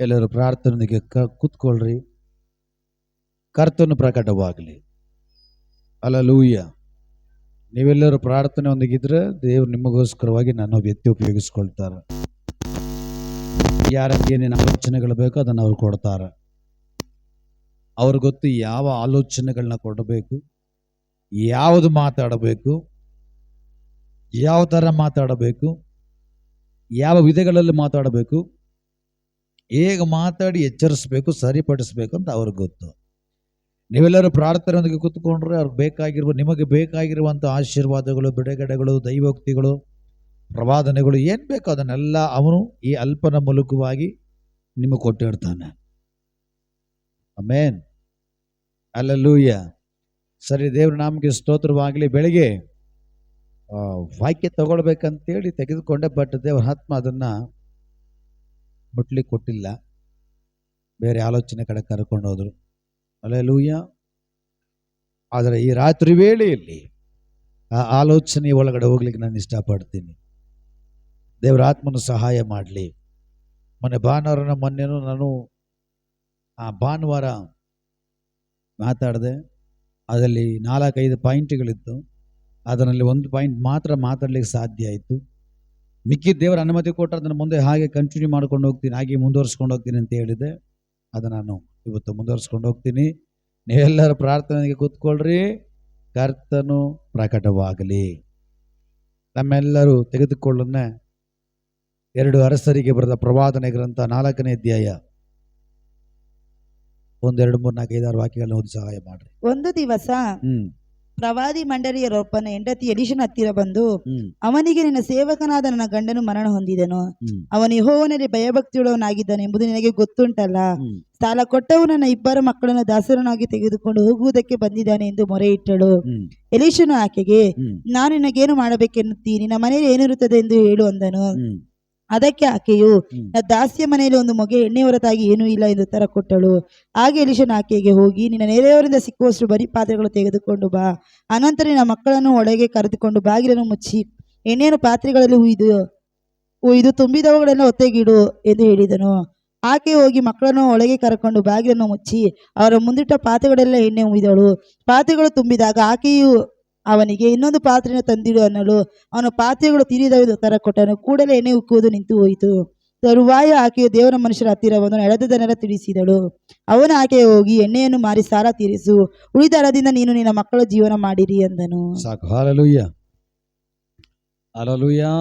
ಎಲ್ಲರೂ ಪ್ರಾರ್ಥನೆಗೆ ಕೂತ್ಕೊಳ್ರಿ. ಕರ್ತನು ಪ್ರಕಟವಾಗಲಿ. ಹಲ್ಲೆಲೂಯಾ. ನೀವೆಲ್ಲರೂ ಪ್ರಾರ್ಥನೆ ಒಂದಿಗಿದ್ರೆ ದೇವ್ರು ನಿಮಗೋಸ್ಕರವಾಗಿ ನನ್ನ ವ್ಯಕ್ತಿ ಉಪಯೋಗಿಸ್ಕೊಳ್ತಾರೆ. ಯಾರಿಗೆ ಏನೇನು ಆಲೋಚನೆಗಳು ಬೇಕೋ ಅದನ್ನು ಅವ್ರು ಕೊಡ್ತಾರೆ. ಅವ್ರಿಗೆ ಗೊತ್ತು ಯಾವ ಆಲೋಚನೆಗಳನ್ನ ಕೊಡಬೇಕು, ಯಾವುದು ಮಾತಾಡಬೇಕು, ಯಾವ ಥರ ಮಾತಾಡಬೇಕು, ಯಾವ ವಿಧಗಳಲ್ಲಿ ಮಾತಾಡಬೇಕು, ಹೇಗೆ ಮಾತಾಡಿ ಎಚ್ಚರಿಸ್ಬೇಕು, ಸರಿಪಡಿಸ್ಬೇಕು ಅಂತ ಅವ್ರಿಗೆ ಗೊತ್ತು. ನೀವೆಲ್ಲರೂ ಪ್ರಾರ್ಥನೆಯೊಂದಿಗೆ ಕೂತ್ಕೊಂಡ್ರೆ ಅವ್ರಿಗೆ ನಿಮಗೆ ಬೇಕಾಗಿರುವಂಥ ಆಶೀರ್ವಾದಗಳು, ಬಿಡುಗಡೆಗಳು, ದೈವೋಕ್ತಿಗಳು, ಪ್ರವಾದನೆಗಳು ಏನು ಬೇಕೋ ಅದನ್ನೆಲ್ಲ ಅವನು ಈ ಅಲ್ಪನ ಮೂಲಕವಾಗಿ ನಿಮಗೆ ಕೊಟ್ಟಿರ್ತಾನೆ. ಆಮೆನ್. ಹಲ್ಲೆಲೂಯಾ. ಸರಿ, ದೇವ್ರ ನಾಮಕ್ಕೆ ಸ್ತೋತ್ರವಾಗಲಿ. ಬೆಳಿಗ್ಗೆ ವಾಕ್ಯ ತಗೊಳ್ಬೇಕಂತೇಳಿ ತೆಗೆದುಕೊಂಡೆ, ಬಟ್ ದೇವ್ರ ಆತ್ಮ ಅದನ್ನು ಮುಟ್ಲಿಕ್ಕೆ ಕೊಟ್ಟಿಲ್ಲ. ಬೇರೆ ಆಲೋಚನೆ ಕಡೆ ಕರ್ಕೊಂಡು ಹೋದ್ರು. ಹಲ್ಲೆಲೂಯಾ. ಆದರೆ ಈ ರಾತ್ರಿ ವೇಳೆಯಲ್ಲಿ ಆ ಆಲೋಚನೆ ಒಳಗಡೆ ಹೋಗ್ಲಿಕ್ಕೆ ನಾನು ಇಷ್ಟಪಡ್ತೀನಿ. ದೇವರ ಆತ್ಮನು ಸಹಾಯ ಮಾಡಲಿ. ಮೊನ್ನೆನೂ ನಾನು ಆ ಭಾನುವಾರ ಮಾತಾಡಿದೆ. ಅದರಲ್ಲಿ 4-5 ಪಾಯಿಂಟ್ಗಳಿತ್ತು. ಅದರಲ್ಲಿ ಒಂದು ಪಾಯಿಂಟ್ ಮಾತ್ರ ಮಾತಾಡಲಿಕ್ಕೆ ಸಾಧ್ಯ ಆಯಿತು. ಮಿಕ್ಕಿದ ದೇವರ ಅನುಮತಿ ಕೊಟ್ಟರೆ ಅದನ್ನು ಮುಂದೆ ಹಾಗೆ ಕಂಟಿನ್ಯೂ ಮಾಡ್ಕೊಂಡು ಹೋಗ್ತೀನಿ, ಹಾಗೆ ಮುಂದುವರ್ಸ್ಕೊಂಡು ಹೋಗ್ತೀನಿ ಅಂತ ಹೇಳಿದೆ. ಅದು ನಾನು ಇವತ್ತು ಮುಂದುವರ್ಸ್ಕೊಂಡು ಹೋಗ್ತೀನಿ. ನೀವೆಲ್ಲರೂ ಪ್ರಾರ್ಥನೆಗೆ ಕೂತ್ಕೊಳ್ರಿ. ಕರ್ತನು ಪ್ರಕಟವಾಗಲಿ. ನಮ್ಮೆಲ್ಲರೂ ತೆಗೆದುಕೊಳ್ಳೋಣ 2 ಅರಸರಿಗೆ ಬರೆದ ಪ್ರವಾದನೆ ಗ್ರಂಥ 4ನೇ ಅಧ್ಯಾಯ 1, 2, 3, 4, 5, 6 ವಾಕ್ಯಗಳನ್ನ ಓದಿ ಸಹಾಯ ಮಾಡ್ರಿ. ಒಂದು ದಿವಸ ಪ್ರವಾದಿ ಮಂಡಳಿಯರೊಬ್ಬನ ಹೆಂಡತಿ ಎಲೀಷನ ಹತ್ತಿರ ಬಂದು ಅವನಿಗೆ, ನಿನ್ನ ಸೇವಕನಾದ ನನ್ನ ಗಂಡನು ಮರಣ ಹೊಂದಿದನು. ಅವನು ಯೆಹೋವನಲ್ಲಿ ಭಯಭಕ್ತಿಯುಳ್ಳವನಾಗಿದ್ದನು ಎಂಬುದು ನಿನಗೆ ಗೊತ್ತುಂಟಲ್ಲ. ಸಾಲ ಕೊಟ್ಟವು ನನ್ನ 2 ಮಕ್ಕಳನ್ನು ದಾಸರನಾಗಿ ತೆಗೆದುಕೊಂಡು ಹೋಗುವುದಕ್ಕೆ ಬಂದಿದ್ದಾನೆ ಎಂದು ಮೊರೆ ಇಟ್ಟಳು. ಎಲೀಷನು ಆಕೆಗೆ, ನಾನು ನಿನಗೇನು ಮಾಡಬೇಕೆನ್ನುತ್ತೀ? ನಿನ್ನ ಮನೆಯಲ್ಲಿ ಏನಿರುತ್ತದೆ ಎಂದು ಹೇಳು ಅಂದನು. ಅದಕ್ಕೆ ಆಕೆಯು, ದಾಸಿಯ ಮನೆಯಲ್ಲಿ ಒಂದು ಮೊಗೆ ಎಣ್ಣೆ ಹೊರತಾಗಿ ಏನೂ ಇಲ್ಲ ಎಂದು ಉತ್ತರ ಕೊಟ್ಟಳು. ಹಾಗೆ ಎಲೀಷನು ಆಕೆಗೆ, ಹೋಗಿ ನಿನ್ನ ನೆರೆಯವರಿಂದ ಸಿಕ್ಕುವಷ್ಟು ಬರೀ ಪಾತ್ರೆಗಳು ತೆಗೆದುಕೊಂಡು ಬಾ. ಅನಂತರ ನಿನ್ನ ಮಕ್ಕಳನ್ನು ಒಳಗೆ ಕರೆದುಕೊಂಡು ಬಾಗಿಲನ್ನು ಮುಚ್ಚಿ ಎಣ್ಣೆಯನ್ನು ಪಾತ್ರೆಗಳಲ್ಲಿ ಹುಯ್ದು ತುಂಬಿದವುಗಳೆಲ್ಲ ಹೊತ್ತೆಗಿಡು ಎಂದು ಹೇಳಿದನು. ಆಕೆ ಹೋಗಿ ಮಕ್ಕಳನ್ನು ಒಳಗೆ ಕರೆಕೊಂಡು ಬಾಗಿಲನ್ನು ಮುಚ್ಚಿ ಅವರ ಮುಂದಿಟ್ಟ ಪಾತ್ರೆಗಳೆಲ್ಲ ಎಣ್ಣೆ ಹುಯ್ದಳು. ಪಾತ್ರೆಗಳು ತುಂಬಿದಾಗ ಆಕೆಯು ಅವನಿಗೆ, ಇನ್ನೊಂದು ಪಾತ್ರೆಯನ್ನು ತಂದಿಡು ಅನ್ನಲು ಅವನು ಪಾತ್ರೆಗಳು ತೀರಿದವೆಂದು ಉತ್ತರ ಕೊಟ್ಟನು. ಕೂಡಲೇ ಎಣ್ಣೆ ಉಕ್ಕುವುದು ನಿಂತು ಹೋಯಿತು. ತರುವಾಯ ಆಕೆಯು ದೇವರ ಮನುಷ್ಯರ ಹತ್ತಿರ ಬಂದು ನಡೆದದನ್ನೆಲ್ಲ ತಿಳಿಸಿದಳು. ಅವನು ಆಕೆಗೆ, ಹೋಗಿ ಎಣ್ಣೆಯನ್ನು ಮಾರಿ ಸಾಲ ತೀರಿಸು, ಉಳಿದ ಹಣದಿಂದ ನೀನು ನಿನ್ನ ಮಕ್ಕಳ ಜೀವನ ಮಾಡಿರಿ ಅಂದನು. ಸಾಕು. ಹಲ್ಲೆಲೂಯಾ. ಹಲ್ಲೆಲೂಯಾ.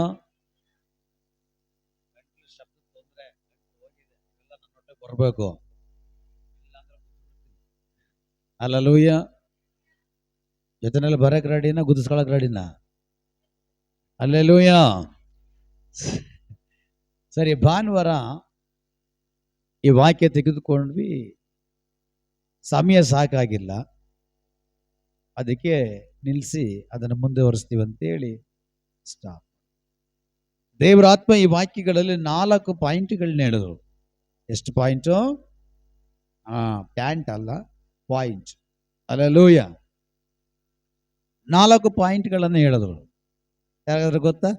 ಬರಬೇಕು. ಹಲ್ಲೆಲೂಯಾ. ಜೊತೆನಲ್ಲಿ ಬರಕ್ಕೆ ರೆಡಿನ, ಗುದಿಸ್ಕೊಳಕ್ ರೆಡಿನ? ಹಲ್ಲೆಲೂಯಾ. ಸರಿ, ಭಾನುವಾರ ಈ ವಾಕ್ಯ ತೆಗೆದುಕೊಂಡ್ವಿ. ಸಮಯ ಸಾಕಾಗಿಲ್ಲ, ಅದಕ್ಕೆ ನಿಲ್ಲಿಸಿ ಅದನ್ನು ಮುಂದುವರಿಸ್ತೀವಿ ಅಂತೇಳಿ ಸ್ಟಾಪ್. ದೇವರ ಆತ್ಮ ಈ ವಾಕ್ಯಗಳಲ್ಲಿ 4 ಪಾಯಿಂಟ್ಗಳನ್ನ ಹೇಳಿದ್ರು. ಎಷ್ಟು ಪಾಯಿಂಟು? ಪ್ಯಾಂಟ್ ಅಲ್ಲ, ಪಾಯಿಂಟ್. ಹಲ್ಲೆಲೂಯಾ. 4 ಪಾಯಿಂಟ್ಗಳನ್ನು ಹೇಳಿದ್ರು. ಯಾರಾದ್ರೂ ಗೊತ್ತಾ?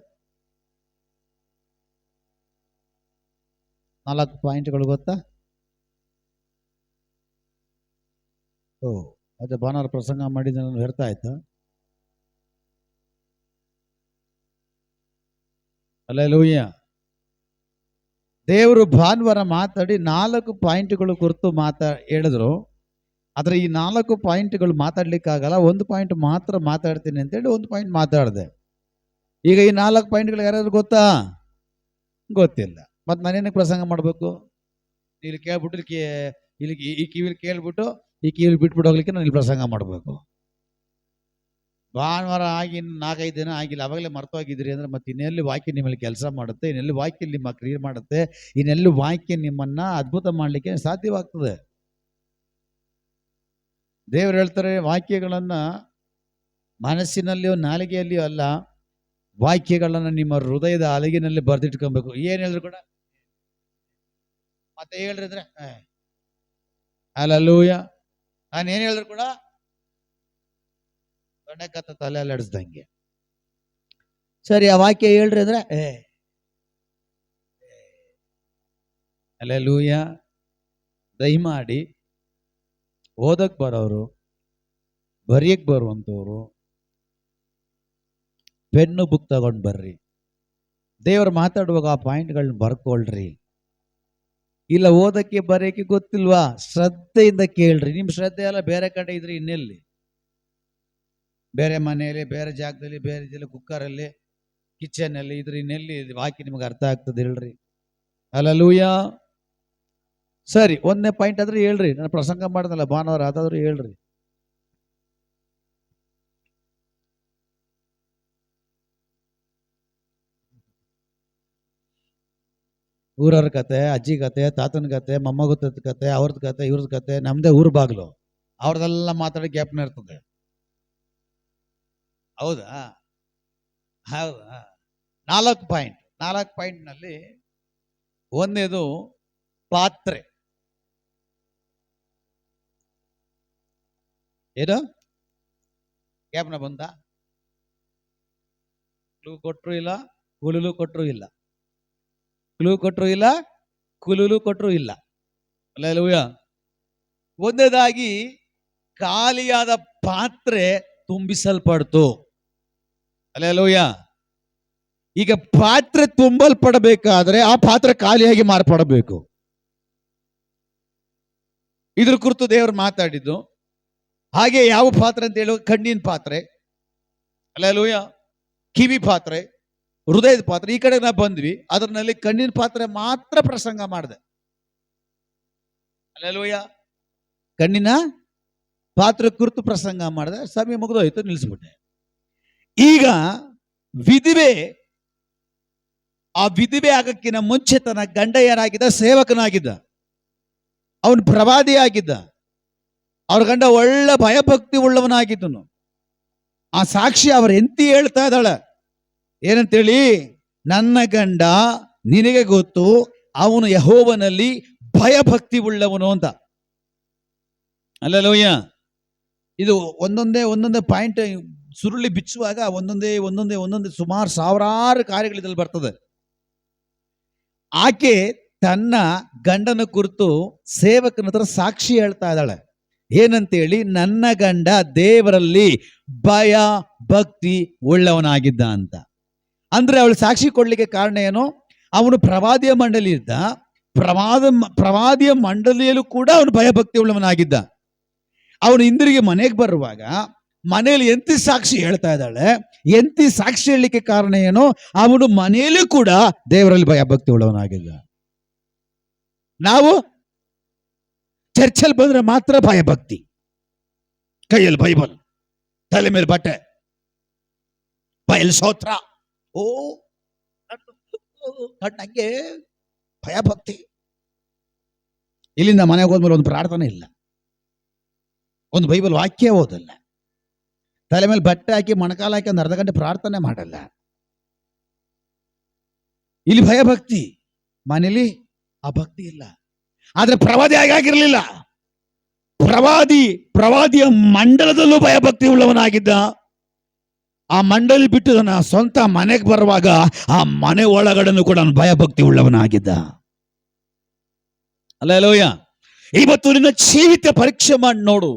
4 ಪಾಯಿಂಟ್ಗಳು ಗೊತ್ತಾ? ಅದೇ ಭಾನುವಾರ ಪ್ರಸಂಗ ಮಾಡಿದ ನಾನು ವ್ಯರ್ಥ ಆಯ್ತಾ? ಹಲ್ಲೆಲೂಯಾ. ದೇವರು ಭಾನುವಾರ ಮಾತಾಡಿ 4 ಪಾಯಿಂಟ್ಗಳು ಕುರಿತು ಹೇಳಿದ್ರು. ಆದರೆ ಈ 4 ಪಾಯಿಂಟ್ಗಳು ಮಾತಾಡ್ಲಿಕ್ಕಾಗಲ್ಲ, 1 ಪಾಯಿಂಟ್ ಮಾತ್ರ ಮಾತಾಡ್ತೀನಿ ಅಂತೇಳಿ 1 ಪಾಯಿಂಟ್ ಮಾತಾಡಿದೆ. ಈಗ ಈ 4 ಪಾಯಿಂಟ್ಗಳು ಯಾರಾದ್ರೂ ಗೊತ್ತಾ? ಗೊತ್ತಿಲ್ಲ. ಮತ್ತೆ ನಾನೇನಕ್ಕೆ ಪ್ರಸಂಗ ಮಾಡಬೇಕು? ಇಲ್ಲಿ ಕೇಳ್ಬಿಟ್ಟು ಇಲ್ಲಿ ಈ ಕಿವಿಲಿ ಕೇಳ್ಬಿಟ್ಟು ಈ ಕಿವಿಲಿ ಬಿಟ್ಬಿಟ್ಟು ಹೋಗ್ಲಿಕ್ಕೆ ನಾನು ಇಲ್ಲಿ ಪ್ರಸಂಗ ಮಾಡಬೇಕು? ಭಾನುವಾರ ಆಗಿ 4-5 ದಿನ ಆಗಿಲ್ಲ, ಅವಾಗಲೇ ಮರ್ತೋಗಿದ್ರಿ ಅಂದ್ರೆ ಮತ್ತೆ ಇನ್ನೆಲ್ಲಿ ವಾಕ್ಯ ನಿಮ್ಮಲ್ಲಿ ಕೆಲಸ ಮಾಡುತ್ತೆ? ಇನ್ನೆಲ್ಲಿ ವಾಕ್ಯ ನಿಮ್ಮ ಕ್ರಿಯೆ ಮಾಡುತ್ತೆ? ಇನ್ನೆಲ್ಲಿ ವಾಕ್ಯ ನಿಮ್ಮನ್ನ ಅದ್ಭುತ ಮಾಡಲಿಕ್ಕೆ ಸಾಧ್ಯವಾಗ್ತದೆ? ದೇವರು ಹೇಳ್ತಾರೆ, ವಾಕ್ಯಗಳನ್ನ ಮನಸ್ಸಿನಲ್ಲಿಯೋ ನಾಲಿಗೆಯಲ್ಲಿಯೋ ಅಲ್ಲ, ವಾಕ್ಯಗಳನ್ನ ನಿಮ್ಮ ಹೃದಯದ ಅಲಗಿನಲ್ಲಿ ಬರೆದಿಟ್ಕೊಬೇಕು. ಏನ್ ಹೇಳಿದ್ರು ಕೂಡ ಮತ್ತೆ ಹೇಳಿದ್ರೆ ಹಲ್ಲೆಲೂಯಾ. ನಾನು ಏನ್ ಹೇಳಿದ್ರು ಕೂಡ ಕತ್ತ ತಲೆ ಅಲ್ಲಾಡಿಸ್ದಂಗೆ. ಸರಿ, ಆ ವಾಕ್ಯ ಹೇಳ್ರಿ ಅಂದ್ರೆ ಅಲ್ಲೆಲೂಯ. ದಯಮಾಡಿ ಓದಕ್ ಬರೋರು, ಬರೆಯಕ್ ಬರುವಂಥವ್ರು ಪೆನ್ನು ಬುಕ್ ತಗೊಂಡು ಬರ್ರಿ. ದೇವರು ಮಾತಾಡುವಾಗ ಆ ಪಾಯಿಂಟ್ಗಳನ್ನ ಬರ್ಕೊಳ್ರಿ. ಇಲ್ಲ ಓದಕ್ಕೆ ಬರೆಯಕ್ಕೆ ಗೊತ್ತಿಲ್ವಾ, ಶ್ರದ್ಧೆಯಿಂದ ಕೇಳ್ರಿ. ನಿಮ್ಮ ಶ್ರದ್ಧೆ ಎಲ್ಲ ಬೇರೆ ಕಡೆ ಇದ್ರಿ ಇನ್ನೆಲ್ಲಿ? ಬೇರೆ ಮನೆಯಲ್ಲಿ, ಬೇರೆ ಜಾಗದಲ್ಲಿ, ಬೇರೆ ಇದರಲ್ಲಿ, ಕುಕ್ಕರಲ್ಲಿ, ಕಿಚನಲ್ಲಿ ಇದ್ರಿ ಇನ್ನೆಲ್ಲಿ ವಾಕ್ಯ ನಿಮಗೆ ಅರ್ಥ ಆಗ್ತದೆ ಹೇಳ್ರಿ. ಹಲ್ಲೆಲೂಯಾ. ಸರಿ, ಒಂದನೇ ಪಾಯಿಂಟ್ ಆದ್ರೆ ಹೇಳ್ರಿ. ನಾನು ಪ್ರಸಂಗ ಮಾಡ್ದಲ್ಲ ಭಾನುವಾರ, ಅದಾದ್ರೂ ಹೇಳ್ರಿ. ಊರವ್ರ ಕತೆ, ಅಜ್ಜಿ ಕತೆ, ತಾತನ ಕತೆ, ಮೊಮ್ಮಗುತ್ತದ ಕತೆ, ಅವ್ರದ್ದು ಕತೆ, ಇವ್ರದ್ದು ಕತೆ, ನಮ್ದೇ ಊರು ಬಾಗ್ಲು, ಅವ್ರದೆಲ್ಲ ಮಾತಾಡೋ ಗ್ಯಾಪ್ನ ಇರ್ತದೆ. ಹೌದಾ? ಹೌದಾ? 4 ಪಾಯಿಂಟ್ನಲ್ಲಿ ಒಂದೇದು ಪಾತ್ರೆ. ಏನು ಗ್ಯಾಪ್ನ ಬಂದ? ಕ್ಲೂ ಕೊಟ್ರು ಇಲ್ಲ, ಕುಲುಲು ಕೊಟ್ರು ಇಲ್ಲ. ಕ್ಲೂ ಕೊಟ್ರು ಇಲ್ಲ, ಕುಲುಲು ಕೊಟ್ರು ಇಲ್ಲ. ಹಲ್ಲೆಲೂಯಾ. ಒಂದನೇದಾಗಿ ಖಾಲಿಯಾದ ಪಾತ್ರೆ ತುಂಬಿಸಲ್ಪಡ್ತು. ಹಲ್ಲೆಲೂಯಾ. ಈಗ ಪಾತ್ರೆ ತುಂಬಲ್ಪಡಬೇಕಾದ್ರೆ ಆ ಪಾತ್ರೆ ಖಾಲಿಯಾಗಿ ಮಾರ್ಪಡಬೇಕು. ಇದ್ರ ಕುರಿತು ದೇವರು ಮಾತಾಡಿದ್ದು. ಹಾಗೆ ಯಾವ ಪಾತ್ರೆ ಅಂತ ಹೇಳುವ, ಕಣ್ಣಿನ ಪಾತ್ರೆ, ಹಲ್ಲೆಲೂಯಾ, ಕಿವಿ ಪಾತ್ರೆ, ಹೃದಯದ ಪಾತ್ರೆ. ಈ ಕಡೆ ನಾವು ಬಂದ್ವಿ, ಅದರಲ್ಲಿ ಕಣ್ಣಿನ ಪಾತ್ರೆ ಮಾತ್ರ ಪ್ರಸಂಗ ಮಾಡಿದೆ. ಹಲ್ಲೆಲೂಯಾ. ಕಣ್ಣಿನ ಪಾತ್ರೆ ಕುರಿತು ಪ್ರಸಂಗ ಮಾಡಿದೆ. ಸಮಯ ಮುಗಿದೋಯ್ತು, ನಿಲ್ಲಿಸ್ಬಿಟ್ಟೆ. ಈಗ ವಿಧವೆ, ಆ ವಿಧವೆ ಆಗಕ್ಕಿಂತ ಮುಂಚೆ ತನ್ನ ಗಂಡ ಏನಾಗಿದ್ದ? ಸೇವಕನಾಗಿದ್ದ. ಅವನು ಪ್ರವಾದಿ ಆಗಿದ್ದ. ಅವ್ರ ಗಂಡ ಒಳ್ಳೆ ಭಯಭಕ್ತಿ ಉಳ್ಳವನಾಗಿದ್ದನು. ಆ ಸಾಕ್ಷಿ ಅವ್ರ ಹೆಂಡತಿ ಹೇಳ್ತಾ ಇದ್ದಾಳೆ, ಏನಂತೇಳಿ? ನನ್ನ ಗಂಡ, ನಿನಗೆ ಗೊತ್ತು, ಅವನು ಯೆಹೋವನಲ್ಲಿ ಭಯಭಕ್ತಿ ಉಳ್ಳವನು ಅಂತ. ಹಲ್ಲೆಲೂಯಾ. ಇದು ಒಂದೊಂದೇ ಪಾಯಿಂಟ್ ಸುರುಳಿ ಬಿಚ್ಚುವಾಗ ಒಂದೊಂದೇ ಸುಮಾರು ಸಾವಿರಾರು ಕಾರ್ಯಗಳಿದ್ರಲ್ಲಿ ಬರ್ತದೆ. ಆಕೆ ತನ್ನ ಗಂಡನ ಕುರಿತು ಸೇವಕನ ಹತ್ರ ಸಾಕ್ಷಿ ಹೇಳ್ತಾ ಇದ್ದಾಳೆ. ಏನಂತೇಳಿ? ನನ್ನ ಗಂಡ ದೇವರಲ್ಲಿ ಭಯ ಭಕ್ತಿ ಉಳ್ಳವನಾಗಿದ್ದ ಅಂತ. ಅಂದ್ರೆ ಅವಳು ಸಾಕ್ಷಿ ಕೊಡ್ಲಿಕ್ಕೆ ಕಾರಣ ಏನು? ಅವನು ಪ್ರವಾದಿಯ ಮಂಡಳಿ ಇದ್ದ. ಪ್ರವಾದಿಯ ಮಂಡಳಿಯಲ್ಲೂ ಕೂಡ ಅವನು ಭಯಭಕ್ತಿ ಉಳ್ಳವನಾಗಿದ್ದ. ಅವನು ಹಿಂದಿರುಗಿ ಮನೆಗೆ ಬರುವಾಗ ಮನೆಯಲ್ಲಿ ಎಂತಿ ಸಾಕ್ಷಿ ಹೇಳ್ತಾ ಇದ್ದಾಳೆ. ಎಂತಿ ಸಾಕ್ಷಿ ಹೇಳಲಿಕ್ಕೆ ಕಾರಣ ಏನು? ಅವನು ಮನೆಯಲ್ಲೂ ಕೂಡ ದೇವರಲ್ಲಿ ಭಯಭಕ್ತಿ ಉಳ್ಳವನಾಗಿದ್ದ. ನಾವು ಚರ್ಚಲ್ಲಿ ಬಂದ್ರೆ ಮಾತ್ರ ಭಯಭಕ್ತಿ, ಕೈಯಲ್ಲಿ ಬೈಬಲ್, ತಲೆ ಮೇಲೆ ಬಟ್ಟೆ, ಬಯಲು ಸ್ತೋತ್ರ, ಓ ಕಣ್ಣಂಗೆ ಭಯಭಕ್ತಿ. ಇಲ್ಲಿಂದ ಮನೆಗೆ ಹೋದ್ಮೇಲೆ ಒಂದು ಪ್ರಾರ್ಥನೆ ಇಲ್ಲ, ಒಂದು ಬೈಬಲ್ ವಾಕ್ಯ ಓದಲ್ಲ, ತಲೆ ಮೇಲೆ ಬಟ್ಟೆ ಹಾಕಿ ಮೊಣಕಾಲ ಹಾಕಿ ಒಂದು ಅರ್ಧ ಗಂಟೆ ಪ್ರಾರ್ಥನೆ ಮಾಡಲ್ಲ. ಇಲ್ಲಿ ಭಯಭಕ್ತಿ, ಮನೇಲಿ ಆ ಭಕ್ತಿ ಇಲ್ಲ. ಆದ್ರೆ ಪ್ರವಾದಿ ಆಗಿರಲಿಲ್ಲ. ಪ್ರವಾದಿಯ ಮಂಡಲದಲ್ಲೂ ಭಯಭಕ್ತಿ ಉಳ್ಳವನಾಗಿದ್ದ. ಆ ಮಂಡಳಿ ಬಿಟ್ಟು ನನ್ನ ಸ್ವಂತ ಮನೆಗೆ ಬರುವಾಗ ಆ ಮನೆ ಒಳಗಡೆನೂ ಕೂಡ ಭಯಭಕ್ತಿ ಉಳ್ಳವನಾಗಿದ್ದ. ಹಲ್ಲೆಲೂಯಾ. ಇವತ್ತು ನಿನ್ನ ಜೀವಿತ ಪರೀಕ್ಷೆ ಮಾಡಿ ನೋಡು.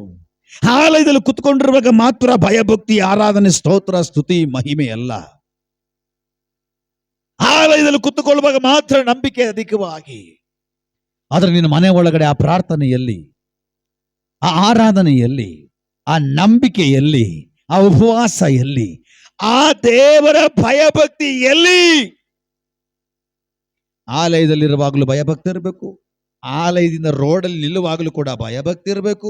ಆಲಯದಲ್ಲಿ ಕುತ್ಕೊಂಡಿರುವಾಗ ಮಾತ್ರ ಭಯಭಕ್ತಿ, ಆರಾಧನೆ, ಸ್ತೋತ್ರ, ಸ್ತುತಿ, ಮಹಿಮೆ ಅಲ್ಲ. ಆಲಯದಲ್ಲಿ ಕುತ್ತುಕೊಳ್ಳುವಾಗ ಮಾತ್ರ ನಂಬಿಕೆ ಅಧಿಕವಾಗಿ. ಆದ್ರೆ ನಿನ್ನ ಮನೆ ಒಳಗಡೆ ಆ ಪ್ರಾರ್ಥನೆಯಲ್ಲಿ, ಆ ಆರಾಧನೆಯಲ್ಲಿ, ಆ ನಂಬಿಕೆಯಲ್ಲಿ, ಆ ಉಪವಾಸ ಎಲ್ಲಿ? ಆ ದೇವರ ಭಯಭಕ್ತಿ ಎಲ್ಲಿ? ಆಲಯದಲ್ಲಿರುವಾಗಲೂ ಭಯಭಕ್ತಿ ಇರಬೇಕು. ಆಲಯದಿಂದ ರೋಡಲ್ಲಿ ನಿಲ್ಲುವಾಗಲೂ ಕೂಡ ಭಯಭಕ್ತಿ ಇರಬೇಕು.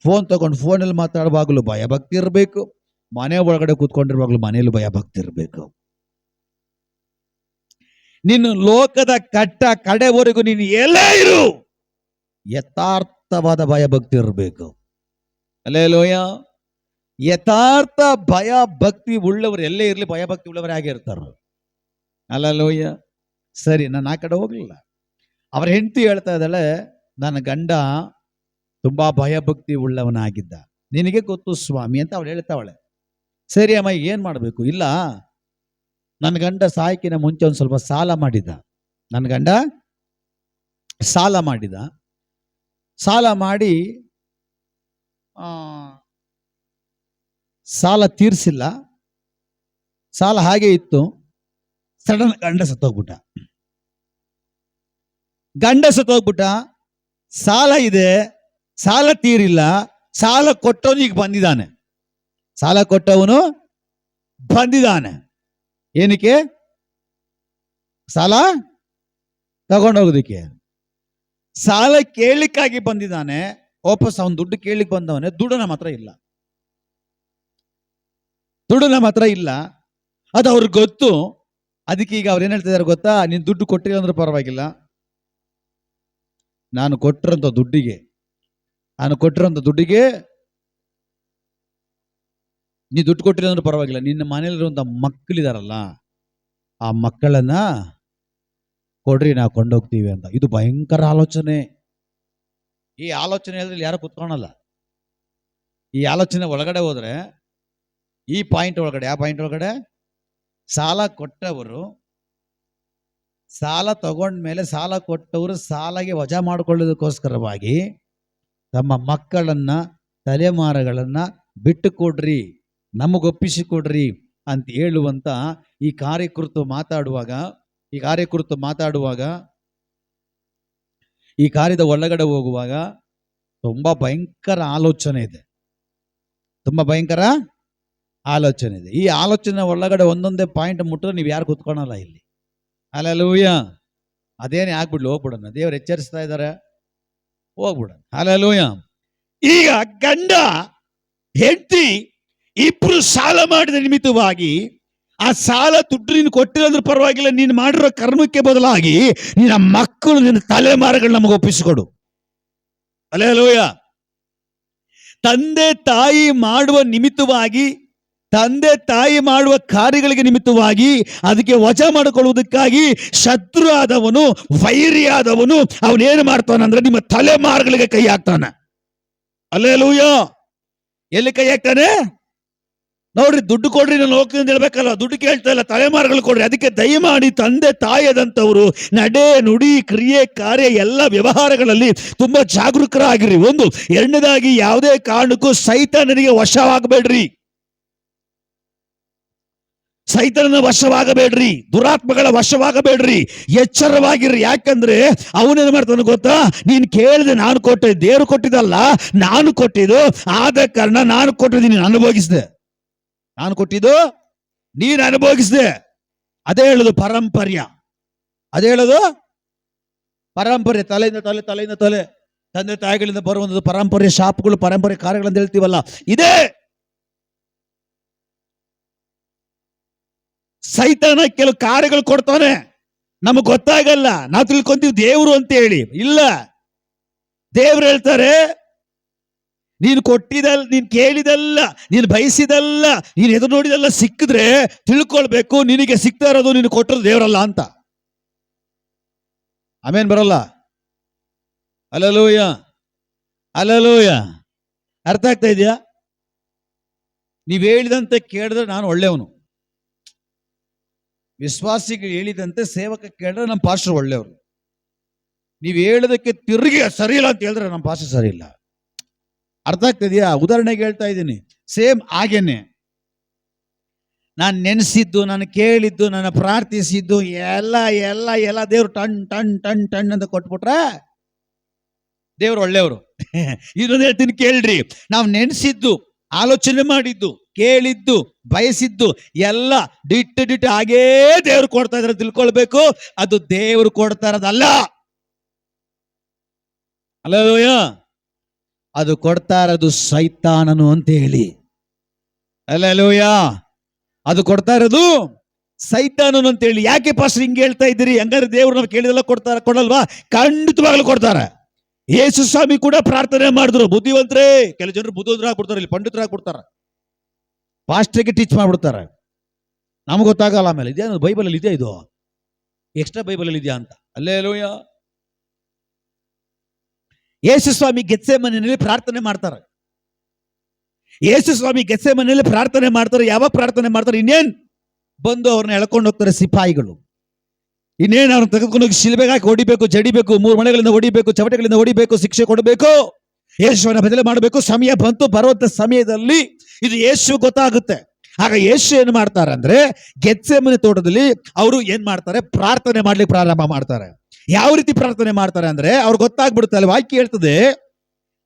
ಫೋನ್ ತಗೊಂಡು ಫೋನಲ್ಲಿ ಮಾತಾಡುವಾಗಲೂ ಭಯಭಕ್ತಿ ಇರಬೇಕು. ಮನೆ ಒಳಗಡೆ ಕೂತ್ಕೊಂಡಿರುವಾಗಲೂ ಮನೆಯಲ್ಲೂ ಭಯಭಕ್ತಿ ಇರಬೇಕು. ನೀನು ಲೋಕದ ಕಟ್ಟ ಕಡೆವರೆಗೂ ನೀನು ಎಲ್ಲೇ ಇರು, ಯಥಾರ್ಥವಾದ ಭಯಭಕ್ತಿ ಇರಬೇಕು. ಹಲ್ಲೆಲೂಯಾ. ಯಥಾರ್ಥ ಭಯ ಭಕ್ತಿ ಉಳ್ಳವರು ಎಲ್ಲೇ ಇರಲಿ, ಭಯಭಕ್ತಿ ಉಳ್ಳವರೇ ಆಗಿರ್ತಾರ. ಹಲ್ಲೆಲೂಯಾ. ಸರಿ, ನಾನು ಆ ಕಡೆ ಹೋಗ್ಲಿಲ್ಲ. ಅವರ ಹೆಂಡತಿ ಹೇಳ್ತಾ ಇದ್ದಾಳೆ, ನನ್ನ ಗಂಡ ತುಂಬಾ ಭಯಭಕ್ತಿ ಉಳ್ಳವನಾಗಿದ್ದ, ನಿನಗೆ ಗೊತ್ತು ಸ್ವಾಮಿ ಅಂತ ಅವಳು ಹೇಳ್ತಾವಳೆ. ಸರಿ ಅಮ್ಮ, ಏನ್ ಮಾಡ್ಬೇಕು? ಇಲ್ಲ, ನನ್ನ ಗಂಡ ಸಾಯಕಿನ ಮುಂಚೆ ಒಂದು ಸ್ವಲ್ಪ ಸಾಲ ಮಾಡಿದ್ದ. ನನ್ನ ಗಂಡ ಸಾಲ ಮಾಡಿದ. ಸಾಲ ಮಾಡಿ ಸಾಲ ತೀರಿಸಿಲ್ಲ. ಸಾಲ ಹಾಗೆ ಇತ್ತು. ಸಡನ್ ಗಂಡ ಸತ್ತೋಗ್ಬಿಟ್ಟ. ಸಾಲ ಇದೆ, ಸಾಲ ತೀರಿಲ್ಲ. ಸಾಲ ಕೊಟ್ಟವನು ಈಗ ಬಂದಿದ್ದಾನೆ. ಏನಕ್ಕೆ? ಸಾಲ ತಗೊಂಡೋಗೋದಕ್ಕೆ. ಸಾಲ ಕೇಳಲಿಕ್ಕಾಗಿ ಬಂದಿದ್ದಾನೆ. ವಾಪಸ್ ಅವನು ದುಡ್ಡು ಕೇಳಲಿಕ್ಕೆ ಬಂದವನೇ. ದುಡ್ಡು ನಮ್ಮ ಹತ್ರ ಇಲ್ಲ. ಅದು ಅವ್ರಿಗೆ ಗೊತ್ತು. ಅದಕ್ಕೆ ಈಗ ಅವ್ರು ಏನ್ ಹೇಳ್ತಿದ್ದಾರೆ ಗೊತ್ತಾ? ನೀನು ದುಡ್ಡು ಕೊಟ್ಟಿಲ್ಲ ಅಂದ್ರೆ ಪರವಾಗಿಲ್ಲ, ನಾನು ಕೊಟ್ಟಿರೋಂಥ ದುಡ್ಡಿಗೆ ನೀ ದುಡ್ಡು ಕೊಟ್ಟಿಲ್ಲ ಅಂದ್ರೆ ಪರವಾಗಿಲ್ಲ, ನಿನ್ನ ಮನೇಲಿರುವಂಥ ಮಕ್ಕಳಿದಾರಲ್ಲ, ಆ ಮಕ್ಕಳನ್ನ ಕೊಡ್ರಿ, ನಾವು ಕೊಂಡೋಗ್ತೀವಿ ಅಂತ. ಇದು ಭಯಂಕರ ಆಲೋಚನೆ. ಈ ಆಲೋಚನೆ ಹೇಳಿದ್ರೆ ಯಾರು ಕುತ್ಕೊಳಲ್ಲ. ಈ ಆಲೋಚನೆ ಒಳಗಡೆ ಹೋದ್ರೆ ಈ ಪಾಯಿಂಟ್ ಒಳಗಡೆ, ಯಾವ ಪಾಯಿಂಟ್ ಒಳಗಡೆ? ಸಾಲ ಕೊಟ್ಟವರು, ಸಾಲ ತಗೊಂಡ್ಮೇಲೆ ಸಾಲ ಕೊಟ್ಟವರು ಸಾಲಗೆ ವಜಾ ಮಾಡಿಕೊಳ್ಳೋದಕ್ಕೋಸ್ಕರವಾಗಿ ತಮ್ಮ ಮಕ್ಕಳನ್ನ, ತಲೆಮಾರುಗಳನ್ನ ಬಿಟ್ಟು ಕೊಡ್ರಿ, ನಮಗೊಪ್ಪಿಸಿಕೊಡ್ರಿ ಅಂತ ಹೇಳುವಂತ ಈ ಕಾರ್ಯಕೃತ ಮಾತಾಡುವಾಗ ಈ ಕಾರ್ಯದ ಒಳಗಡೆ ಹೋಗುವಾಗ ತುಂಬಾ ಭಯಂಕರ ಆಲೋಚನೆ ಇದೆ. ಈ ಆಲೋಚನೆ ಒಳಗಡೆ ಒಂದೊಂದೇ ಪಾಯಿಂಟ್ ಮುಟ್ಟಿದ್ರೆ ನೀವು ಯಾರು ಕುತ್ಕೊಳಲ್ಲ ಇಲ್ಲಿ. ಹಲ್ಲೆಲೂಯಾ. ಅದೇನೇ ಆಗ್ಬಿಡ್ಲಿ, ಹೋಗ್ಬಿಡೋಣ. ದೇವರು ಎಚ್ಚರಿಸ್ತಾ ಇದ್ದಾರೆ, ಹೋಗ್ಬಿಡೋಣ. ಹಲ್ಲೆಲೂಯಾ. ಈಗ ಗಂಡ ಹೆಂಡತಿ ಇಬ್ರು ಸಾಲ ಮಾಡಿದ ನಿಮಿತ್ತವಾಗಿ ಆ ಸಾಲ ದುಡ್ಡು ನೀನು ಕೊಟ್ಟಿಲ್ಲ ಪರವಾಗಿಲ್ಲ, ನೀನು ಮಾಡಿರೋ ಕರ್ಮಕ್ಕೆ ಬದಲಾಗಿ ನಿನ್ನ ಮಕ್ಕಳು, ನಿನ್ನ ತಲೆಮಾರುಗಳು ನಮಗೆ ಒಪ್ಪಿಸಿಕೊಡು. ಹಲ್ಲೆಲೂಯಾ. ತಂದೆ ತಾಯಿ ಮಾಡುವ ಕಾರ್ಯಗಳಿಗೆ ನಿಮಿತ್ತವಾಗಿ ಅದಕ್ಕೆ ವಜಾ ಮಾಡಿಕೊಳ್ಳುವುದಕ್ಕಾಗಿ ಶತ್ರು ಆದವನು, ವೈರಿ ಆದವನು ಅವನೇನು ಮಾಡ್ತಾನಂದ್ರೆ ನಿಮ್ಮ ತಲೆಮಾರುಗಳಿಗೆ ಕೈ ಹಾಕ್ತಾನೆ. ಹಲ್ಲೆಲೂಯಾ. ಎಲ್ಲಿ ಕೈ ಹಾಕ್ತಾನೆ ನೋಡ್ರಿ? ದುಡ್ಡು ಕೊಡ್ರಿ, ನಾನು ಹೋಗ್ತೀನಿ ಅಂತ ಹೇಳ್ಬೇಕಲ್ಲ, ದುಡ್ಡು ಕೇಳ್ತಾ ಇಲ್ಲ, ತಲೆಮಾರುಗಳು ಕೊಡ್ರಿ. ಅದಕ್ಕೆ ದಯಮಾಡಿ ತಂದೆ ತಾಯಿಯಾದಂಥವರು ನಡೆ, ನುಡಿ, ಕ್ರಿಯೆ, ಕಾರ್ಯ ಎಲ್ಲ ವ್ಯವಹಾರಗಳಲ್ಲಿ ತುಂಬಾ ಜಾಗರೂಕರಾಗಿರಿ. ಒಂದು. ಎರಡನೇದಾಗಿ, ಯಾವುದೇ ಕಾರಣಕ್ಕೂ ಸೈತಾನನಿಗೆ ಸೈತಾನನ ವಶವಾಗಬೇಡ್ರಿ, ದುರಾತ್ಮಗಳ ವಶವಾಗಬೇಡ್ರಿ, ಎಚ್ಚರವಾಗಿರ್ರಿ. ಯಾಕಂದ್ರೆ ಅವನೇನು ಮಾಡ್ತಾನೆ ಗೊತ್ತಾ? ನೀನು ಕೇಳಿದೆ, ನಾನು ಕೊಟ್ಟೆ, ದೇವರು ಕೊಟ್ಟಿದ್ದಲ್ಲ, ನಾನು ಕೊಟ್ಟಿದ್ದು. ಆದ ಕಾರಣ ನಾನು ಕೊಟ್ಟಿದ್ದು ನೀನು ಅನುಭವಿಸಿದೆ, ಅದೇ ಹೇಳೋದು ಪಾರಂಪರ್ಯ. ತಲೆಯಿಂದ ತಲೆ ತಂದೆ ತಾಯಿಗಳಿಂದ ಬರುವಂಥದ್ದು ಪಾರಂಪರ್ಯ ಶಾಪಗಳು, ಪಾರಂಪರ್ಯ ಕಾರ್ಯಗಳಂತ ಹೇಳ್ತೀವಲ್ಲ, ಇದೇ ಸೈತಾನ ಕೆಲವು ಕಾರ್ಯಗಳು ಕೊಡ್ತಾನೆ. ನಮಗೆ ಗೊತ್ತಾಗಲ್ಲ, ನಾವು ತಿಳ್ಕೊಂತೀವಿ ದೇವರು ಅಂತ ಹೇಳಿ. ಇಲ್ಲ, ದೇವ್ರು ಹೇಳ್ತಾರೆ, ನೀನು ಕೊಟ್ಟಿದಲ್ಲ, ನೀನು ಕೇಳಿದಲ್ಲ, ನೀನು ಬಯಸಿದಲ್ಲ, ನೀನು ಎದುರು ನೋಡಿದಲ್ಲ ಸಿಕ್ಕಿದ್ರೆ ತಿಳ್ಕೊಳ್ಬೇಕು, ನಿನಗೆ ಸಿಗ್ತಾ ಇರೋದು ನೀನು ಕೊಟ್ಟರು ದೇವರಲ್ಲ ಅಂತ. ಆಮೇನ್ ಬರಲ್ಲ. ಹಲ್ಲೆಲೂಯಾ. ಅರ್ಥ ಆಗ್ತಾ ಇದೆಯಾ? ನೀವು ಹೇಳಿದಂತೆ ಕೇಳಿದ್ರೆ ನಾನು ಒಳ್ಳೆಯವನು. ವಿಶ್ವಾಸಿಗಳು ಹೇಳಿದಂತೆ ಸೇವಕ ಕೇಳಿದ್ರೆ ನಮ್ಮ ಪಾಸ್ಟರ್ ಒಳ್ಳೆಯವರು. ನೀವು ಹೇಳೋದಕ್ಕೆ ತಿರುಗಿ ಸರಿ ಇಲ್ಲ ಅಂತ ಹೇಳಿದ್ರೆ ನಮ್ಮ ಪಾಸ್ಟರ್ ಸರಿ ಇಲ್ಲ. ಅರ್ಥ ಆಗ್ತಿದೆಯಾ? ಉದಾಹರಣೆಗೆ ಹೇಳ್ತಾ ಇದ್ದೀನಿ. ಸೇಮ್ ಹಾಗೇನೆ ನಾನು ನೆನೆಸಿದ್ದು, ನಾನು ಕೇಳಿದ್ದು, ನಾನು ಪ್ರಾರ್ಥಿಸಿದ್ದು ಎಲ್ಲ ದೇವ್ರು ಟನ್ ಟನ್ ಟನ್ ಟನ್ ಅಂತ ಕೊಟ್ಬಿಟ್ರೆ ದೇವ್ರು ಒಳ್ಳೆಯವರು. ಇದೊಂದು ಹೇಳ್ತೀನಿ ಕೇಳ್ರಿ. ನಾವು ನೆನೆಸಿದ್ದು, ಆಲೋಚನೆ ಮಾಡಿದ್ದು, ಕೇಳಿದ್ದು, ಬಯಸಿದ್ದು ಎಲ್ಲ ಡಿಟ್ಟು ಹಾಗೇ ದೇವ್ರು ಕೊಡ್ತಾ ಇದ್ರೆ ತಿಳ್ಕೊಳ್ಬೇಕು, ಅದು ದೇವ್ರು ಕೊಡ್ತಾ ಇರೋದಲ್ಲ. ಹಲ್ಲೆಲೂಯಾ. ಅದು ಕೊಡ್ತಾ ಇರೋದು ಸೈತಾನನು ಅಂತ ಹೇಳಿ. ಹಲ್ಲೆಲೂಯಾ. ಅದು ಕೊಡ್ತಾ ಇರೋದು ಸೈತಾನನು ಅಂತ ಹೇಳಿ. ಯಾಕೆ ಪಾಸ್ಟರ್ ಹಿಂಗೆ ಹೇಳ್ತಾ ಇದ್ದೀರಿ? ಹಂಗಾದ್ರೆ ದೇವ್ರು ನಾವು ಕೇಳಿದೆಲ್ಲ ಕೊಡಲ್ವಾ? ಖಂಡಿತವಾಗ್ಲೂ ಕೊಡ್ತಾರೆ. ಯೇಸು ಸ್ವಾಮಿ ಕೂಡ ಪ್ರಾರ್ಥನೆ ಮಾಡಿದ್ರು. ಬುದ್ಧಿವಂತರೇ, ಕೆಲವು ಜನರು ಬುದ್ಧಿವಂತರು ಆಗ್ಬಿಡ್ತಾರೆ, ಇಲ್ಲಿ ಪಂಡಿತರು ಆಗ್ಬಿಡ್ತಾರೆ, ಪಾಸ್ಟರ್ಗೆ ಟೀಚ್ ಮಾಡ್ಬಿಡ್ತಾರೆ. ನಮ್ಗೆ ಗೊತ್ತಾಗಲ್ಲ. ಆಮೇಲೆ ಇದೇನು ಬೈಬಲಲ್ಲಿ ಇದೆಯಾ, ಇದು ಎಕ್ಸ್ಟ್ರಾ ಬೈಬಲಲ್ಲಿ ಇದೆಯಾ ಅಂತ. ಹಲ್ಲೆಲೂಯಾ. ಯೇಸು ಸ್ವಾಮಿ ಗೆತ್ಸೆಮನೆಯಲ್ಲಿ ಪ್ರಾರ್ಥನೆ ಮಾಡ್ತಾರೆ. ಯಾವಾಗ ಪ್ರಾರ್ಥನೆ ಮಾಡ್ತಾರೆ? ಇನ್ನೇನ್ ಬಂದು ಅವ್ರನ್ನ ಎಳ್ಕೊಂಡು ಹೋಗ್ತಾರೆ ಸಿಪಾಯಿಗಳು. ಇನ್ನೇನು ಅವ್ರನ್ನ ತೆಗೆದುಕೊಂಡು ಶಿಲ್ಬೆಗೆ ಹಾಕಿ ಹೊಡಿಬೇಕು, ಜಡಿಬೇಕು, 3 ಮಳೆಗಳಿಂದ ಹೊಡಿಬೇಕು, ಚವಟೆಗಳಿಂದ ಹೊಡಿಬೇಕು, ಶಿಕ್ಷೆ ಕೊಡಬೇಕು, ಯೇಸುವನ್ನ ಬದಲು ಮಾಡಬೇಕು. ಸಮಯ ಬಂತು, ಬರುವಂತ ಸಮಯದಲ್ಲಿ ಇದು ಯೇಸು ಗೊತ್ತಾಗುತ್ತೆ. ಆಗ ಯೇಸು ಏನ್ ಮಾಡ್ತಾರೆ ಅಂದ್ರೆ, ಗೆತ್ಸೆಮನೆ ತೋಟದಲ್ಲಿ ಅವರು ಏನ್ ಮಾಡ್ತಾರೆ, ಪ್ರಾರ್ಥನೆ ಮಾಡ್ಲಿಕ್ಕೆ ಪ್ರಾರಂಭ ಮಾಡ್ತಾರೆ. ಯಾವ ರೀತಿ ಪ್ರಾರ್ಥನೆ ಮಾಡ್ತಾರೆ ಅಂದ್ರೆ, ಅವ್ರು ಗೊತ್ತಾಗ್ಬಿಡುತ್ತೆ, ಅಲ್ಲಿ ವಾಕ್ಯ ಹೇಳ್ತದೆ,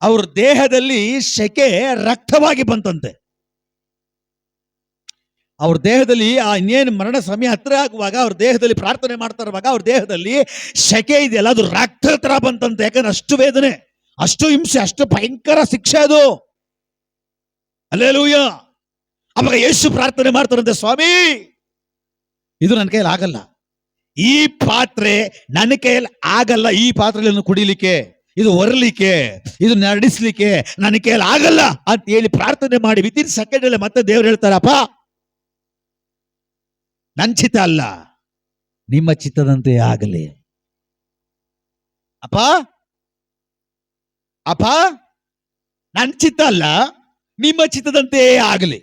ಅವ್ರ ದೇಹದಲ್ಲಿ ಶೆಕೆ ರಕ್ತವಾಗಿ ಬಂತಂತೆ. ಅವ್ರ ದೇಹದಲ್ಲಿ ಆ ಇನ್ನೇನು ಮರಣ ಸಮಯ ಹತ್ರ ಆಗುವಾಗ ಅವ್ರ ದೇಹದಲ್ಲಿ ಪ್ರಾರ್ಥನೆ ಮಾಡ್ತಾ ಇರುವಾಗ ಅವ್ರ ದೇಹದಲ್ಲಿ ಶೆಕೆ ಇದೆಯಲ್ಲ, ಅದು ರಕ್ತ ತರ ಬಂತಂತೆ. ಯಾಕಂದ್ರೆ ಅಷ್ಟು ವೇದನೆ, ಅಷ್ಟು ಹಿಂಸೆ, ಅಷ್ಟು ಭಯಂಕರ ಶಿಕ್ಷೆ ಅದು. ಹಲ್ಲೆಲೂಯಾ. ಅವಾಗ ಯೇಸು ಪ್ರಾರ್ಥನೆ ಮಾಡ್ತಾರಂತೆ, ಸ್ವಾಮಿ ಇದು ನನ್ನ ಕೈಯಲ್ಲಿ ಆಗಲ್ಲ, ಈ ಪಾತ್ರೆ ನನ್ನ ಕೈಯಲ್ಲಿ ಆಗಲ್ಲ, ಈ ಪಾತ್ರೆಯನ್ನು ಕುಡಿಲಿಕ್ಕೆ, ಇದು ಹೊರಲಿಕ್ಕೆ, ಇದು ನಡೆಸಲಿಕ್ಕೆ ನನ್ನ ಕೈಯಲ್ಲಿ ಆಗಲ್ಲ ಅಂತ ಹೇಳಿ ಪ್ರಾರ್ಥನೆ ಮಾಡಿ ವಿತಿನ್ ಸೆಕೆಂಡ್ ಅಲ್ಲಿ ಮತ್ತೆ ದೇವ್ರು ಹೇಳ್ತಾರಪ್ಪ, ನನ್ನ ಚಿತ್ತ ಅಲ್ಲ, ನಿಮ್ಮ ಚಿತ್ತದಂತೆ ಆಗಲಿ. ಅಪ್ಪ ಅಪ್ಪ, ನನ್ನ ಚಿತ್ತ ಅಲ್ಲ, ನಿಮ್ಮ ಚಿತ್ತದಂತೆಯೇ ಆಗಲಿ.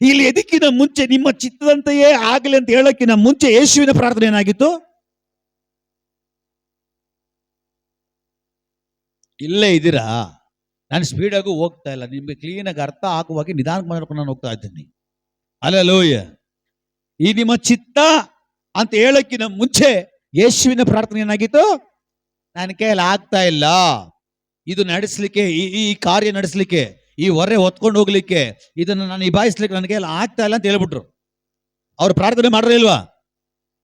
ಇಲ್ಲಿ ಎದಕ್ಕಿನ ಮುಂಚೆ ನಿಮ್ಮ ಚಿತ್ತದಂತೆಯೇ ಆಗಲಿ ಅಂತ ಹೇಳಕ್ಕಿನ ಮುಂಚೆ ಯೇಸುವಿನ ಪ್ರಾರ್ಥನೆ ಏನಾಗಿತ್ತು? ಇಲ್ಲೇ ಇದ್ದೀರಾ, ನಾನು ಸ್ಪೀಡಾಗೂ ಹೋಗ್ತಾ ಇಲ್ಲ, ನಿಮ್ಗೆ ಕ್ಲೀನಾಗಿ ಅರ್ಥ ಆಗುವಾಗ ನಿಧಾನಕ್ಕೆ ಮಾಡ್ಕೊಂಡು ನಾನು ಹೋಗ್ತಾ ಇದ್ದೀನಿ. ಹಲ್ಲೆಲೂಯಾ. ಈ ನಿಮ್ಮ ಚಿತ್ತ ಅಂತ ಹೇಳಕ್ಕಿನ ಮುಂಚೆ ಯೇಸುವಿನ ಪ್ರಾರ್ಥನೆ ಏನಾಗಿತ್ತು? ನನ್ನ ಕೈಯಲ್ಲಿ ಆಗ್ತಾ ಇಲ್ಲ, ಇದು ನಡೆಸಲಿಕ್ಕೆ, ಈ ಕಾರ್ಯ ನಡೆಸಲಿಕ್ಕೆ, ಈ ಹೊರೆ ಹೊತ್ಕೊಂಡು ಹೋಗ್ಲಿಕ್ಕೆ, ಇದನ್ನು ನಾನು ನಿಭಾಯಿಸ್ಲಿಕ್ಕೆ ನನ್ನ ಕೈಯಲ್ಲಿ ಆಗ್ತಾ ಇಲ್ಲ ಅಂತ ಹೇಳ್ಬಿಟ್ರು. ಅವ್ರು ಪ್ರಾರ್ಥನೆ ಮಾಡ್ರೇ ಇಲ್ವಾ?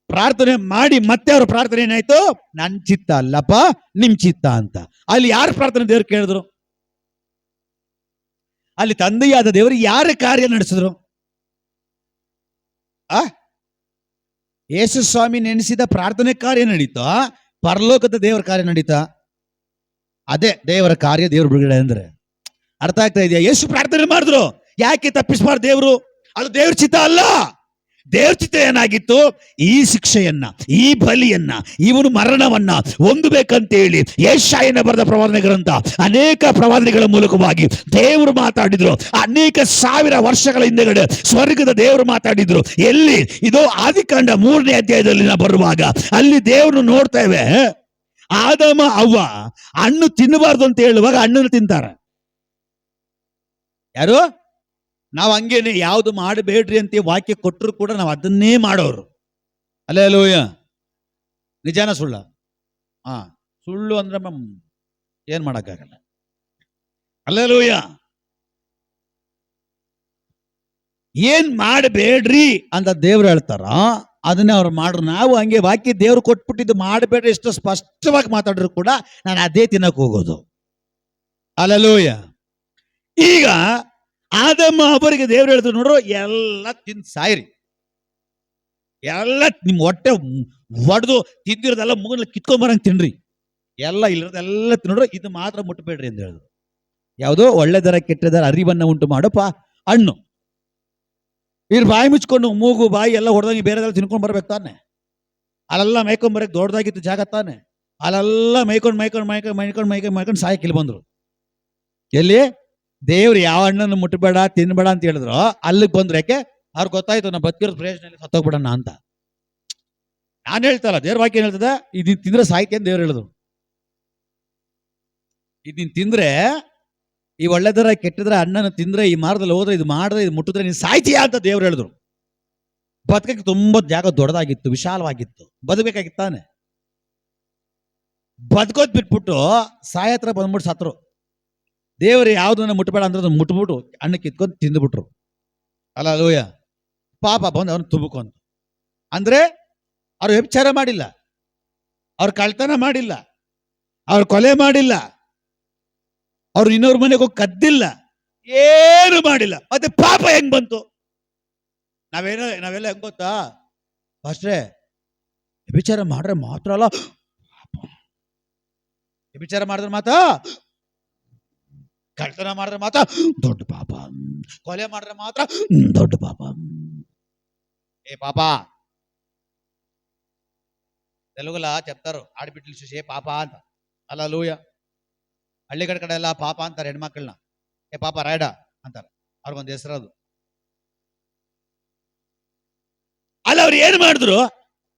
ಪ್ರಾರ್ಥನೆ ಮಾಡಿ ಮತ್ತೆ ಅವ್ರ ಪ್ರಾರ್ಥನೆ ಏನಾಯ್ತು? ನನ್ನ ಚಿತ್ತ ಅಲ್ಲಪ್ಪ, ನಿಮ್ ಚಿತ್ತ ಅಂತ. ಅಲ್ಲಿ ಯಾರು ಪ್ರಾರ್ಥನೆ ದೇವ್ರು ಕೇಳಿದ್ರು? ಅಲ್ಲಿ ತಂದೆಯಾದ ದೇವರು ಯಾರ ಕಾರ್ಯ ನಡೆಸಿದ್ರು? ಯೇಸು ಸ್ವಾಮಿ ನೆನೆಸಿದ ಪ್ರಾರ್ಥನೆ ಕಾರ್ಯ ನಡೀತಾ, ಪರಲೋಕದ ದೇವರ ಕಾರ್ಯ ನಡೀತಾ? ಅದೇ ದೇವರ ಕಾರ್ಯ, ದೇವ್ರ ಬಿಡುಗಡೆ ಅಂದ್ರೆ. ಅರ್ಥ ಆಗ್ತಾ ಇದೆಯಾ? ಯೇಸು ಪ್ರಾರ್ಥನೆ ಮಾಡಿದ್ರು, ಯಾಕೆ ತಪ್ಪಿಸ್ಬಾರ್ದು ದೇವರು? ಅದು ದೇವ್ರ ಚಿತ್ತ ಅಲ್ಲ. ದೇವ್ರ ಚಿತ್ತ ಏನಾಗಿತ್ತು? ಈ ಶಿಕ್ಷೆಯನ್ನ, ಈ ಬಲಿಯನ್ನ, ಇವನು ಮರಣವನ್ನ ಹೊಂದಬೇಕಂತೇಳಿ ಯೆಶಾಯನ ಬರೆದ ಪ್ರವಾದನೆ ಗ್ರಂಥ, ಅನೇಕ ಪ್ರವಾದನೆಗಳ ಮೂಲಕವಾಗಿ ದೇವರು ಮಾತಾಡಿದ್ರು. ಅನೇಕ ಸಾವಿರ ವರ್ಷಗಳ ಹಿಂದೆಗಡೆ ಸ್ವರ್ಗದ ದೇವರು ಮಾತಾಡಿದ್ರು. ಎಲ್ಲಿ? ಇದು ಆದಿಕಾಂಡ 3ನೇ ಅಧ್ಯಾಯದಲ್ಲಿ ನಾವು ಬರುವಾಗ ಅಲ್ಲಿ ದೇವರು ನೋಡ್ತೇವೆ, ಆದಮ ಅವ್ವ ಹಣ್ಣು ತಿನ್ನಬಾರ್ದು ಅಂತ ಹೇಳುವಾಗ ಹಣ್ಣನ್ನು ತಿಂತಾರೆ. ಯಾರು? ನಾವು ಹಂಗೇನೆ ಯಾವುದು ಮಾಡಬೇಡ್ರಿ ಅಂತ ವಾಕ್ಯ ಕೊಟ್ಟರು ಕೂಡ ನಾವು ಅದನ್ನೇ ಮಾಡೋರು. ಹಲ್ಲೆಲೂಯಾ. ನಿಜಾನ ಸುಳ್ಳ? ಸುಳ್ಳು ಅಂದ್ರೆ ಏನ್ ಮಾಡಕ್ಕಾಗಲ್ಲ. ಹಲ್ಲೆಲೂಯಾ. ಏನ್ ಮಾಡಬೇಡ್ರಿ ಅಂತ ದೇವ್ರು ಹೇಳ್ತಾರ, ಅದನ್ನೇ ಅವ್ರು ಮಾಡ್ರು. ನಾವು ಹಂಗೆ ವಾಕ್ಯ ದೇವ್ರು ಕೊಟ್ಬಿಟ್ಟಿದ್ದು ಮಾಡಬೇಡ್ರಿ ಎಷ್ಟು ಸ್ಪಷ್ಟವಾಗಿ ಮಾತಾಡ್ರು ಕೂಡ ನಾನು ಅದೇ ತಿನ್ನಕ್ ಹೋಗೋದು. ಹಲ್ಲೆಲೂಯಾ. ಈಗ ಆದಮ್ಮ ಅವರಿಗೆ ದೇವ್ರು ಹೇಳಿದ್ರು, ನೋಡ್ರು ಎಲ್ಲ ತಿಂದು ಸಾಯಿರಿ, ಎಲ್ಲ ನಿಮ್ ಹೊಟ್ಟೆ ಒಡೆದು ತಿಂದಿರೋದೆಲ್ಲ ಮುಗಲ್ ಕಿತ್ಕೊಂಬರಂಗ್ ತಿನ್ರಿ, ಎಲ್ಲ ಇಲ್ಲದೆಲ್ಲ ತಿನ್ನೋರು, ಇದು ಮಾತ್ರ ಮುಟ್ಟಬೇಡ್ರಿ ಅಂತ ಹೇಳಿದ್ರು. ಯಾವುದೋ ಒಳ್ಳೆದರ ಕೆಟ್ಟದರ ಅರಿವನ್ನ ಉಂಟು ಮಾಡಪ್ಪ ಹಣ್ಣು. ಇವ್ರು ಬಾಯಿ ಮುಚ್ಕೊಂಡು ಮೂಗು ಬಾಯಿ ಎಲ್ಲ ಹೊಡೆದಂಗೆ ಬೇರೆದೆಲ್ಲ ತಿನ್ಕೊಂಡ್ ಬರ್ಬೇಕು ತಾನೆ. ಅಲ್ಲೆಲ್ಲ ಮೈಕೊಂಬರಕ್ಕೆ ದೊಡ್ಡದಾಗಿತ್ತು ಜಾಗ ತಾನೆ. ಅಲ್ಲೆಲ್ಲ ಮೈಕೊಂಡು ಸಾಯಕ್ಕೆ ಇಲ್ಲಿ ಬಂದ್ರು. ಎಲ್ಲಿ? ದೇವ್ರು ಯಾವ ಹಣ್ಣನ್ನು ಮುಟ್ಟಬೇಡ, ತಿನ್ಬೇಡ ಅಂತ ಹೇಳಿದ್ರು, ಅಲ್ಲಿಗೆ ಬಂದ್ರು. ಯಾಕೆ? ಅವ್ರಿಗೆ ಗೊತ್ತಾಯ್ತು ನಾವು ಬದುಕಿರೋ ಪ್ರಯೋಜನ ಸತ್ತೋಗ್ಬಿಡೋಣ ಅಂತ. ನಾನು ಹೇಳ್ತಲ್ಲ, ದೇವ್ರ ವಾಕ್ಯ ಹೇಳ್ತದ, ಇದನ್ ತಿಂದ್ರೆ ಸಾಯ್ತಿ ಅಂತ ದೇವ್ರು ಹೇಳಿದ್ರು. ಇದನ್ ತಿಂದ್ರೆ, ಈ ಒಳ್ಳೆದರ ಕೆಟ್ಟದ್ರ ಹಣ್ಣನ್ನು ತಿಂದ್ರೆ, ಈ ಮಾರ್ಗದಲ್ಲಿ ಹೋದ್ರೆ, ಇದು ಮಾಡಿದ್ರೆ, ಇದು ಮುಟ್ಟಿದ್ರೆ ನೀನ್ ಸಾಯ್ತೀಯಾ ಅಂತ ದೇವ್ರು ಹೇಳಿದ್ರು. ಬದುಕಕ್ಕೆ ತುಂಬಾ ಜಾಗ ದೊಡ್ಡದಾಗಿತ್ತು, ವಿಶಾಲವಾಗಿತ್ತು, ಬದುಕಬೇಕಾಗಿತ್ತಾನೆ. ಬದುಕೋದ್ ಬಿಟ್ಬಿಟ್ಟು ಸಾಯ ಹತ್ರ ಬಂದ್ಬಿಟ್ಟು ಸತ್ರು. ದೇವರು ಯಾವ್ದನ್ನ ಮುಟ್ಟಬೇಡ ಅಂದ್ರೆ ಅದನ್ನ ಮುಟ್ಬಿಟ್ಟು ಹಣ್ಣು ಕಿತ್ಕೊಂಡು ತಿಂದ್ಬಿಟ್ರು. ಹಲ್ಲೆಲೂಯಾ. ಪಾಪ ಬಂದು ಅವನು ತುಬುಕೊಂತ. ಅಂದ್ರೆ ಅವ್ರು ವ್ಯಭಿಚಾರ ಮಾಡಿಲ್ಲ, ಅವ್ರು ಕಳ್ತನ ಮಾಡಿಲ್ಲ, ಅವ್ರು ಕೊಲೆ ಮಾಡಿಲ್ಲ, ಅವ್ರು ಇನ್ನೊವ್ರ ಮನೆಗೆ ಹೋಗಿ ಕದ್ದಿಲ್ಲ, ಏನು ಮಾಡಿಲ್ಲ. ಮತ್ತೆ ಪಾಪ ಹೆಂಗ್ ಬಂತು? ನಾವೆಲ್ಲ ಹೆಂಗ್ ಗೊತ್ತಾ? ಅಷ್ಟೇ ವ್ಯಭಿಚಾರ ಮಾಡ್ರೆ ಮಾತ್ರ ಅಲ್ಲ, ವ್ಯಭಿಚಾರ ಮಾಡಿದ್ರೆ ಮಾತ್ರ, ಕಳ್ತನ ಮಾಡಿದ್ರೆ ಮಾತ್ರ ದೊಡ್ಡ ಪಾಪ, ಕೊಲೆ ಮಾಡಿದ್ರೆ ಮಾತ್ರ ದೊಡ್ಡ ಪಾಪ. ఏ పాప తెలుగులో చెప్తారు ఆడబిడ్డలు చూసి ఏ పాప అంట. హల్లెలూయా. ಹಳ್ಳಿಗಡೆ ಎಲ್ಲ ಪಾಪ ಅಂತಾರೆ ಹೆಣ್ಮಕ್ಳನ್ನ. ಏ ಪಾಪ ರಾಯಡ ಅಂತಾರೆ, ಅವ್ರಿಗೊಂದು ಹೆಸರದು. ಅಲ್ಲ ಅವ್ರು ಏನು ಮಾಡಿದ್ರು?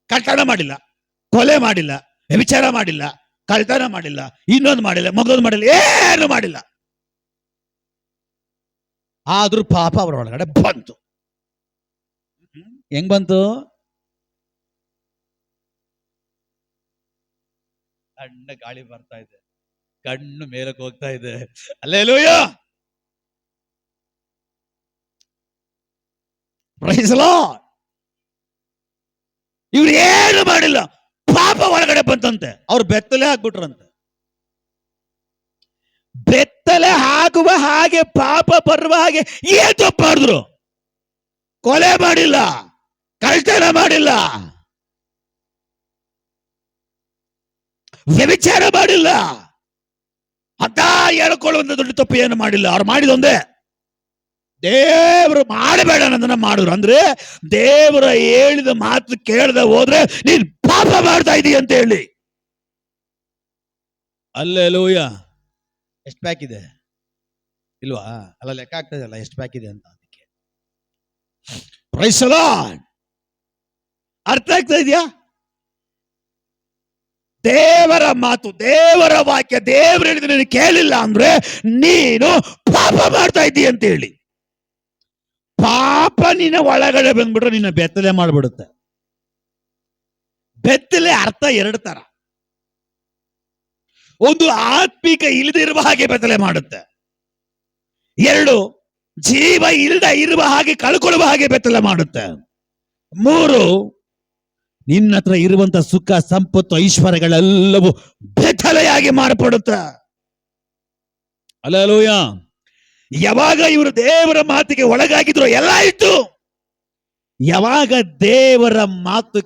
ಕಳ್ತನ ಮಾಡಿಲ್ಲ, ಕೊಲೆ ಮಾಡಿಲ್ಲ, ವ್ಯಭಿಚಾರ ಮಾಡಿಲ್ಲ, ಕಳ್ತನ ಮಾಡಿಲ್ಲ, ಇನ್ನೊಂದು ಮಾಡಿಲ್ಲ, ಮಗದೊಂದು ಮಾಡಿಲ್ಲ, ಏನು ಮಾಡಿಲ್ಲ. ಆದ್ರೂ ಪಾಪ ಅವರ ಒಳಗಡೆ ಬಂತು. ಹೆಂಗ್ ಬಂತು? ಸಣ್ಣ ಗಾಳಿ ಬರ್ತಾ ಇದೆ, ಕಣ್ಣು ಮೇಲಕ್ಕೆ ಹೋಗ್ತಾ ಇದೆ. Hallelujah, praise the Lord. ಇವ್ರು ಏನು ಮಾಡಿಲ್ಲ, ಪಾಪ ಒಳಗಡೆ ಬಂತಂತೆ. ಅವ್ರು ಬೆತ್ತಲೆ ಹಾಕ್ಬಿಟ್ರಂತೆ. ಬೆತ್ತಲೆ ಹಾಕುವ ಹಾಗೆ, ಪಾಪ ಬರುವ ಹಾಗೆ ಏನ್ ತಪ್ಪು ಮಾಡಿದ್ರು? ಕೊಲೆ ಮಾಡಿಲ್ಲ, ಕಳ್ತನ ಮಾಡಿಲ್ಲ, ವ್ಯಭಿಚಾರ ಮಾಡಿಲ್ಲ, ಅಂತ ಹೇಳ್ಕೊಳ್ಳುವಂತ ದೊಡ್ಡ ತಪ್ಪು ಏನು ಮಾಡಿಲ್ಲ. ಅವ್ರು ಮಾಡಿದೊಂದೇ, ದೇವರು ಮಾಡಬೇಡ ಅನ್ನೋದನ್ನ ಮಾಡಿದ್ರು. ಅಂದ್ರೆ ದೇವರ ಹೇಳಿದ ಮಾತು ಕೇಳದೆ ಹೋದ್ರೆ ನೀನ್ ಪಾಪ ಮಾಡ್ತಾ ಇದೀಯ ಅಂತ ಹೇಳಿ. ಹಲ್ಲೆಲೂಯಾ. ಎಷ್ಟು ಪ್ಯಾಕ್ ಇದೆ ಇಲ್ವಾ? ಅಲ್ಲ, ಲೆಕ್ಕ ಆಗ್ತಾ ಇದೆಯಲ್ಲ ಎಷ್ಟು ಪ್ಯಾಕ್ ಇದೆ ಅಂತ. ಅದಕ್ಕೆ ಪ್ರೈಸ್ ದಿ ಲಾರ್ಡ್. ಅರ್ಥ ಆಗ್ತಾ ಇದೆಯಾ? ದೇವರ ಮಾತು, ದೇವರ ವಾಕ್ಯ, ದೇವರು ಹೇಳಿದ ನೀನು ಕೇಳಿಲ್ಲ ಅಂದ್ರೆ ನೀನು ಪಾಪ ಮಾಡ್ತಾ ಇದ್ದೀಯ ಅಂತ ಹೇಳಿ. ಪಾಪ ನಿನ್ನ ಒಳಗಡೆ ಬಂದ್ಬಿಟ್ರೆ ನಿನ್ನ ಬೆತ್ತಲೆ ಮಾಡ್ಬಿಡುತ್ತೆ. ಬೆತ್ತಲೆ ಅರ್ಥ ಎರಡು ತರ. ಒಂದು, ಆತ್ಮಿಕ ಇಲ್ಲದಿರುವ ಹಾಗೆ ಬೆತ್ತಲೆ ಮಾಡುತ್ತೆ. ಎರಡು, ಜೀವ ಇಲ್ಲದ ಇರುವ ಹಾಗೆ, ಕಳ್ಕೊಳ್ಳುವ ಹಾಗೆ ಬೆತ್ತಲೆ ಮಾಡುತ್ತೆ. ಮೂರು, ನಿನ್ನ ಹತ್ರ ಇರುವಂತ ಸುಖ, ಸಂಪತ್ತು, ಐಶ್ವರ್ಯಗಳೆಲ್ಲವೂ ಬೆತ್ತಲೆಯಾಗಿ ಮಾರ್ಪಡುತ್ತೆ. ಹಲ್ಲೆಲೂಯಾ. ಯಾವಾಗ ಇವರು ದೇವರ ಮಾತಿಗೆ ಒಳಗಾಗಿದ್ರು ಎಲ್ಲ ಇತ್ತು. ಯಾವಾಗ ದೇವರ ಮಾತು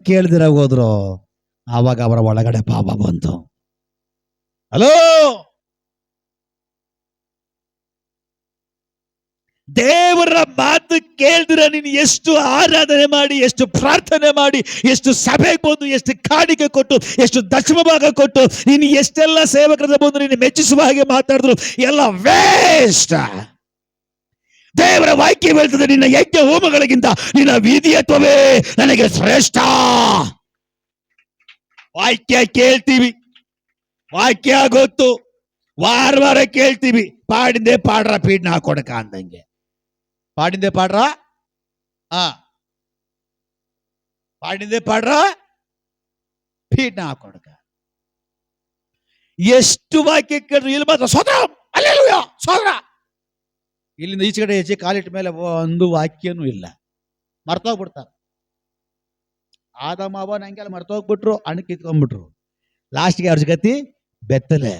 ಕೇಳ್ದಿರ ಹೋದ್ರು, ಆವಾಗ ಅವರ ಒಳಗಡೆ ಪಾಪ ಬಂತು. ಹಲೋ, ದೇವರ ಮಾತು ಕೇಳ್ದಿರ ನೀನು ಎಷ್ಟು ಆರಾಧನೆ ಮಾಡಿ, ಎಷ್ಟು ಪ್ರಾರ್ಥನೆ ಮಾಡಿ, ಎಷ್ಟು ಸಭೆಗೆ ಬಂದು, ಎಷ್ಟು ಕಾಣಿಕೆ ಕೊಟ್ಟು, ಎಷ್ಟು ದಶಮ ಭಾಗ ಕೊಟ್ಟು, ನೀನು ಎಷ್ಟೆಲ್ಲ ಸೇವಕರ ಬಂದು ನೀನು ಮೆಚ್ಚಿಸುವ ಹಾಗೆ ಮಾತಾಡಿದ್ರು ಎಲ್ಲ ವೇಸ್ಟ್. ದೇವರ ವಾಕ್ಯ ಹೇಳ್ತದೆ, ನಿನ್ನ ಯಜ್ಞ ಹೋಮಗಳಿಗಿಂತ ನಿನ್ನ ವಿಧಿಯತ್ವವೇ ನನಗೆ ಶ್ರೇಷ್ಠ. ವಾಕ್ಯ ಕೇಳ್ತೀವಿ, ವಾಕ್ಯ ಗೊತ್ತು, ವಾರ ಕೇಳ್ತೀವಿ. ಪಾಡಿಂದೆ ಪಾಡ್ರ ಪೀಡ್ನ ಹಾಕೊಡಕ ಅಂದಂಗೆ. ಪಾಡಿಂದೆ ಪಾಡ್ರ, ಪಾಡಿಂದೆ ಪಾಡ್ರ ಪೀಡ್ನ ಹಾಕೊಡಕ. ಎಷ್ಟು ವಾಕ್ಯ ಕೇಳಿದ್ರು ಇಲ್ಲಿ ಮಾತ್ರ ಸೋದರ, ಹಲ್ಲೆಲೂಯಾ ಸೋದರ. ಇಲ್ಲಿಂದ ಈಚೆ ಕಡೆ ಹೆಚ್ಚೆ ಕಾಲಿಟ್ಟ ಮೇಲೆ ಒಂದು ವಾಕ್ಯನೂ ಇಲ್ಲ, ಮರ್ತೋಗ್ಬಿಡ್ತಾರೆ. ಆದಮಾವ ನಂಗೆಲ್ಲ ಮರ್ತೋಗ್ಬಿಟ್ರು, ಹಣ್ಣು ಕಿತ್ಕೊಂಡ್ಬಿಟ್ರು. ಲಾಸ್ಟ್ಗೆ ಅವ್ರ ಗತಿ ಬೆತ್ತಲೆ.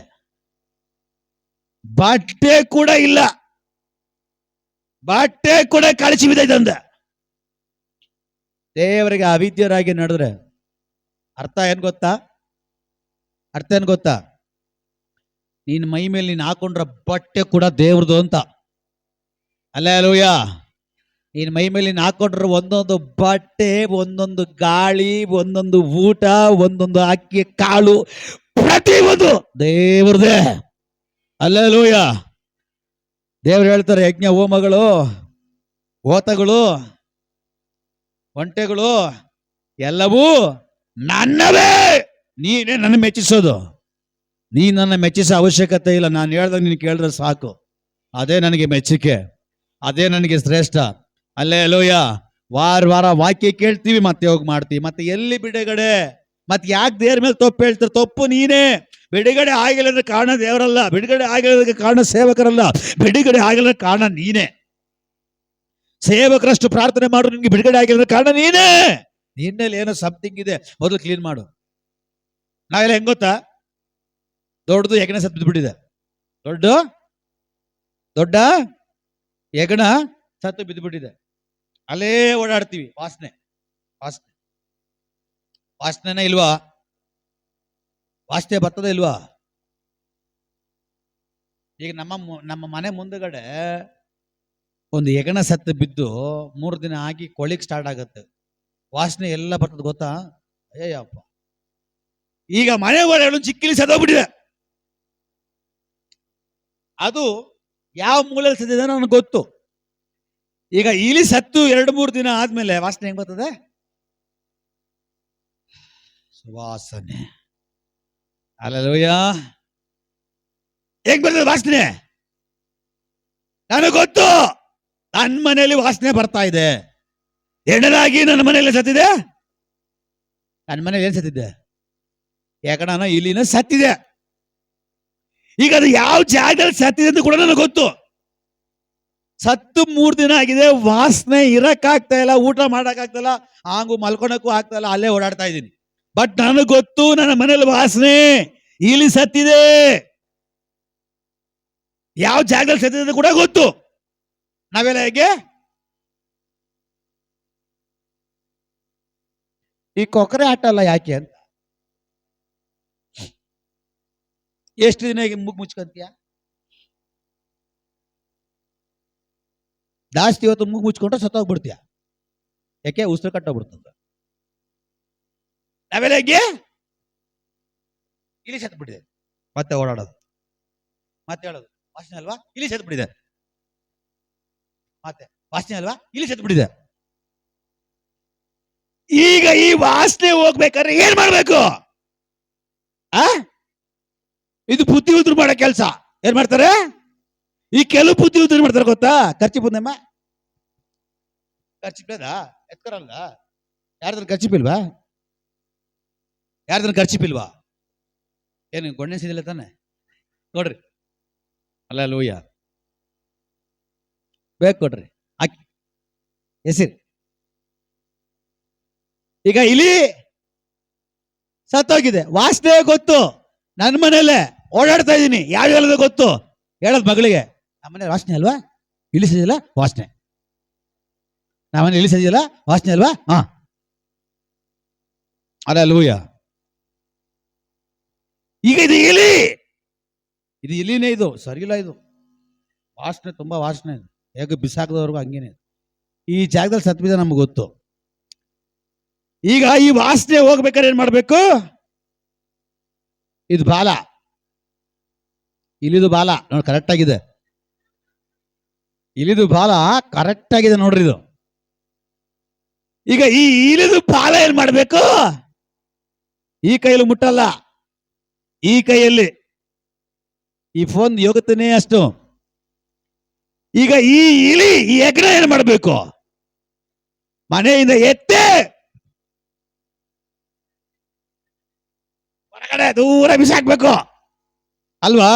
ಬಟ್ಟೆ ಕೂಡ ಇಲ್ಲ, ಬಟ್ಟೆ ಕೂಡ ಕಳಚಿ ಬಿದ್ದೈತಂದ. ದೇವರಿಗೆ ಅವಿದ್ಯರಾಗಿ ನಡೆದ್ರೆ ಅರ್ಥ ಏನ್ ಗೊತ್ತಾ? ನೀನ್ ಮೈ ಮೇಲೆ ನೀನ್ ಹಾಕೊಂಡ್ರ ಬಟ್ಟೆ ಕೂಡ ದೇವ್ರದು ಅಂತ. ಹಲ್ಲೆಲೂಯಾ. ನೀನ್ ಮೈ ಮೇಲೆ ನೀನ್ ಹಾಕೊಂಡ್ರ ಒಂದೊಂದು ಬಟ್ಟೆ, ಒಂದೊಂದು ಗಾಳಿ, ಒಂದೊಂದು ಊಟ, ಒಂದೊಂದು ಅಕ್ಕಿ ಕಾಳು, ಪ್ರತಿ ಒಂದು ದೇವ್ರದೇ. ಹಲ್ಲೆಲೂಯಾ. ದೇವ್ರು ಹೇಳ್ತಾರೆ, ಯಜ್ಞ ಹೋಮಗಳು, ಹೋತಗಳು, ಒಂಟೆಗಳು ಎಲ್ಲವೂ ನನ್ನವೇ. ನೀನೇ ನನ್ನ ಮೆಚ್ಚಿಸೋದು. ನೀ ನನ್ನ ಮೆಚ್ಚಿಸೋ ಅವಶ್ಯಕತೆ ಇಲ್ಲ. ನಾನು ಹೇಳ್ದಾಗ ನೀನು ಕೇಳಿದ್ರೆ ಸಾಕು. ಅದೇ ನನಗೆ ಮೆಚ್ಚಿಕೆ, ಅದೇ ನನಗೆ ಶ್ರೇಷ್ಠ. ಹಲ್ಲೆಲೂಯಾ. ವಾರ ವಾಕ್ಯ ಕೇಳ್ತೀವಿ, ಮತ್ತೆ ಹೋಗಿ ಮಾಡ್ತೀವಿ. ಮತ್ತೆ ಎಲ್ಲಿ ಬಿಡುಗಡೆ? ಮತ್ತೆ ಯಾಕೆ ದೇವ್ರ ಮೇಲೆ ತಪ್ಪು ಹೇಳ್ತಾರೆ? ತಪ್ಪು ನೀನೇ. ಬಿಡುಗಡೆ ಆಗಿಲ್ಲದ ಕಾರಣ ದೇವರಲ್ಲ, ಬಿಡುಗಡೆ ಆಗಿಲ್ಲದಕ್ಕೆ ಕಾರಣ ಸೇವಕರಲ್ಲ, ಬಿಡುಗಡೆ ಆಗಿಲ್ಲದ ಕಾರಣ ನೀನೇ. ಸೇವಕರಷ್ಟು ಪ್ರಾರ್ಥನೆ ಮಾಡು, ನಿನ್ಗೆ ಬಿಡುಗಡೆ ಆಗಿಲ್ಲದ ಕಾರಣ ನೀನೇ. ನಿನ್ನಲ್ಲಿ ಏನೋ ಸಮಥಿಂಗ್ ಇದೆ, ಮೊದಲು ಕ್ಲೀನ್ ಮಾಡು. ನಾವೆಲ್ಲ ಹೆಂಗ್ ಗೊತ್ತಾ? ದೊಡ್ಡದು ಹೆಗಣ ಸತ್ತು ಬಿದ್ದುಬಿಟ್ಟಿದೆ, ದೊಡ್ಡ ಹೆಗಣ ಸತ್ತು ಬಿದ್ದುಬಿಟ್ಟಿದೆ. ಅಲ್ಲೇ ಓಡಾಡ್ತೀವಿ. ವಾಸನೆನೇ ಇಲ್ವಾ? ವಾಸನೆ ಬರ್ತದೆ ಇಲ್ವಾ? ಈಗ ನಮ್ಮ ಮನೆ ಮುಂದಗಡೆ ಒಂದು ಹೆಗಣ ಸತ್ತು ಬಿದ್ದು 3 ದಿನ ಆಗಿ ಕೊಳಿಕ್ ಸ್ಟಾರ್ಟ್ ಆಗುತ್ತೆ. ವಾಸನೆ ಎಲ್ಲ ಬರ್ತದೆ ಗೊತ್ತಾ? ಅಯ್ಯಪ್ಪ. ಈಗ ಮನೆ ಒಳಗಡೆ ಚಿಕ್ಕಿಲಿ ಸದೋಗ್ಬಿಟ್ಟಿದೆ. ಅದು ಯಾವ ಮೂಲೆಯಲ್ಲಿ ಸದಿದೆ ನನಗೆ ಗೊತ್ತು. ಈಗ ಇಲಿ ಸತ್ತು 2-3 ದಿನ ಆದ್ಮೇಲೆ ವಾಸನೆ ಹೆಂಗ್ ಬರ್ತದೆ? ಸುವಾಸನೆ. ಹಲ್ಲೆಲೂಯ. ಹೆಂಗ್ ಬರ್ತದೆ ವಾಸನೆ? ನನಗೆ ಗೊತ್ತು, ನನ್ನ ಮನೆಯಲ್ಲಿ ವಾಸನೆ ಬರ್ತಾ ಇದೆ. ಹೆಣ್ಣನಾಗಿ ನನ್ನ ಮನೆಯಲ್ಲಿ ಸತ್ತಿದೆ. ನನ್ನ ಮನೇಲಿ ಏನ್ ಸತ್ತಿದ್ದೆ? ಯಾಕಣ ಇಲಿನ ಸತ್ತಿದೆ. ಈಗ ಅದು ಯಾವ ಜಾಗದಲ್ಲಿ ಸತ್ತಿದೆ ಅಂತ ಕೂಡ ನನಗೆ ಗೊತ್ತು. ಸತ್ತು 3 ದಿನ ಆಗಿದೆ, ವಾಸನೆ ಇರಕ್ಕಾಗ್ತಾ ಇಲ್ಲ, ಊಟ ಮಾಡಕ್ಕಾಗ್ತಲ್ಲ, ಹಾಗೂ ಮಲ್ಕೊಳಕ್ಕೂ ಆಗ್ತಾ ಇಲ್ಲ, ಅಲ್ಲೇ ಓಡಾಡ್ತಾ ಇದ್ದೀನಿ. ಬಟ್ ನನಗೆ ಗೊತ್ತು, ನನ್ನ ಮನೇಲಿ ವಾಸನೆ, ಇಲಿ ಸತ್ತಿದೆ. ಯಾವ ಜಾಗದಲ್ಲಿ ಸತ್ತಿದೆ ಅಂತ ಕೂಡ ಗೊತ್ತು. ನಾವೆಲ್ಲ ಹೇಗೆ ಈ ಕೊಕ್ಕರೆ ಆಟ ಅಲ್ಲ ಯಾಕೆ ಅಂತ. ಎಷ್ಟು ದಿನ ಮುಗ್ ಮುಚ್ಕೊಂತೀಯ? ಜಾಸ್ತಿ ಹೊತ್ತು ಮೂಗು ಮುಚ್ಕೊಂಡ್ರೆ ಸತ್ತೋಗ್ಬಿಡ್ತೀಯ. ಯಾಕೆ? ಉಸಿರು ಕಟ್ಟೋಗ್ಬಿಡ್ತದ. ನಾವೆಲ್ಲ ಹೇಗೆ ಇಲಿ ಸತ್ತು ಬಿಟ್ಟಿದೆ, ಮತ್ತೆ ಓಡಾಡೋದು, ಮತ್ತೆ ಹೇಳೋದು ವಾಸನೆ ಅಲ್ವಾ, ಇಲಿ ಸತ್ತು ಬಿಟ್ಟಿದೆ, ಮತ್ತೆ ವಾಸನೆ ಅಲ್ವಾ, ಇಲಿ ಸತ್ತು ಬಿಟ್ಟಿದೆ. ಈಗ ಈ ವಾಸನೆ ಹೋಗ್ಬೇಕಾದ್ರೆ ಏನ್ ಮಾಡ್ಬೇಕು? ಇದು ಬುದ್ಧಿ ಉದ್ರು ಮಾಡೋ ಕೆಲಸ. ಏನ್ ಮಾಡ್ತಾರೆ? ಈ ಕೆಲವು ಬುದ್ಧಿ ಉದ್ರು ಮಾಡ್ತಾರೆ ಗೊತ್ತಾ? ಖರ್ಚಿಪುಂದಮ್ಮ ಖರ್ಚಿಪದ ಎತ್ಕರಲ್ಲ. ಯಾರ್ದ್ರ ಖರ್ಚಿಪಿಲ್ವಾ? ಯಾರ್ದ್ರ ಖರ್ಚಿಪಿಲ್ವಾ? ಏನು ಗೊಣ್ಣೆಸಿದಿಲ್ಲ ತಾನೆ? ನೋಡ್ರಿ, ಅಲ್ಲ ಲೂಯ್ಯ ಬೇಕು ಕೊಡ್ರಿ, ಹಾಕಿ ಹೆಸರು. ಈಗ ಇಲಿ ಸತ್ತೋಗಿದೆ, ವಾಸನೆ ಗೊತ್ತು, ನನ್ನ ಮನೇಲೆ ಓಡಾಡ್ತಾ ಇದ್ದೀನಿ, ಯಾವ ಹೇಳೋದು ಗೊತ್ತು. ಹೇಳೋದು ಮಗಳಿಗೆ, ನಮ್ಮನೆ ವಾಸನೆ ಅಲ್ವಾ, ಇಳಿಸಿದಿಲ್ಲ ವಾಸನೆ, ನಮ್ಮನೆ ಇಳಿಸಿದಿಲ್ಲ ವಾಸನೆ ಅಲ್ವಾ. ಹಾ, ಅಲ್ಲ ಲೂಯ್ಯ. ಈಗ ಇದು ಇಲಿನೇ, ಇದು ಸರಿಯಿಲ್ಲ, ಇದು ವಾಸನೆ, ತುಂಬಾ ವಾಸನೆ. ಹೇಗೆ ಬಿಸಾಕದವ್ರಿಗೂ ಹಂಗೇನೆ. ಈ ಜಾಗದಲ್ಲಿ ಸತ್ ಬಿದ್ದ ನಮ್ಗೆ ಗೊತ್ತು. ಈಗ ಈ ವಾಸನೆ ಹೋಗ್ಬೇಕಾದ್ರೆ ಏನ್ ಮಾಡ್ಬೇಕು? ಇದು ಬಾಲ, ಇಲಿದು ಬಾಲ ನೋಡಿ ಕರೆಕ್ಟ್ ಆಗಿದೆ. ಇಲಿದು ಬಾಲ ಕರೆಕ್ಟ್ ಆಗಿದೆ ನೋಡ್ರಿ ಇದು. ಈಗ ಈ ಇಲಿದು ಬಾಲ ಏನ್ ಮಾಡ್ಬೇಕು? ಈ ಕೈಯಲ್ಲಿ ಮುಟ್ಟಲ್ಲ, ಈ ಕೈಯಲ್ಲಿ. ಈ ಫೋನ್ ಯೋಗತನೇ ಅಷ್ಟು. ಈಗ ಈ ಇಲಿ, ಈ ಹೆಗ್ಗಣ ಏನ್ ಮಾಡ್ಬೇಕು? ಮನೆಯಿಂದ ಎತ್ತೆ ಹೊರಗಡೆ ದೂರ ಬಿಸಾಕ್ಬೇಕು ಅಲ್ವಾ?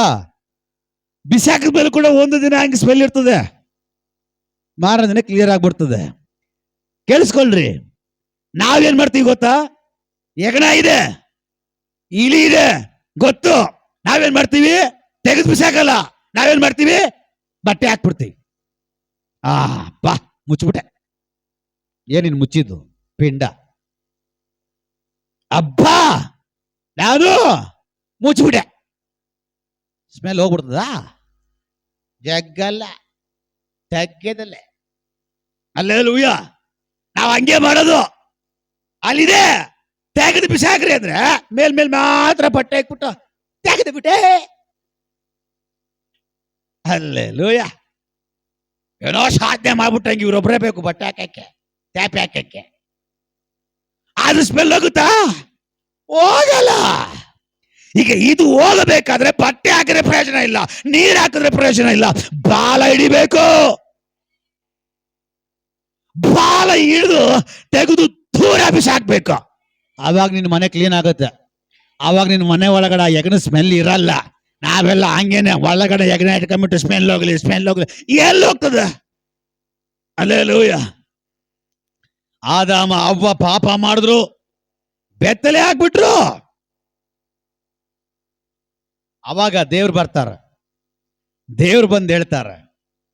ಬಿಸಾಕಿದ ಮೇಲೆ ಕೂಡ ಒಂದು ದಿನ ಹಂಗೆ ಸ್ಮೆಲ್ ಇರ್ತದೆ, ಮಾರನೇ ದಿನ ಕ್ಲಿಯರ್ ಆಗ್ಬಿಡ್ತದೆ. ಕೇಳಿಸ್ಕೊಳ್ರಿ, ನಾವೇನ್ ಮಾಡ್ತೀವಿ ಗೊತ್ತಾ? ಹೆಗಣ ಇದೆ, ಇಲಿ ಇದೆ ಗೊತ್ತು, ನಾವೇನ್ ಮಾಡ್ತೀವಿ? ತೆಗೆದು ಬಿಸಾಕಲ್ಲ, ನಾವೇನ್ ಮಾಡ್ತೀವಿ? ಬಟ್ಟೆ ಹಾಕ್ಬಿಡ್ತೀವಿ. ಬಾ ಮುಚ್ಚಿಬಿಟ್ಟೆ. ಏನಿನ್ ಮುಚ್ಚಿದ್ದು? ಪಿಂಡ. ಅಬ್ಬಾ ನಾನು ಮುಚ್ಚಿಬಿಟ್ಟೆ, ಸ್ಮೆಲ್ ಹೋಗ್ಬಿಡ್ತದ? ಜಗ್ಗಲ್ಲ, ತಗ್ಗದಲ್ಲೇ. ಅಲ್ಲೆಲ್ಲೂಯ್ಯ, ನಾವು ಹಂಗೆ ಮಾಡೋದು. ಅಲ್ಲಿದೆ, ತೆಗೆದು ಬಿಸಾಕ್ರಿ ಅಂದ್ರೆ ಮೇಲ್ ಮಾತ್ರ ಬಟ್ಟೆ ಹಾಕ್ಬಿಟ್ಟು ತೆಗೆದು ಬಿಟ್ಟೆ. ಅಲ್ಲೆಲ್ಲೂಯ್ಯ, ಏನೋ ಸಾಧನೆ ಮಾಡ್ಬಿಟ್ಟಂಗೆ ಇವ್ರೊಬ್ಬರೇ ಬೇಕು ಬಟ್ಟೆ ಹಾಕಕ್ಕೆ, ಟ್ಯಾಪೆ ಹಾಕಕ್ಕೆ. ಅದು ಸ್ಮೆಲ್ ಹೋಗುತ್ತಾ? ಹೋಗಲ್ಲ. ಈಗ ಇದು ಹೋಗಬೇಕಾದ್ರೆ ಬಟ್ಟೆ ಹಾಕಿದ್ರೆ ಪ್ರಯೋಜನ ಇಲ್ಲ, ನೀರು ಹಾಕಿದ್ರೆ ಪ್ರಯೋಜನ ಇಲ್ಲ, ಬಾಲ ಹಿಡಿಬೇಕು. ಬಾಲ ಹಿಡಿದು ತೆಗೆದು ದೂರ ಬಿಸಾಕ್ಬೇಕು. ಆವಾಗ ನಿನ್ನ ಮನೆ ಕ್ಲೀನ್ ಆಗುತ್ತೆ. ಆವಾಗ ನಿನ್ನ ಮನೆ ಒಳಗಡೆ ಹೆಗಣ ಸ್ಮೆಲ್ ಇರಲ್ಲ. ನಾವೆಲ್ಲ ಹಂಗೇನೆ ಒಳಗಡೆ ಹೆಗಣ ಇಟ್ಕೊಂಡ್ಬಿಟ್ಟು ಸ್ಮೆಲ್ ಹೋಗ್ಲಿ ಎಲ್ಲಿ ಹೋಗ್ತದೆ? ಅಲ್ಲೆಲ್ಲೂಯ್ಯ. ಆದಾಮ ಅವ್ವ ಪಾಪ ಮಾಡಿದ್ರು, ಬೆತ್ತಲೆ ಹಾಕ್ಬಿಟ್ರು. ಅವಾಗ ದೇವ್ರು ಬರ್ತಾರ, ದೇವ್ರು ಬಂದು ಹೇಳ್ತಾರ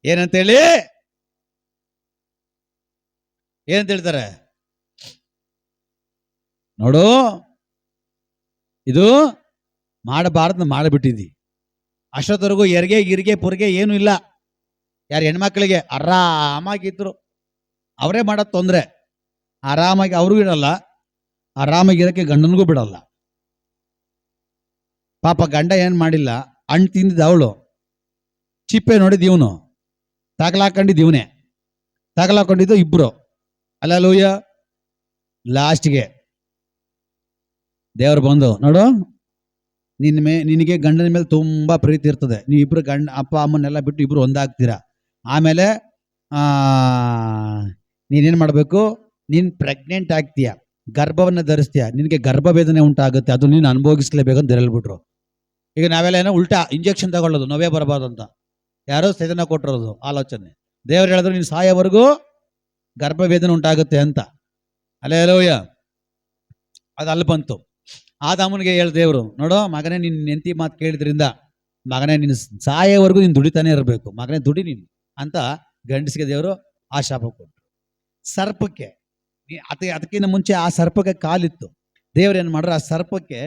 ಏನಂತೇಳಿ? ಏನಂತ ಹೇಳ್ತಾರೆ ನೋಡು, ಇದು ಮಾಡಬಾರ್ದು ಮಾಡಿಬಿಟ್ಟಿದ್ದಿ. ಅಷ್ಟೊತ್ತವರೆಗೂ ಹೆರಿಗೆ ಗಿರಿಗೆ ಪುರಿಗೆ ಏನು ಇಲ್ಲ. ಯಾರು ಹೆಣ್ಮಕ್ಳಿಗೆ ಆರಾಮಾಗಿದ್ರು, ಅವರೇ ಮಾಡೋದು ತೊಂದರೆ. ಆರಾಮಾಗಿ ಅವ್ರಿಗೂ ಇಡಲ್ಲ, ಆರಾಮಾಗಿರೋಕ್ಕೆ ಗಂಡನಿಗೂ ಬಿಡಲ್ಲ. ಪಾಪ ಗಂಡ ಏನು ಮಾಡಿಲ್ಲ, ಹಣ್ಣು ತಿಂದಿದ್ದ ಅವಳು, ಚಿಪ್ಪೆ ನೋಡಿದ್ ಇವನು, ತಗಲಾಕೊಂಡಿದ್ದು ಇವನೇ. ತಗಲಾಕೊಂಡಿದ್ದು ಇಬ್ರು. ಅಲ್ಲೂಯ್ಯ. ಲಾಸ್ಟ್ಗೆ ದೇವರು ಬಂದು, ನೋಡು, ನಿನಗೆ ಗಂಡನ ಮೇಲೆ ತುಂಬಾ ಪ್ರೀತಿ ಇರ್ತದೆ, ನೀವು ಇಬ್ರು ಗಂಡ ಅಪ್ಪ ಅಮ್ಮನ್ನೆಲ್ಲ ಬಿಟ್ಟು ಇಬ್ರು ಒಂದಾಗ್ತೀರಾ. ಆಮೇಲೆ ನೀನೇನ್ ಮಾಡ್ಬೇಕು, ನೀನ್ ಪ್ರೆಗ್ನೆಂಟ್ ಆಗ್ತೀಯ, ಗರ್ಭವನ್ನ ಧರಿಸ್ತೀಯ, ನಿನಗೆ ಗರ್ಭವೇದನೆ ಉಂಟಾಗುತ್ತೆ, ಅದು ನೀನು ಅನುಭವಿಸ್ಲೇಬೇಕಂತ ಹೇಳ್ಬಿಟ್ರು. ಈಗ ನಾವೆಲ್ಲ ಏನೋ ಉಲ್ಟಾ ಇಂಜೆಕ್ಷನ್ ತಗೊಳ್ಳೋದು, ನೋವೇ ಬರಬಾರ್ದು ಅಂತ. ಯಾರೋ ಸೈತನ ಕೊಟ್ಟಿರೋದು ಆಲೋಚನೆ. ದೇವ್ರು ಹೇಳಿದ್ರು ನೀನು ಸಾಯೋವರೆಗೂ ಗರ್ಭವೇದನೆ ಉಂಟಾಗುತ್ತೆ ಅಂತ. ಅಲ್ಲೇಲೂಯ್ಯ. ಅದು ಅಲ್ಲಿ ಬಂತು. ಆದಾಮನಿಗೆ ಹೇಳ ದೇವರು, ನೋಡೋ ಮಗನೇ, ನಿನ್ನ ನೆಂತಿ ಮಾತು ಕೇಳಿದ್ರಿಂದ ಮಗನೇ ನೀನು ಸಾಯೋವರೆಗೂ ನೀನು ದುಡಿತಾನೆ ಇರಬೇಕು, ಮಗನೇ ದುಡಿ ನೀನು ಅಂತ ಗಂಡಸಿಗೆ ದೇವರು ಆ ಶಾಪ ಕೊಟ್ಟರು. ಸರ್ಪಕ್ಕೆ ಅದಕ್ಕಿಂತ ಮುಂಚೆ ಆ ಸರ್ಪಕ್ಕೆ ಕಾಲಿತ್ತು. ದೇವ್ರು ಏನು ಮಾಡ್ರು, ಆ ಸರ್ಪಕ್ಕೆ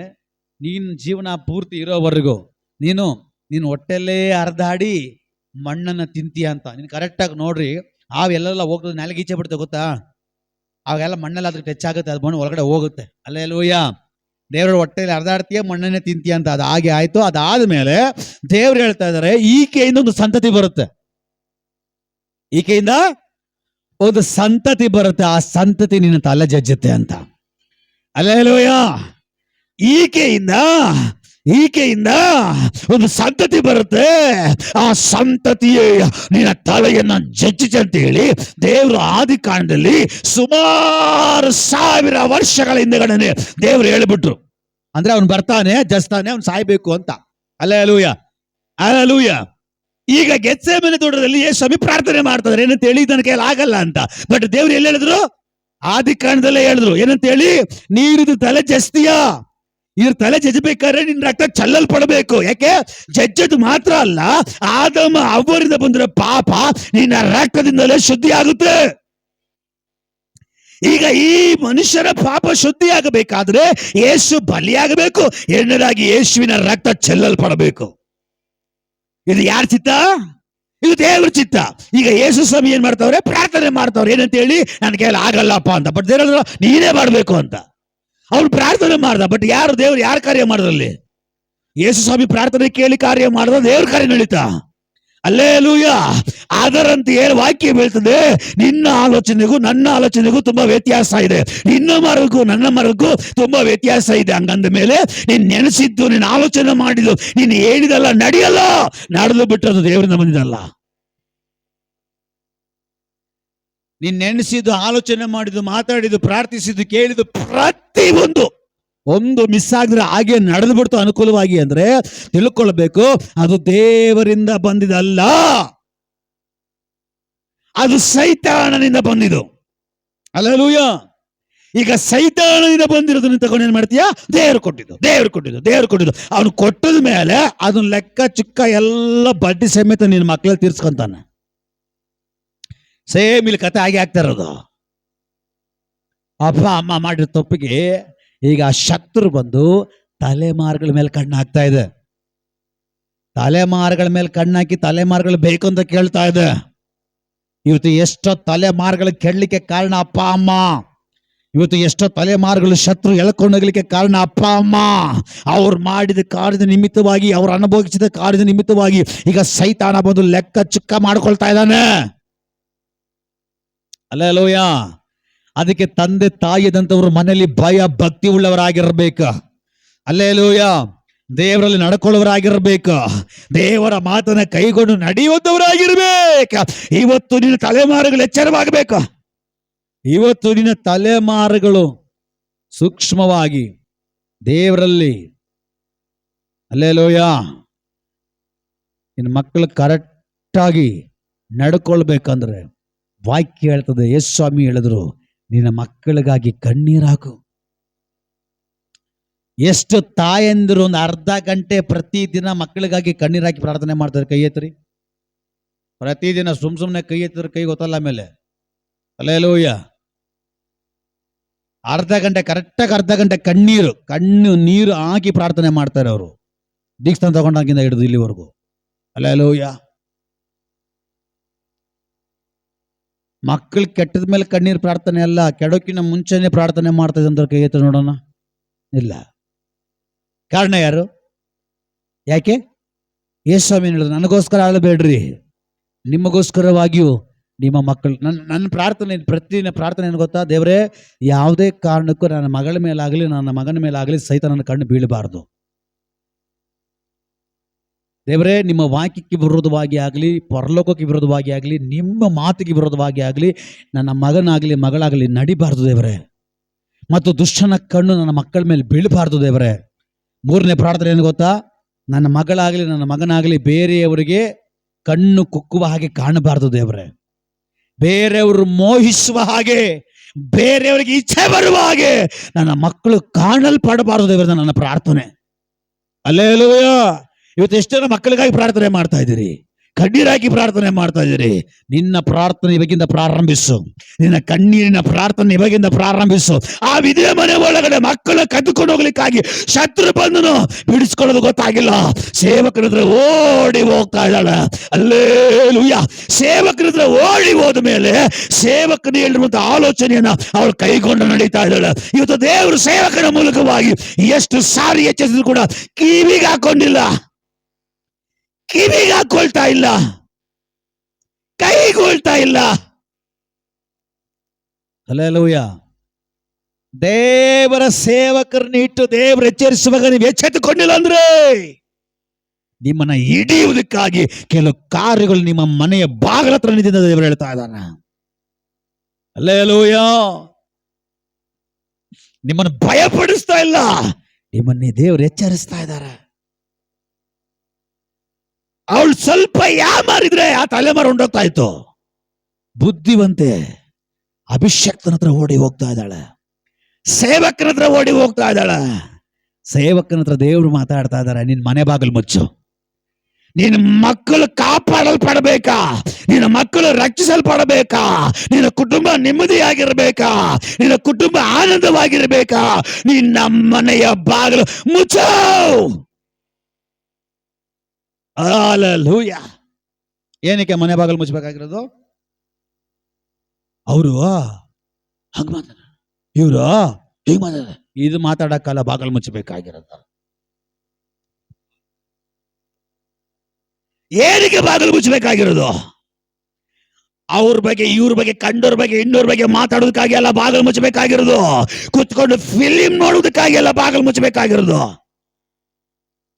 ನೀನು ಜೀವನ ಪೂರ್ತಿ ಇರೋವರೆಗೂ ನೀನು ಹೊಟ್ಟೆಲ್ಲೇ ಹರಿದಾಡಿ ಮಣ್ಣನ್ನು ತಿಂತೀಯ ಅಂತ. ನೀನು ಕರೆಕ್ಟಾಗಿ ನೋಡ್ರಿ, ಅವೆಲ್ಲ ಹೋಗ್ತದೆ, ನೆಲಗೆ ಈಚೆ ಬಿಡ್ತದೆ ಗೊತ್ತಾ, ಅವಾಗೆಲ್ಲ ಮಣ್ಣೆಲ್ಲ ಅದಕ್ಕೆ ಟಚ್ ಆಗುತ್ತೆ, ಅದು ಮಣ್ಣು ಒಳಗಡೆ ಹೋಗುತ್ತೆ. ಅಲ್ಲೇಲೂಯ್ಯ. ದೇವ್ರ ಹೊಟ್ಟೆಯಲ್ಲಿ ಹರಿದಾಡ್ತೀಯ, ಮಣ್ಣನ್ನೇ ತಿಂತೀಯ ಅಂತ. ಅದು ಹಾಗೆ ಆಯ್ತು. ಅದಾದ್ಮೇಲೆ ದೇವ್ರು ಹೇಳ್ತಾ ಇದ್ದಾರೆ, ಈಕೆಯಿಂದ ಒಂದು ಸಂತತಿ ಬರುತ್ತೆ, ಈಕೆಯಿಂದ ಒಂದು ಸಂತತಿ ಬರುತ್ತೆ, ಆ ಸಂತತಿ ನಿನ್ನ ತಲೆ ಜಜ್ಜುತ್ತೆ ಅಂತ. ಅಲ್ಲೇಲೂಯ್ಯ. ಈಕೆಯಿಂದ ಒಂದು ಸಂತತಿ ಬರುತ್ತೆ, ಆ ಸಂತತಿಯೇ ನಿನ್ನ ತಲೆಯನ್ನ ಜಜ್ಜಿಸಿ ಅಂತ ಹೇಳಿ ದೇವರು ಆದಿ ಕಾಂಡದಲ್ಲಿ ಸುಮಾರು 1000 ವರ್ಷಗಳ ಹಿಂದೆಗಡೆ ದೇವರು ಹೇಳಿಬಿಟ್ರು. ಅಂದ್ರೆ ಅವನು ಬರ್ತಾನೆ, ಜಸ್ತಾನೆ, ಅವ್ನು ಸಾಯ್ಬೇಕು ಅಂತ. ಅಲ್ಲೇಲೂಯ್ಯ, ಅಲ್ಲೇಲೂಯ್ಯ. ಈಗ ಗೆತ್ಸೆಮನೆ ತೋಟದಲ್ಲಿ ಯೇಸು ಪ್ರಾರ್ಥನೆ ಮಾಡ್ತಾರೆ, ಏನಂತ ಹೇಳಿ, ಇದನ್ನ ಕೈಯಲ್ಲಿ ಆಗಲ್ಲ ಅಂತ. ಬಟ್ ದೇವ್ರು ಎಲ್ಲಿ ಹೇಳಿದ್ರು, ಆದಿ ಕಾಂಡದಲ್ಲೇ ಹೇಳಿದ್ರು, ಏನಂತ ಹೇಳಿ, ನೀರಿದು ತಲೆ ಜಸ್ತೀಯಾ, ಇದ್ರ ತಲೆ ಜಜ್ಬೇಕಾದ್ರೆ ನಿನ್ನ ರಕ್ತ ಚೆಲ್ಲಲ್ಪಡಬೇಕು. ಯಾಕೆ? ಜಜ್ಜದು ಮಾತ್ರ ಅಲ್ಲ, ಆದಮ ಅವರಿಂದ ಬಂದಿರೋ ಪಾಪ ನಿನ್ನ ರಕ್ತದಿಂದಲೇ ಶುದ್ಧಿ ಆಗುತ್ತೆ. ಈಗ ಈ ಮನುಷ್ಯರ ಪಾಪ ಶುದ್ಧಿ ಆಗಬೇಕಾದ್ರೆ ಯೇಸು ಬಲಿಯಾಗಬೇಕು, ಎರಡನೇದಾಗಿ ಯೇಸುವಿನ ರಕ್ತ ಚೆಲ್ಲಲ್ಪಡಬೇಕು. ಇದು ಯಾರ ಚಿತ್ತ? ಇದು ದೇವ್ರ ಚಿತ್ತ. ಈಗ ಯೇಸು ಸ್ವಾಮಿ ಏನ್ ಮಾಡ್ತಾವ್ರೆ, ಪ್ರಾರ್ಥನೆ ಮಾಡ್ತಾವ್ರೆ, ಏನಂತ ಹೇಳಿ, ನನ್ನ ಕೈಯಲ್ಲಿ ಆಗಲ್ಲಪ್ಪ ಅಂತ. ಬಟ್ ದೇವ್ರ ನೀನೇ ಮಾಡ್ಬೇಕು ಅಂತ ಅವ್ನು ಪ್ರಾರ್ಥನೆ ಮಾಡ್ದ. ಬಟ್ ದೇವ್ರು ಯಾರು ಕಾರ್ಯ ಮಾಡಿದ್ರಲ್ಲಿ? ಯೇಸು ಸ್ವಾಮಿ ಪ್ರಾರ್ಥನೆ ಕೇಳಿ ಕಾರ್ಯ ಮಾಡಿದ, ದೇವ್ರ ಕಾರ್ಯ ನಡೀತಾ. ಅಲ್ಲೇಲೂಯ್ಯ. ಅದರಂತೆ ಏನು ವಾಕ್ಯ ಬೀಳ್ತದೆ, ನಿನ್ನ ಆಲೋಚನೆಗೂ ನನ್ನ ಆಲೋಚನೆಗೂ ತುಂಬಾ ವ್ಯತ್ಯಾಸ ಇದೆ, ನಿನ್ನ ಮಾರ್ಗಕ್ಕೂ ನನ್ನ ಮಾರ್ಗಕ್ಕೂ ತುಂಬಾ ವ್ಯತ್ಯಾಸ ಇದೆ. ಹಂಗಂದ ಮೇಲೆ ನೀನ್ ನೆನೆಸಿದ್ದು, ನೀನು ಆಲೋಚನೆ ಮಾಡಿದ್ದು, ನೀನು ಹೇಳಿದಲ್ಲ ನಡೆಯಲ್ಲ, ನಡೆದು ಬಿಟ್ಟದ್ದು ದೇವರಿಂದ ಬಂದಿದಲ್ಲ. ನೀನ್ ನೆನೆಸಿದ್ದು, ಆಲೋಚನೆ ಮಾಡಿದ್ದು, ಮಾತಾಡಿದ್ದು, ಪ್ರಾರ್ಥಿಸಿದ್ದು, ಕೇಳಿದ್ದು ಒಂದು ಮಿಸ್ ಆಗಿದ್ರೆ ಹಾಗೆ ನಡೆದು ಬಿಡ್ತು ಅನುಕೂಲವಾಗಿ ಅಂದ್ರೆ ತಿಳ್ಕೊಳ್ಬೇಕು, ಅದು ದೇವರಿಂದ ಬಂದಿದಲ್ಲ, ಅದು ಸೈತಾನನಿಂದ ಬಂದಿದ್ದು. ಅಲ್ಲೇಲೂಯ್ಯ. ಈಗ ಸೈತಾನನಿಂದ ಬಂದಿರೋದನ್ನ ತಗೊಂಡು ಏನ್ ಮಾಡ್ತೀಯಾ? ದೇವ್ರು ಕೊಟ್ಟಿದ್ದು. ಅವನು ಕೊಟ್ಟದ ಮೇಲೆ ಅದನ್ನ ಲೆಕ್ಕ ಚುಕ್ಕ ಎಲ್ಲ ಬಡ್ಡಿ ಸಮೇತ ನಿನ್ನ ಮಕ್ಕಳಲ್ಲಿ ತೀರ್ಸ್ಕೊಂತಾನೆ. ಸೇಮ್ ಇಲ್ಲಿ ಕತೆ ಹಾಗೆ ಆಗ್ತಾ ಇರೋದು. ಅಪ್ಪ ಅಮ್ಮ ಮಾಡಿರೋ ತಪ್ಪಿಗೆ ಈಗ ಶತ್ರು ಬಂದು ತಲೆಮಾರುಗಳ ಮೇಲೆ ಕಣ್ಣು ಹಾಕ್ತಾ ಇದೆ. ತಲೆಮಾರುಗಳ ಮೇಲೆ ಕಣ್ಣಾಕಿ ತಲೆಮಾರುಗಳು ಬೇಕು ಅಂತ ಕೇಳ್ತಾ ಇದೆ. ಇವತ್ತು ಎಷ್ಟೋ ತಲೆಮಾರುಗಳು ಕೆಡಲಿಕ್ಕೆ ಕಾರಣ ಅಪ್ಪ ಅಮ್ಮ. ಇವತ್ತು ಎಷ್ಟೋ ತಲೆಮಾರುಗಳು ಶತ್ರು ಎಳ್ಕೊಂಡೋಗ್ಲಿಕ್ಕೆ ಕಾರಣ ಅಪ್ಪ ಅಮ್ಮ. ಅವ್ರು ಮಾಡಿದ ಕಾರ್ಯದ ನಿಮಿತ್ತವಾಗಿ, ಅವ್ರು ಅನುಭವಿಸಿದ ಕಾರ್ಯದ ನಿಮಿತ್ತವಾಗಿ ಈಗ ಸೈತಾನ ಬಂದು ಲೆಕ್ಕ ಚುಕ್ಕ ಮಾಡ್ಕೊಳ್ತಾ ಇದ್ದಾನೆ. ಅಲ್ಲೇಲೂಯ್ಯ. ಅದಕ್ಕೆ ತಂದೆ ತಾಯಿದಂತವ್ರು ಮನೆಯಲ್ಲಿ ಭಯ ಭಕ್ತಿ ಉಳ್ಳವರಾಗಿರ್ಬೇಕು. ಅಲ್ಲೇಲೂಯ್ಯ. ದೇವರಲ್ಲಿ ನಡ್ಕೊಳ್ಳೋರಾಗಿರ್ಬೇಕು, ದೇವರ ಮಾತನ್ನ ಕೈಗೊಂಡು ನಡೆಯುವಂತವರಾಗಿರ್ಬೇಕು. ಇವತ್ತು ನಿನ್ನ ತಲೆಮಾರುಗಳು ಎಚ್ಚರವಾಗಬೇಕು. ಇವತ್ತು ನಿನ್ನ ತಲೆಮಾರುಗಳು ಸೂಕ್ಷ್ಮವಾಗಿ ದೇವರಲ್ಲಿ, ಅಲ್ಲೇಲೂಯ್ಯ, ನಿನ್ನ ಮಕ್ಕಳು ಕರೆಕ್ಟಾಗಿ ನಡ್ಕೊಳ್ಬೇಕಂದ್ರೆ ವಾಕ್ಯ ಹೇಳ್ತದೆ, ಯೇಸು ಸ್ವಾಮಿ ಹೇಳಿದ್ರು, ನಿನ್ನ ಮಕ್ಕಳಿಗಾಗಿ ಕಣ್ಣೀರಾಕು. ಎಷ್ಟು ತಾಯಂದಿರು ಒಂದು ಅರ್ಧ ಗಂಟೆ ಪ್ರತಿದಿನ ಮಕ್ಕಳಿಗಾಗಿ ಕಣ್ಣೀರಾಕಿ ಪ್ರಾರ್ಥನೆ ಮಾಡ್ತಾರೆ? ಕೈ ಎತ್ತರಿ. ಪ್ರತಿದಿನ ಸುಮ್ಮನೆ ಕೈ ಎತ್ತಿದ್ರೆ ಕೈ ಗೊತ್ತಲ್ಲ ಆಮೇಲೆ. ಅಲ್ಲೇಲೂಯ್ಯ. ಅರ್ಧ ಗಂಟೆ ಕಣ್ಣು ನೀರು ಹಾಕಿ ಪ್ರಾರ್ಥನೆ ಮಾಡ್ತಾರೆ ಅವರು, ದೀಕ್ಷಾನ ತಗೊಂಡಾಗಿಂದ ಹಿಡಿದು ಇಲ್ಲಿವರೆಗೂ. ಅಲ್ಲೇಲೂಯ್ಯ. ಮಕ್ಕಳು ಕೆಟ್ಟದ ಮೇಲೆ ಕಣ್ಣೀರು ಪ್ರಾರ್ಥನೆ ಅಲ್ಲ, ಕೆಡೋಕಿನ ಮುಂಚೆನೆ ಪ್ರಾರ್ಥನೆ ಮಾಡ್ತಾ ಇದ್ದಂತ ಕೈ ಎತ್ತ ನೋಡೋಣ. ಇಲ್ಲ. ಕಾರಣ ಯಾರು? ಯಾಕೆ? ಯೇಸು ಸ್ವಾಮಿ ಹೇಳಿದ್ರು, ನನಗೋಸ್ಕರ ಅಳಬೇಡ್ರಿ, ನಿಮಗೋಸ್ಕರವಾಗಿಯೂ ನಿಮ್ಮ ಮಕ್ಕಳು ನನ್ನ ಪ್ರಾರ್ಥನೆ ಪ್ರತಿದಿನ ಪ್ರಾರ್ಥನೆ ಏನು ಗೊತ್ತಾ? ದೇವರೇ, ಯಾವುದೇ ಕಾರಣಕ್ಕೂ ನನ್ನ ಮಗಳ ಮೇಲಾಗಲಿ ನನ್ನ ಮಗನ ಮೇಲಾಗಲಿ ಸೈತಾನನ ಕಣ್ಣು ಬೀಳಬಾರ್ದು. ದೇವರೇ, ನಿಮ್ಮ ವಾಕ್ಯಕ್ಕೆ ವಿರೋಧವಾಗಿ ಆಗಲಿ, ಪರಲೋಕಕ್ಕೆ ವಿರೋಧವಾಗಿ ಆಗಲಿ, ನಿಮ್ಮ ಮಾತಿಗೆ ವಿರೋಧವಾಗಿ ಆಗಲಿ ನನ್ನ ಮಗನಾಗಲಿ ಮಗಳಾಗಲಿ ನಡಿಬಾರ್ದು ದೇವರೇ. ಮತ್ತು ದುಷ್ಟನ ಕಣ್ಣು ನನ್ನ ಮಕ್ಕಳ ಮೇಲೆ ಬೀಳಬಾರ್ದು ದೇವರೇ. ಮೂರನೇ ಪ್ರಾರ್ಥನೆ ಏನು ಗೊತ್ತಾ? ನನ್ನ ಮಗಳಾಗಲಿ ನನ್ನ ಮಗನಾಗಲಿ ಬೇರೆಯವರಿಗೆ ಕಣ್ಣು ಕುಕ್ಕುವ ಹಾಗೆ ಕಾಣಬಾರ್ದು ದೇವರೇ. ಬೇರೆಯವರು ಮೋಹಿಸುವ ಹಾಗೆ, ಬೇರೆಯವರಿಗೆ ಇಚ್ಛೆ ಬರುವ ಹಾಗೆ ನನ್ನ ಮಕ್ಕಳು ಕಾಣಲ್ಪಡಬಾರದು ದೇವರೇ. ನನ್ನ ಪ್ರಾರ್ಥನೆ. ಹಲ್ಲೆಲೂಯಾ. ಇವತ್ತು ಎಷ್ಟು ಜನ ಮಕ್ಕಳಿಗಾಗಿ ಪ್ರಾರ್ಥನೆ ಮಾಡ್ತಾ ಇದ್ದೀರಿ, ಕಣ್ಣೀರಾಗಿ ಪ್ರಾರ್ಥನೆ ಮಾಡ್ತಾ ಇದ್ದೀರಿ. ನಿನ್ನ ಪ್ರಾರ್ಥನೆ ಇವಾಗಿಂದ ಪ್ರಾರಂಭಿಸು. ನಿನ್ನ ಕಣ್ಣೀರಿನ ಪ್ರಾರ್ಥನೆ ಇವಾಗಿಂದ ಪ್ರಾರಂಭಿಸು. ಆ ವಿಧಿಯ ಮನೆ ಒಳಗಡೆ ಮಕ್ಕಳ ಕದ್ದುಕೊಂಡು ಹೋಗ್ಲಿಕ್ಕಾಗಿ ಶತ್ರು ಬಂದನು, ಬಿಡಿಸ್ಕೊಳ್ಳೋದು ಗೊತ್ತಾಗಿಲ್ಲ. ಸೇವಕರ ಹತ್ರ ಓಡಿ ಹೋಗ್ತಾ ಇದ್ದಾಳೆ. ಹಲ್ಲೆಲೂಯಾ. ಸೇವಕರ ಹತ್ರ ಓಡಿ ಹೋದ ಮೇಲೆ ಸೇವಕನ ಹೇಳಿರುವಂತ ಆಲೋಚನೆಯನ್ನ ಅವಳು ಕೈಗೊಂಡು ನಡೀತಾ ಇದ್ದಾಳೆ. ಇವತ್ತು ದೇವರು ಸೇವಕನ ಮೂಲಕವಾಗಿ ಎಷ್ಟು ಸಾರಿ ಎಚ್ಚರಿಸಿದ್ರು ಕೂಡ ಕಿವಿಗೆ ಹಾಕೊಂಡಿಲ್ಲ, ಕಿವಿಗೆ ಹಾಕೊಳ್ತಾ ಇಲ್ಲ, ಕೈಗೊಳ್ತಾ ಇಲ್ಲ. ಹಲ್ಲೆಲೂಯಾ. ದೇವರ ಸೇವಕರನ್ನ ಇಟ್ಟು ದೇವರು ಎಚ್ಚರಿಸುವಾಗ ನೀವು ಎಚ್ಚೆತ್ತುಕೊಂಡಿಲ್ಲ ಅಂದ್ರೆ ನಿಮ್ಮನ್ನ ಹಿಡಿಯುವುದಕ್ಕಾಗಿ ಕೆಲವು ಕಾರ್ಯಗಳು ನಿಮ್ಮ ಮನೆಯ ಬಾಗಿಲ ಹತ್ರ ನಿಂತಿದ್ದ ದೇವರು ಹೇಳ್ತಾ ಇದ್ದಾನೆ. ಹಲ್ಲೆಲೂಯಾ. ನಿಮ್ಮನ್ನು ಭಯಪಡಿಸ್ತಾ ಇಲ್ಲ, ನಿಮ್ಮನ್ನೇ ದೇವರು ಎಚ್ಚರಿಸ್ತಾ ಇದ್ದಾರೆ. ಅವಳು ಸ್ವಲ್ಪ ಯಾಮಾರಿದ್ರೆ ಆ ತಲೆಮಾರು ಹೊಂಡೋಗ್ತಾ ಇತ್ತು. ಬುದ್ಧಿವಂತೆ ಅಭಿಷಕ್ತನ ಹತ್ರ ಓಡಿ ಹೋಗ್ತಾ ಇದ್ದಾಳೆ, ಸೇವಕನ ಹತ್ರ ಓಡಿ ಹೋಗ್ತಾ ಇದ್ದಾಳೆ. ಸೇವಕನ ಹತ್ರ ದೇವರು ಮಾತಾಡ್ತಾ ಇದ್ದಾರೆ, ನಿನ್ ಮನೆ ಬಾಗಿಲು ಮುಚ್ಚು. ನಿನ್ನ ಮಕ್ಕಳು ಕಾಪಾಡಲ್ಪಡಬೇಕಾ, ನಿನ್ನ ಮಕ್ಕಳು ರಕ್ಷಿಸಲ್ಪಡಬೇಕಾ, ನಿನ್ನ ಕುಟುಂಬ ನೆಮ್ಮದಿಯಾಗಿರ್ಬೇಕಾ, ನಿನ್ನ ಕುಟುಂಬ ಆನಂದವಾಗಿರ್ಬೇಕಾ, ನಿನ್ನ ಮನೆಯ ಬಾಗಿಲು ಮುಚ್ಚು. ಹಲ್ಲೆಲೂಯಾ. ಏನಕ್ಕೆ ಮನೆ ಬಾಗಿಲು ಮುಚ್ಚಬೇಕಾಗಿರೋದು? ಅವರು ಹಂಗ ಮಾತಾಡ, ಇವರು ಹೀಗೆ ಮಾತಾಡ, ಇದು ಮಾತಾಡಕ್ಕಲ್ಲ ಬಾಗಿಲು ಮುಚ್ಚಬೇಕಾಗಿರೋದು. ಏನಕ್ಕೆ ಬಾಗಿಲು ಮುಚ್ಚಬೇಕಾಗಿರೋದು? ಅವ್ರ ಬಗ್ಗೆ ಇವ್ರ ಬಗ್ಗೆ ಕಂಡೋರ್ ಬಗ್ಗೆ ಇನ್ನೋರ್ ಬಗ್ಗೆ ಮಾತಾಡೋದಕ್ಕಾಗಿ ಎಲ್ಲ ಬಾಗಿಲು ಮುಚ್ಚಬೇಕಾಗಿರೋದು. ಕುತ್ಕೊಂಡು ಫಿಲಿಂ ನೋಡೋದಕ್ಕಾಗಿ ಎಲ್ಲ ಬಾಗಿಲು ಮುಚ್ಚಬೇಕಾಗಿರೋದು.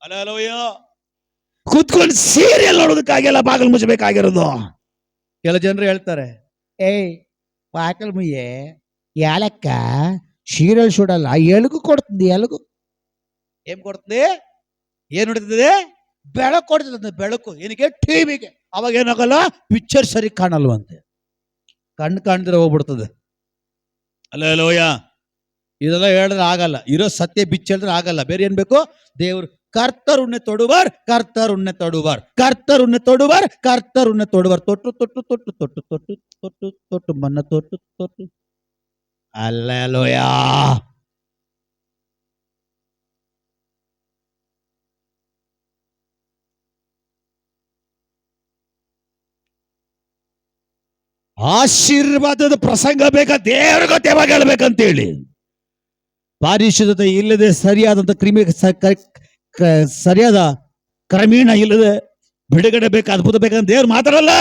ಹಲ್ಲೆಲೂಯಾ. ಕೂತ್ಕೊಂಡು ಸೀರಿಯಲ್ ನೋಡೋದಕ್ಕಾಗಿ ಎಲ್ಲ ಬಾಗಿಲು ಮುಚ್ಚಬೇಕಾಗಿರೋದು. ಕೆಲ ಜನರು ಹೇಳ್ತಾರೆ, ಏಯ್ ಬಾಗಿಲು ಮುಯ್ಯೆ, ಯಾಲಕ್ಕ ಸೀರಿಯಲ್ ಸುಡಲ್ಲ, ಎಲ್ಗೂ ಕೊಡ್ತದೆ. ಎಲ್ಗೂ ಏನ್ ಕೊಡ್ತದೆ? ಏನ್ ನೋಡ್ತದೆ? ಬೆಳಕು ಕೊಡ್ತದೆ. ಬೆಳಕು ಏನಕ್ಕೆ? ಟಿವಿಗೆ. ಅವಾಗ ಏನಾಗಲ್ಲ, ಪಿಕ್ಚರ್ ಸರಿ ಕಾಣಲ್ವಂತೆ, ಕಣ್ಣು ಕಾಣ್ದಿರ ಹೋಗ್ಬಿಡ್ತದೆ. ಹಲ್ಲೆಲೂಯಾ. ಇದೆಲ್ಲ ಹೇಳಿದ್ರೆ ಆಗಲ್ಲ, ಇರೋ ಸತ್ಯ ಬಿಚ್ಚ ಹೇಳಿದ್ರೆ ಆಗಲ್ಲ. ಬೇರೆ ಏನ್ ಬೇಕು? ದೇವ್ರು ಕರ್ತರ್ ಉಣ್ಣೆ ತೊಡುವರ್, ಕರ್ತರ್ ಉಣ್ಣೆ ತೊಡುವರ್, ಕರ್ತರ್ ಉಣ್ಣೆ ತೊಡುವರ್, ಕರ್ತರ್ ಉಣ್ಣೆ ತೊಡುವರ್. ತೊಟ್ಟು ತೊಟ್ಟು ತೊಟ್ಟು ತೊಟ್ಟು ತೊಟ್ಟು ತೊಟ್ಟು ತೊಟ್ಟು ಮನ್ನ ತೊಟ್ಟು ತೊಟ್ಟು. ಹಲ್ಲೆಲೂಯಾ. ಆಶೀರ್ವಾದದ ಪ್ರಸಂಗ ಬೇಕಾ? ದೇವರ ಗೊತ್ತೇ ಯಾವಾಗ ಹೇಳ್ಬೇಕಂತೇಳಿ. ಪಾರಿಶುದ್ಧತೆ ಇಲ್ಲದೆ, ಸರಿಯಾದಂತ ಸರಿಯಾದ ಕ್ರಮೇಣ ಇಲ್ಲದೆ ಬಿಡುಗಡೆ ಬೇಕು, ಅದ್ಭುತ ಬೇಕಂತ ದೇವ್ರು ಮಾತಾಡಲ್ಲ.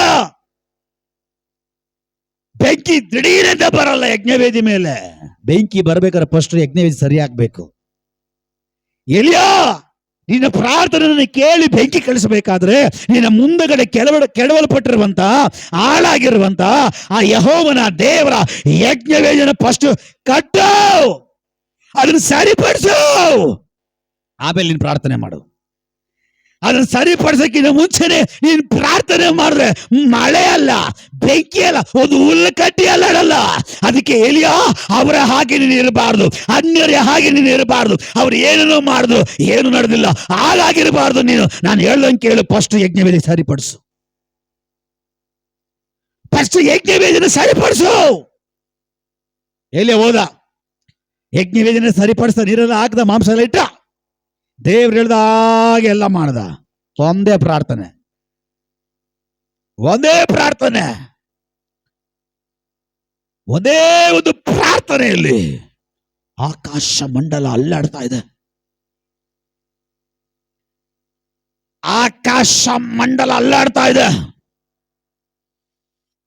ಬೆಂಕಿ ದಿಢೀರಂತ ಬರಲ್ಲ. ಯಜ್ಞವೇದಿ ಮೇಲೆ ಬೆಂಕಿ ಬರ್ಬೇಕಾದ್ರೆ ಫಸ್ಟ್ ಯಜ್ಞವೇದಿ ಸರಿ ಆಗ್ಬೇಕು. ಎಲಿಯಾ, ನಿನ್ನ ಪ್ರಾರ್ಥನೆ ಕೇಳಿ ಬೆಂಕಿ ಕಳಿಸಬೇಕಾದ್ರೆ ನಿನ್ನ ಮುಂದಗಡೆ ಕೆಡವಲ್ಪಟ್ಟಿರುವಂತ ಹಾಳಾಗಿರುವಂತ ಆ ಯೆಹೋವನ ದೇವರ ಯಜ್ಞವೇದಿನ ಫಸ್ಟ್ ಕಟ್ಟು, ಅದನ್ನು ಸರಿಪಡಿಸು, ಆಮೇಲೆ ನೀನು ಪ್ರಾರ್ಥನೆ ಮಾಡು. ಅದನ್ನು ಸರಿಪಡಿಸಕ್ಕಿಂತ ಮುಂಚೆನೆ ನೀನು ಪ್ರಾರ್ಥನೆ ಮಾಡಿದ್ರೆ ಮಳೆ ಅಲ್ಲ, ಬೆಂಕಿ ಅಲ್ಲ, ಒಂದು ಹುಲ್ಲು ಕಟ್ಟಿ ಅಲ್ಲಾಡಲ್ಲ. ಅದಕ್ಕೆ ಎಲಿಯಾ, ಅವರ ಹಾಗೆ ನೀನು ಇರಬಾರ್ದು, ಅನ್ಯರ ಹಾಗೆ ನೀನು ಇರಬಾರ್ದು. ಅವ್ರು ಏನೇನೋ ಮಾಡಿದ್ರು, ಏನು ನಡೆದಿಲ್ಲ, ಹಾಗಾಗಿರಬಾರ್ದು ನೀನು. ನಾನು ಹೇಳ್ದಂಗೆ ಕೇಳು, ಫಸ್ಟ್ ಯಜ್ಞವೇದಿ ಸರಿಪಡಿಸು. ಫಸ್ಟ್ ಯಜ್ಞವೇದಿನ ಸರಿಪಡಿಸು. ಎಲ್ಲಿ ಹೋದ? ಯಜ್ಞವೇದಿನ ಸರಿಪಡಿಸ್ತಾ ನೀರೆಲ್ಲ ಹಾಕದ, ಮಾಂಸ ಎಲ್ಲ ಇಟ್ಟ, ದೇವ್ರು ಹೇಳ್ದಾಗೆ ಎಲ್ಲ ಮಾಡ್ದ. ಒಂದೇ ಪ್ರಾರ್ಥನೆ, ಒಂದೇ ಪ್ರಾರ್ಥನೆ, ಒಂದೇ ಒಂದು ಪ್ರಾರ್ಥನೆಯಲ್ಲಿ ಆಕಾಶ ಮಂಡಲ ಅಲ್ಲಾಡ್ತಾ ಇದೆ. ಆಕಾಶ ಮಂಡಲ ಅಲ್ಲಾಡ್ತಾ ಇದೆ.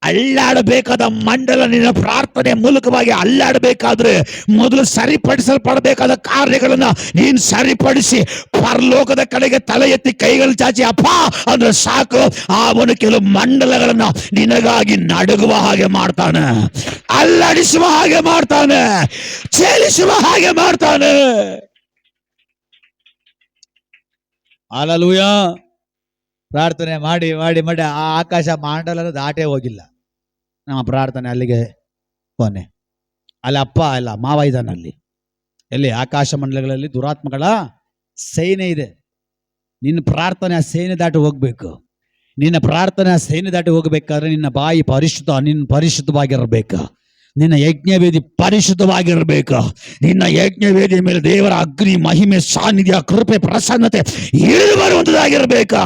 ಅಲ್ಲಾಡಬೇಕಾದ ಮಂಡಲ ನಿನ್ನ ಪ್ರಾರ್ಥನೆ ಮೂಲಕವಾಗಿ ಅಲ್ಲಾಡಬೇಕಾದ್ರೆ ಮೊದಲು ಸರಿಪಡಿಸಲ್ಪಡಬೇಕಾದ ಕಾರ್ಯಗಳನ್ನ ನೀನು ಸರಿಪಡಿಸಿ ಪರಲೋಕದ ಕಡೆಗೆ ತಲೆ ಎತ್ತಿ ಕೈಗಳು ಚಾಚಿ ಅಪ್ಪ ಅಂದ್ರೆ ಸಾಕು. ಅವನು ಕೆಲವು ಮಂಡಲಗಳನ್ನ ನಿನಗಾಗಿ ನಡುಗುವ ಹಾಗೆ ಮಾಡ್ತಾನೆ, ಅಲ್ಲಾಡಿಸುವ ಹಾಗೆ ಮಾಡ್ತಾನೆ, ಚಲಿಸುವ ಹಾಗೆ ಮಾಡ್ತಾನೆ. ಹಲ್ಲೆಲೂಯಾ. ಪ್ರಾರ್ಥನೆ ಮಾಡಿ ಮಾಡಿ ಮಾಡಿ ಆ ಆಕಾಶ ಮಂಡಲನ ದಾಟೇ ಹೋಗಿಲ್ಲ. ನಮ್ಮ ಪ್ರಾರ್ಥನೆ ಅಲ್ಲಿಗೆ ಕೊನೆ. ಅಲ್ಲಿ ಅಪ್ಪ ಅಲ್ಲ ಮಾವ ಇದ್ದಾನೆ ಅಲ್ಲಿ. ಎಲ್ಲಿ? ಆಕಾಶ ಮಂಡಲಗಳಲ್ಲಿ ದುರಾತ್ಮಗಳ ಸೈನ್ಯ ಇದೆ. ನಿನ್ನ ಪ್ರಾರ್ಥನೆ ಆ ಸೈನ್ಯ ದಾಟಿ ಹೋಗ್ಬೇಕು. ನಿನ್ನ ಪ್ರಾರ್ಥನೆ ಆ ಸೈನ್ಯ ದಾಟಿ ಹೋಗ್ಬೇಕಾದ್ರೆ ನಿನ್ನ ಬಾಯಿ ನಿನ್ನ ಪರಿಶುದ್ಧವಾಗಿರಬೇಕು. ನಿನ್ನ ಯಜ್ಞವೇದಿ ಪರಿಶುದ್ಧವಾಗಿರ್ಬೇಕು. ನಿನ್ನ ಯಜ್ಞವೇದಿಯ ಮೇಲೆ ದೇವರ ಅಗ್ನಿ, ಮಹಿಮೆ, ಸಾನ್ನಿಧ್ಯ, ಕೃಪೆ, ಪ್ರಸನ್ನತೆ ಇಳಿದು ಬರುವಂತದಾಗಿರ್ಬೇಕಾ.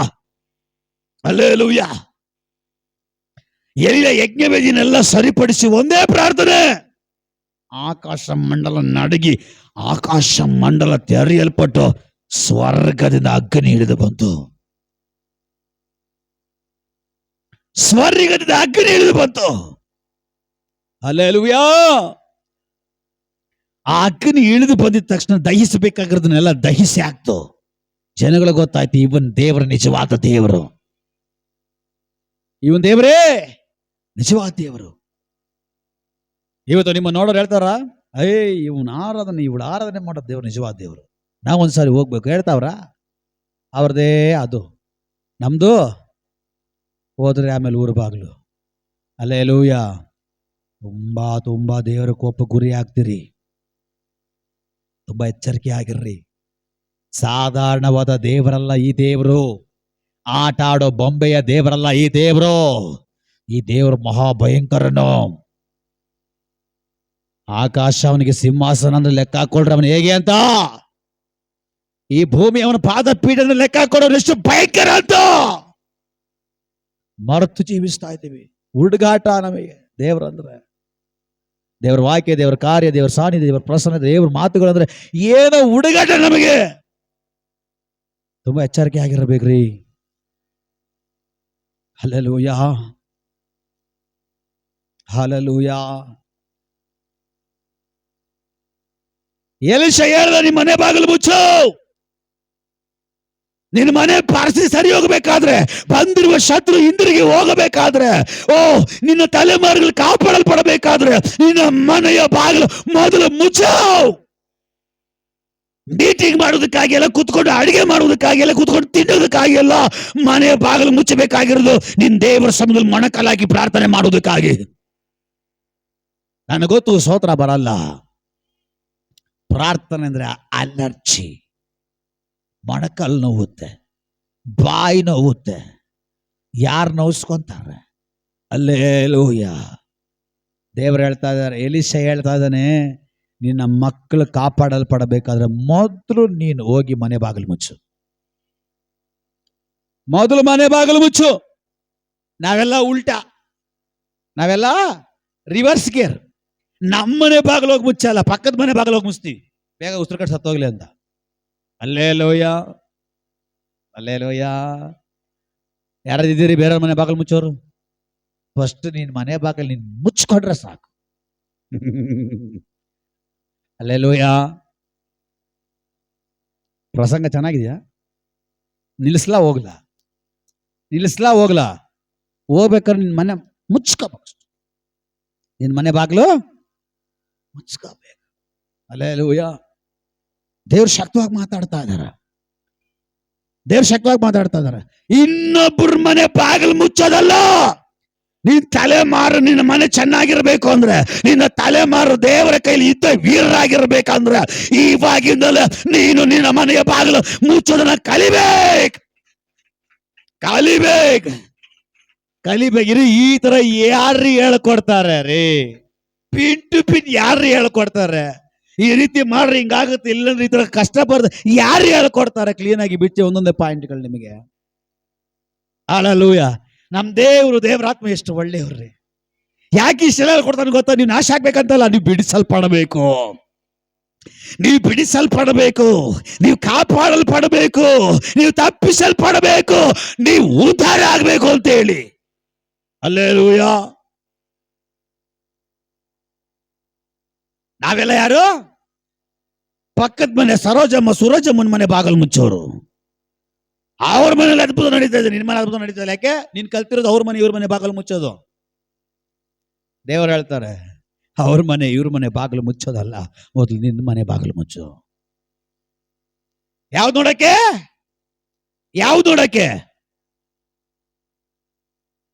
ಹಲ್ಲೆಲೂಯಾ. ಎಲ್ಲ ಯಜ್ಞವೇದಿನೆಲ್ಲ ಸರಿಪಡಿಸಿ ಒಂದೇ ಪ್ರಾರ್ಥನೆ. ಆಕಾಶ ಮಂಡಲ ನಡಗಿ, ಆಕಾಶ ಮಂಡಲ ತೆರೆಯಲ್ಪಟ್ಟು ಸ್ವರ್ಗದಿಂದ ಅಗ್ನಿ ಇಳಿದು ಬಂತು. ಸ್ವರ್ಗದಿಂದ ಅಗ್ನಿ ಇಳಿದು ಬಂತು. ಹಲ್ಲೆಲೂಯಾ. ಆ ಅಗ್ನಿ ಇಳಿದು ಬಂದಿದ ತಕ್ಷಣ ದಹಿಸಬೇಕಾಗಿರೋದನ್ನೆಲ್ಲ ದಹಿಸಿ ಆಗ್ತು. ಜನಗಳಿಗೆ ಗೊತ್ತಾಯ್ತು ಇವನ್ ದೇವರು ನಿಜವಾದ ದೇವರು, ಇವನ್ ದೇವರೇ ನಿಜವಾದ ದೇವರು. ಇವತ್ತು ನಿಮ್ಮ ನೋಡೋರು ಹೇಳ್ತಾರ, ಇವಳು ಆರಾಧನೆ ಮಾಡೋ ದೇವ್ರು ನಿಜವಾದ ದೇವರು, ನಾವೊಂದ್ಸಾರಿ ಹೋಗ್ಬೇಕು ಹೇಳ್ತಾವ್ರ? ಅವ್ರದೇ ಅದು. ನಮ್ದು ಹೋದ್ರೆ ಆಮೇಲೆ ಊರು ಬಾಗ್ಲು. ಹಲ್ಲೆಲೂಯಾ. ತುಂಬಾ ತುಂಬಾ ದೇವರ ಕೋಪ ಗುರಿ ಆಗ್ತೀರಿ. ತುಂಬಾ ಎಚ್ಚರಿಕೆ ಆಗಿರ್ರಿ. ಸಾಧಾರಣವಾದ ದೇವರಲ್ಲ ಈ ದೇವರು. ಆಟ ಆಡೋ ಬೊಂಬೆಯ ದೇವರಲ್ಲ ಈ ದೇವರು. ಈ ದೇವರು ಮಹಾಭಯಂಕರನು. ಆಕಾಶ ಅವನಿಗೆ ಸಿಂಹಾಸನ ಅಂದ್ರೆ ಲೆಕ್ಕ ಹಾಕೊಳ್ರಿ ಅವನು ಹೇಗೆ ಅಂತ. ಈ ಭೂಮಿ ಅವನ ಪಾದಪೀಠನ ಲೆಕ್ಕ ಹಾಕೊಡೋರು ಎಷ್ಟು ಭಯಂಕರ ಅಂತ. ಮರೆತು ಜೀವಿಸ್ತಾ ಇದ್ದೀವಿ. ಹುಡುಗಾಟ ನಮಗೆ ದೇವರು ಅಂದ್ರೆ. ದೇವರ ವಾಕ್ಯ, ದೇವರ ಕಾರ್ಯ, ದೇವರ ಸಾನ್ನಿಧ್ಯ, ದೇವರ ಪ್ರಸನ್ನ, ದೇವರ ಮಾತುಗಳು ಅಂದ್ರೆ ಏನೋ ಹುಡುಗಾಟ ನಮಗೆ. ತುಂಬಾ ಎಚ್ಚರಿಕೆ ಆಗಿರಬೇಕ್ರಿ. Hallelujah, hallelujah. ಎಲೀಷಾ ಹೇಳ್ದ, ನಿಮ್ಮ ಮನೆ ಬಾಗಿಲು ಮುಚ್ಚು. ನಿನ್ನ ಮನೆ ಪರಿಸ್ಥಿತಿ ಸರಿ ಹೋಗಬೇಕಾದ್ರೆ, ಬಂದಿರುವ ಶತ್ರು ಹಿಂದಿರುಗಿ ಹೋಗಬೇಕಾದ್ರೆ, ನಿನ್ನ ತಲೆಮಾರುಗಳು ಕಾಪಾಡಲ್ಪಡಬೇಕಾದ್ರೆ ನಿನ್ನ ಮನೆಯ ಬಾಗಿಲು ಮೊದಲು ಮುಚ್ಚು. ಮೀಟಿಂಗ್ ಮಾಡೋದಕ್ಕಾಗಿ ಎಲ್ಲ ಕೂತ್ಕೊಂಡು, ಅಡಿಗೆ ಮಾಡೋದಕ್ಕಾಗಿ ಎಲ್ಲ ಕೂತ್ಕೊಂಡು, ತಿನ್ನೋದಕ್ಕಾಗಿ ಎಲ್ಲ ಮನೆಯ ಬಾಗಿಲು ಮುಚ್ಚಬೇಕಾಗಿರೋದು ನಿನ್ನ ದೇವರ ಸಮಯದಲ್ಲಿ ಮೊಣಕಲಾಗಿ ಪ್ರಾರ್ಥನೆ ಮಾಡೋದಕ್ಕಾಗಿ. ನನಗೆ ಗೊತ್ತು ಸ್ತೋತ್ರ ಬರಲ್ಲ. ಪ್ರಾರ್ಥನೆ ಅಂದ್ರೆ ಅಲರ್ಜಿ. ಮೊಣಕಲ್ ನೋವುತ್ತೆ, ಬಾಯಿ ನೋವುತ್ತೆ. ಯಾರು ನೋವಿಸ್ಕೊಂತಾರೆ? ಹಲ್ಲೆಲೂಯಾ. ದೇವರು ಹೇಳ್ತಾ ಇದ್ದಾರೆ, ಎಲೀಷಾ ಹೇಳ್ತಾ ಇದ್ದಾನೆ, ನಿನ್ನ ಮಕ್ಕಳು ಕಾಪಾಡಲ್ಪಡಬೇಕಾದ್ರೆ ಮೊದಲು ನೀನು ಹೋಗಿ ಮನೆ ಬಾಗಿಲು ಮುಚ್ಚು. ಮೊದಲು ಮನೆ ಬಾಗಿಲು ಮುಚ್ಚು. ನಾವೆಲ್ಲ ಉಲ್ಟಾ, ನಾವೆಲ್ಲ ರಿವರ್ಸ್ ಗೇರ್. ನಮ್ಮನೆ ಬಾಗಿಲು ಹೋಗಿ ಮುಚ್ಚಲ್ಲ, ಪಕ್ಕದ ಮನೆ ಬಾಗಿಲು ಹೋಗಿ ಮುಚ್ತೀವಿ, ಬೇಗ ಉಸಿರು ಕಟ್ಟು ಸತ್ತೋಗ್ಲಿ ಅಂತ. Hallelujah, hallelujah. ಯಾರಿದ್ದೀರಿ ಬೇರೆ ಮನೆ ಬಾಗಿಲು ಮುಚ್ಚೋರು? ಫಸ್ಟ್ ನೀನ್ ಮನೆ ಬಾಗಿಲು ನೀನ್ ಮುಚ್ಕೊಂಡ್ರೆ ಸಾಕು. ಹಲ್ಲೆಲೂಯಾ. ಪ್ರಸಂಗ ಚೆನ್ನಾಗಿದೆಯಾ? ನಿಲ್ಲಿಸ್ಲಾ ಹೋಗ್ಲಾ? ನಿಲ್ಲಿಸ್ಲಾ ಹೋಗ್ಲಾ? ಹೋಗ್ಬೇಕಾದ್ರೆ ನಿನ್ ಮನೆ ಮುಚ್ಕೋಬೇಕು. ನಿನ್ ಮನೆ ಬಾಗಿಲು ಮುಚ್ಕೋಬೇಕು. ಹಲ್ಲೆಲೂಯಾ. ದೇವ್ರು ಶಕ್ತವಾಗಿ ಮಾತಾಡ್ತಾ ಇದಾರ. ದೇವ್ರು ಶಕ್ತವಾಗಿ ಮಾತಾಡ್ತಾ ಇದಾರ. ಇನ್ನೊಬ್ಬರ ಮನೆ ಬಾಗಿಲು ಮುಚ್ಚೋದಲ್ಲ. ನಿನ್ ತಲೆಮಾರು, ನಿನ್ನ ಮನೆ ಚೆನ್ನಾಗಿರ್ಬೇಕು ಅಂದ್ರೆ, ನಿನ್ನ ತಲೆಮಾರು ದೇವರ ಕೈಲಿ ಇದ್ದ ವೀರರಾಗಿರ್ಬೇಕಂದ್ರೆ ಇವಾಗಿಂದಲೇ ನೀನು ನಿನ್ನ ಮನೆಯ ಬಾಗಿಲು ಮುಚ್ಚೋದನ್ನ ಕಲಿಬೇಕು. ಕಲಿಬೇಕಿರಿ. ಈ ತರ ಯಾರು ಹೇಳ್ಕೊಡ್ತಾರೆ ರೀ? ಪಿನ್ ಟು ಪಿನ್ ಯಾರು ಹೇಳ್ಕೊಡ್ತಾರೆ? ಈ ರೀತಿ ಮಾಡ್ರಿ ಹಿಂಗಾಗುತ್ತೆ, ಇಲ್ಲಂದ್ರೆ ಈ ತರ ಕಷ್ಟ ಬರ್ತದೆ ಯಾರು ಹೇಳ್ಕೊಡ್ತಾರೆ? ಕ್ಲೀನ್ ಆಗಿ ಬಿಚ್ಚಿ ಒಂದೊಂದೇ ಪಾಯಿಂಟ್ಗಳು ನಿಮಗೆ. ಹಲ್ಲೆಲೂಯಾ. ನಮ್ ದೇವರಾತ್ಮ ಎಷ್ಟು ಒಳ್ಳೆಯವ್ರಿ. ಯಾಕೆ ಇಷ್ಟೆಲ್ಲ ಹೇಳ್ಕೊಡ್ತಾನೆ ಗೊತ್ತಾ? ನೀವು ನಾಶ ಆಗ್ಬೇಕಂತಲ್ಲ, ನೀವು ಬಿಡಿಸಲ್ಪಡಬೇಕು. ನೀವು ಬಿಡಿಸಲ್ಪಡಬೇಕು, ನೀವು ಕಾಪಾಡಲ್ಪಡಬೇಕು, ನೀವು ತಪ್ಪಿಸಲ್ಪಡಬೇಕು, ನೀವು ಉದ್ಧಾರ ಆಗ್ಬೇಕು ಅಂತ ಹೇಳಿ. ಹಲ್ಲೆಲೂಯಾ. ನಾವೆಲ್ಲ ಯಾರು? ಪಕ್ಕದ ಮನೆ ಸುರೋಜಮ್ಮನ ಮನೆ ಬಾಗಲು ಮುಚ್ಚೋರು. ಅವ್ರ ಮನೇಲಿ ಅದ್ಭುತ ನಡೀತಾ ಇದೆ, ನಿನ್ ಮನೆ ಅದ್ಭುತ ನಡೀತಾ ಇಲ್ಲ. ಯಾಕೆ? ನೀನ್ ಕಲ್ತಿರೋದು ಅವ್ರ ಮನೆ ಇವ್ರ ಮನೆ ಬಾಗಲು ಮುಚ್ಚೋದು. ದೇವರು ಹೇಳ್ತಾರೆ, ಅವ್ರ ಮನೆ ಇವ್ರ ಮನೆ ಬಾಗಿಲು ಮುಚ್ಚೋದಲ್ಲ, ಮೊದಲು ನಿನ್ನ ಮನೆ ಬಾಗಿಲು ಮುಚ್ಚು. ಯಾವ್ದು ನೋಡಕ್ಕೆ? ಯಾವ್ದು ನೋಡಕ್ಕೆ?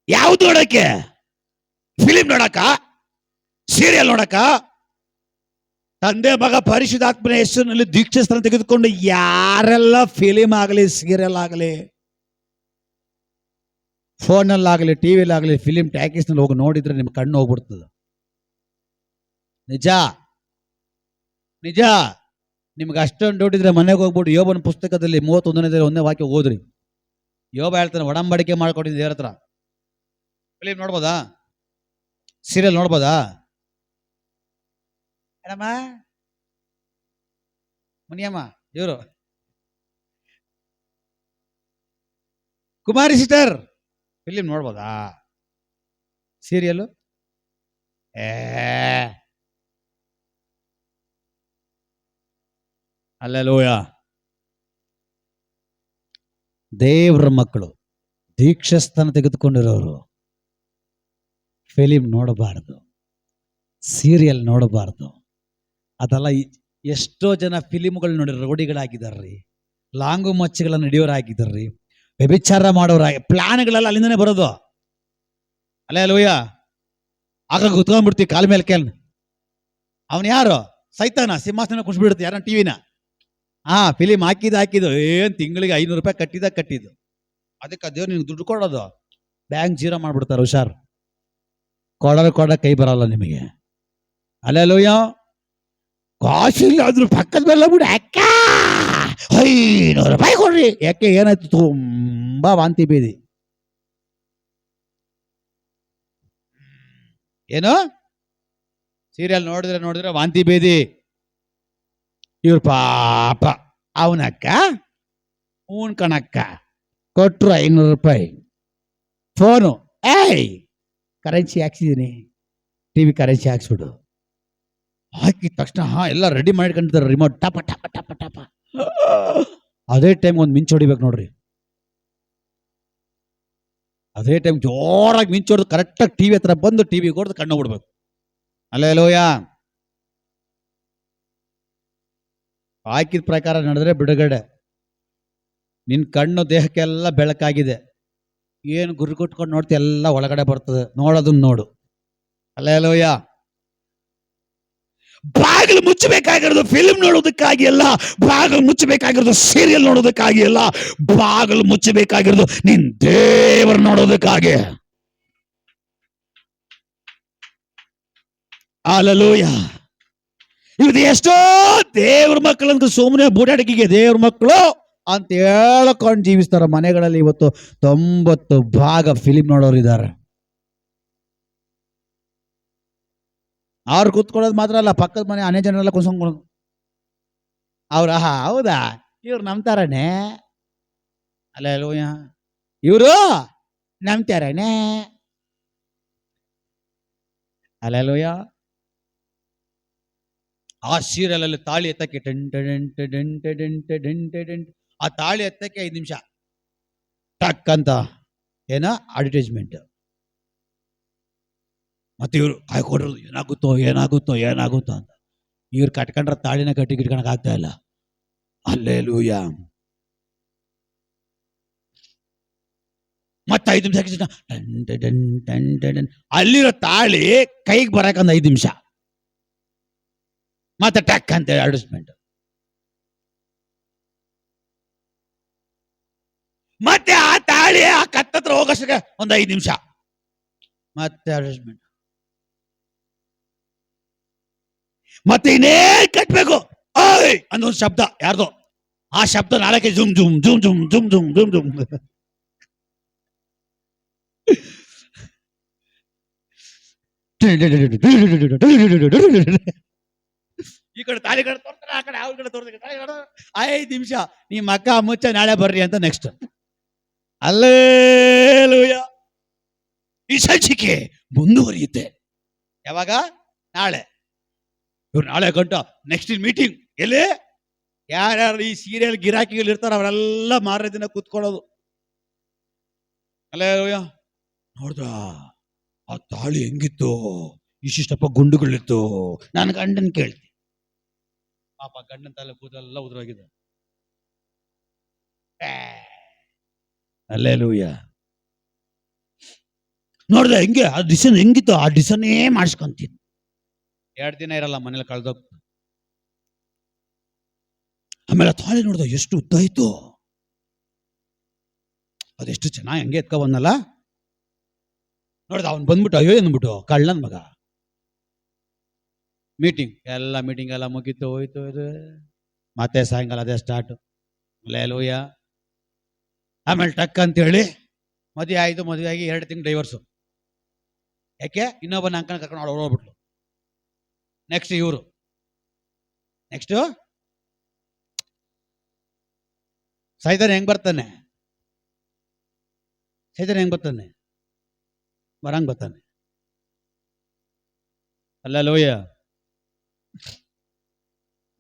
ಯಾವ್ದು ನೋಡಕ್ಕೆ? ಫಿಲಿಂ ನೋಡಕ? ಸೀರಿಯಲ್ ನೋಡಕ? ತಂದೆ ಮಗ ಪರಿಶುದ್ಧಾತ್ಮನ ಹೆಸರಿನಲ್ಲಿ ದೀಕ್ಷಾಸ್ತ್ರ ತೆಗೆದುಕೊಂಡು ಯಾರೆಲ್ಲ ಫಿಲಿಂ ಆಗಲಿ, ಸೀರಿಯಲ್ ಆಗಲಿ, ಫೋನಲ್ಲಾಗಲಿ, ಟಿವಿಲಾಗಲಿ, ಫಿಲಿಂ ಟ್ಯಾಕೀಸ್ನಲ್ಲಿ ಹೋಗಿ ನೋಡಿದ್ರೆ ನಿಮ್ ಕಣ್ಣು ಹೋಗ್ಬಿಡ್ತದೆ. ನಿಜ ನಿಜ. ನಿಮ್ಗೆ ಅಷ್ಟೊಂದು ಡೌಟಿದ್ರೆ ಮನೆಗೆ ಹೋಗ್ಬಿಟ್ಟು ಯೋಬನ ಪುಸ್ತಕದಲ್ಲಿ 31ನೇ ವಾಕ್ಯ ಓದ್ರಿ. ಯೋಬ ಹೇಳ್ತಾನೆ, ಒಡಂಬಡಿಕೆ ಮಾಡ್ಕೊಟ್ಟಿದ್ದೆ ದೇವ್ರ ಹತ್ರ. ಫಿಲಿಂ ನೋಡ್ಬೋದಾ? ಸೀರಿಯಲ್ ನೋಡ್ಬೋದಾ? ಏನಮ್ಮ ಮುನಿಯಮ್ಮ ಇವರು ಕುಮಾರಿ ಸಿಸ್ಟರ್ ಫಿಲಿಂ ನೋಡ್ಬೋದಾ? Serial hallelujah. ದೇವ್ರ ಮಕ್ಕಳು, ದೀಕ್ಷಾಸ್ಥಾನ ತೆಗೆದುಕೊಂಡಿರೋರು ಫಿಲಿಂ ನೋಡಬಾರ್ದು, ಸೀರಿಯಲ್ ನೋಡಬಾರ್ದು. ಅದೆಲ್ಲ ಎಷ್ಟೋ ಜನ ಫಿಲಿಮ್ಗಳು ನೋಡಿ ರೌಡಿಗಳಾಗಿದ್ದಾರ್ರಿ, ಲಾಂಗು ಮಚ್ಚಗಳನ್ನು ಹಿಡಿಯೋರಾಗಿದ್ದಾರ್ರಿ, ವ್ಯಭಿಚಾರ ಮಾಡೋರಾಗಿ, ಪ್ಲಾನ್ಗಳೆಲ್ಲ ಅಲ್ಲಿಂದನೇ ಬರೋದು. ಹಲ್ಲೆಲೂಯಾ. ಆಗ ಕುತ್ಕೊಂಡ್ಬಿಡ್ತೀವಿ ಕಾಲ ಮೇಲೆ ಕೇಳ. ಅವನು ಯಾರು? ಸೈತಾನ ಸಿಂಹಾಸನ ಕುಣಿಸ್ಬಿಡುತ್ತೆ ಯಾರನ್ನ ಟಿವಿನ. ಫಿಲಿಂ ಹಾಕಿದ್ದು ಏನ್ ತಿಂಗಳಿಗೆ 500 ರೂಪಾಯಿ ಕಟ್ಟಿದ್ದು. ಅದಕ್ಕೆ ದೇವ್ರು ನಿಮ್ಗೆ ದುಡ್ಡು ಕೊಡೋದು, ಬ್ಯಾಂಕ್ ಜೀರೋ ಮಾಡ್ಬಿಡ್ತಾರೆ. ಹುಷಾರ್, ಕೊಡ ಕೈ ಬರಲ್ಲ ನಿಮಗೆ. ಹಲ್ಲೆಲೂಯಾ. ಕಾಸಿಲ್ಲ ಅದ್ರ ಪಕ್ಕದ ಮೇಲೆ ಬಿಡಿ, ಅಕ್ಕ 500 ರೂಪಾಯಿ ಕೊಡ್ರಿ. ಯಾಕೆ? ಏನಾಯ್ತು? ತುಂಬಾ ವಾಂತಿ ಬೇದಿ. ಏನು? ಸೀರಿಯಲ್ ನೋಡಿದ್ರೆ ವಾಂತಿ ಬೇದಿ. ಇವ್ರ ಪಾಪ ಅವನಕ್ಕ ಕಣಕ್ಕ ಕೊಟ್ರು 500 ರೂಪಾಯಿ. ಫೋನು, ಕರೆನ್ಸಿ ಹಾಕ್ಸಿದೀನಿ, ಟಿವಿ ಕರೆನ್ಸಿ ಹಾಕ್ಸ್ಬಿಡು. ಹಾಕಿದ ತಕ್ಷಣ ಎಲ್ಲ ರೆಡಿ ಮಾಡ್ಕೊಂಡಿರ್ತಾರೆ, ರಿಮೋಟ್ ಟಪ ಟಪ ಟಪ ಟಪ. ಅದೇ ಟೈಮ್ ಒಂದು ಮಿಂಚು ಹೊಡಿಬೇಕು ನೋಡ್ರಿ. ಅದೇ ಟೈಮ್ ಜೋರಾಗಿ ಮಿಂಚು ಹೊಡೆದು ಕರೆಕ್ಟಾಗಿ ಟಿವಿ ಹತ್ರ ಬಂದು ಟಿವಿ ಹೊಡೆದು ಕಣ್ಣು ಬಿಡ್ಬೇಕು. ಹಲ್ಲೆಲೂಯಾ. ಹಾಕಿದ ಪ್ರಕಾರ ನಡೆದ್ರೆ ಬಿಡುಗಡೆ. ನಿನ್ ಕಣ್ಣು ದೇಹಕ್ಕೆಲ್ಲ ಬೆಳಕಾಗಿದೆ, ಏನು ಗುರಿ ಕೊಟ್ಕೊಂಡು ನೋಡ್ತಿ ಎಲ್ಲ ಒಳಗಡೆ ಬರ್ತದೆ. ನೋಡೋದನ್ನ ನೋಡು. ಹಲ್ಲೆಲೂಯಾ. ಬಾಗಿಲು ಮುಚ್ಚಬೇಕಾಗಿರೋದು ಫಿಲ್ಮ್ ನೋಡೋದಕ್ಕಾಗಿ ಅಲ್ಲ, ಬಾಗಿಲು ಮುಚ್ಚಬೇಕಾಗಿರೋದು ಸೀರಿಯಲ್ ನೋಡೋದಕ್ಕಾಗಿ ಅಲ್ಲ, ಬಾಗಿಲು ಮುಚ್ಚಬೇಕಾಗಿರೋದು ನಿನ್ ದೇವರು ನೋಡೋದಕ್ಕಾಗಿ. ಹಲ್ಲೆಲೂಯಾ. ಇದು ಎಷ್ಟೋ ದೇವ್ರ ಮಕ್ಕಳಂತ ಸುಮ್ಮನೆ ಬೂಟಾಟಿಕೆಗೆ ದೇವ್ರ ಮಕ್ಕಳು ಅಂತ ಹೇಳ್ಕೊಂಡು ಜೀವಿಸ್ತಾರ. ಮನೆಗಳಲ್ಲಿ ಇವತ್ತು 90% ಫಿಲಿಂ ನೋಡೋರು ಇದ್ದಾರೆ. ಅವ್ರು ಕೂತ್ಕೊಳ್ಳೋದು ಮಾತ್ರ ಅಲ್ಲ, ಪಕ್ಕದ ಮನೆ ಅನೇ ಜನರೆಲ್ಲ ಕುಂಸ್ಕೊಂಡು ಅವ್ರ ಹೌದಾ ಇವ್ರು ನಂಬ್ತಾರನೇ. ಹಲ್ಲೆಲೂಯಾ. ಇವರು ನಂಬ್ತಾರನೇ. ಹಲ್ಲೆಲೂಯಾ. ಆ ಸೀರಿಯಲ್ ಅಲ್ಲಿ ತಾಳಿ ಎತ್ತಕ್ಕೆ ಆ ತಾಳಿ ಎತ್ತಕ್ಕೆ 5 ನಿಮಿಷ ಟಕ್ ಅಂತ ಏನ ಅಡ್ವರ್ಟೈಸ್ಮೆಂಟ್. ಮತ್ತೆ ಇವರು ಕಾಯ್ಕೊಡ್ರು, ಏನಾಗುತ್ತೋ ಅಂತ. ಇವ್ರು ಕಟ್ಕೊಂಡ್ರ ತಾಳಿನ ಕಟ್ಟಿಗಿಟ್ಕೊಳಕ್ ಆಗ್ತಾ ಇಲ್ಲ. ಹಲ್ಲೆಲೂಯಾ. ಮತ್ತೆ 5 ನಿಮಿಷ ಅಲ್ಲಿರೋ ತಾಳಿ ಕೈಗೆ ಬರಕಂದ 5 ನಿಮಿಷ ಮತ್ತೆ ಟಕ್ ಅಂತ ಅಡ್ವರ್ಟೈಸ್ಮೆಂಟ್. ಮತ್ತೆ ಆ ತಾಳಿ ಆ ಕತ್ತತ್ರ ಹೋಗೋಷ್ಟಕ್ಕೆ ಒಂದು 5 ನಿಮಿಷ ಮತ್ತೆ ಅಡ್ವರ್ಟೈಸ್ಮೆಂಟ್. ಮತ್ತೆ ಇನ್ನೇನ್ ಕಟ್ಬೇಕು ಅಂದೊಂದು ಶಬ್ದ ಯಾರ್ದೋ. ಆ ಶಬ್ದ ನಾಳಕ್ಕೆ ಜುಮ್ ಜುಮ್ ಜುಮ್ ಜುಮ್ ಜುಮ್ ಜುಮ್ ಜುಮ್ ಜುಮ್. ಈ ಕಡೆ ತಾಳಿ ಕಡೆ ತೋರ್ತಾರೆ, ಆ ಕಡೆ ಅವ್ರ ಕಡೆ ತೋರ್ತಾರೆ. 5 ನಿಮಿಷ ನಿಮ್ಮ ಅಕ್ಕ ಮುಚ್ಚ ನಾಳೆ ಬರ್ರಿ ಅಂತ ನೆಕ್ಸ್ಟ್. ಹಲ್ಲೆಲೂಯಾ. ಈ ಸಂಚಿಕೆ ಮುಂದುವರಿಯುತ್ತೆ. ಯಾವಾಗ? ನಾಳೆ. ಇವ್ರು ನಾಳೆ ಗಂಟ ನೆಕ್ಸ್ಟ್ ಮೀಟಿಂಗ್ ಎಲ್ಲಿ ಯಾರ್ಯಾರು ಈ ಸೀರಿಯಲ್ ಗಿರಾಕಿಗಳು ಇರ್ತಾರ ಅವರೆಲ್ಲ ಮಾರನೇ ದಿನ ಕೂತ್ಕೊಳ್ಳೋದು. ಅಲ್ಲೇ ನೋಡ್ದ ಆ ತಾಳಿ ಹೆಂಗಿತ್ತು, ಇಷ್ಟಿಷ್ಟಪ್ಪ ಗುಂಡುಗಳಿತ್ತು. ನಾನು ಗಂಡನ್ ಕೇಳ್ತಿ, ಪಾಪ ಗಂಡನ ತಲೆ ಕೂದಲೆಲ್ಲ ಉದುರೋಗಿದೆ. ಅಲ್ಲೇಲೂಯ. ನೋಡ್ದೆ ಹೆಂಗೆ ಆ ಡಿಸೈನ್ ಹೆಂಗಿತ್ತು, ಆ ಡಿಸೈನೇ ಮಾಡಿಸ್ಕೊಂತೀನಿ. 2 ದಿನ ಇರಲ್ಲ, ಮನೇಲಿ ಕಳ್ದೋಗ್. ಆಮೇಲೆ ತಾಳಿ ನೋಡ್ದ ಎಷ್ಟು ಉದ್ದ ಇತ್ತು, ಅದೆಷ್ಟು ಚೆನ್ನಾಗಿ ಹಂಗೆ ಎತ್ಕೊ ಬಂದಲ್ಲ. ನೋಡ್ದ ಅವ್ನು ಬಂದ್ಬಿಟ್ಟು ಅಯ್ಯೋ ಅಂದ್ಬಿಟ್ಟು ಕಳ್ಳನ್ ಮಗ. ಮೀಟಿಂಗ್ ಎಲ್ಲ ಮುಗೀತು, ಹೋಯ್ತು. ಇದು ಮತ್ತೆ ಸಾಯಂಕಾಲ ಅದೇ ಸ್ಟಾರ್ಟ್. ಅಲ್ಲೇಲೂಯ. ಆಮೇಲೆ ಟಕ್ ಅಂತೇಳಿ ಮದುವೆ ಆಯಿತು. ಮದುವೆ ಆಗಿ 2 ತಿಂಗಳು ಡೈವರ್ಸು. ಯಾಕೆ? ಇನ್ನೊಬ್ಬನ ಅಂಕನ ಕರ್ಕೊಂಡು ಹೊರಡ್ಬಿಟ್ಲು. ನೆಕ್ಸ್ಟ್ ಇವರು, ನೆಕ್ಸ್ಟ್ ಸೈತಾನ ಹೆಂಗ್ ಬರ್ತಾನೆ? ಬರಂಗ್ ಬರ್ತಾನೆ. ಅಲ್ಲಲೋಯ.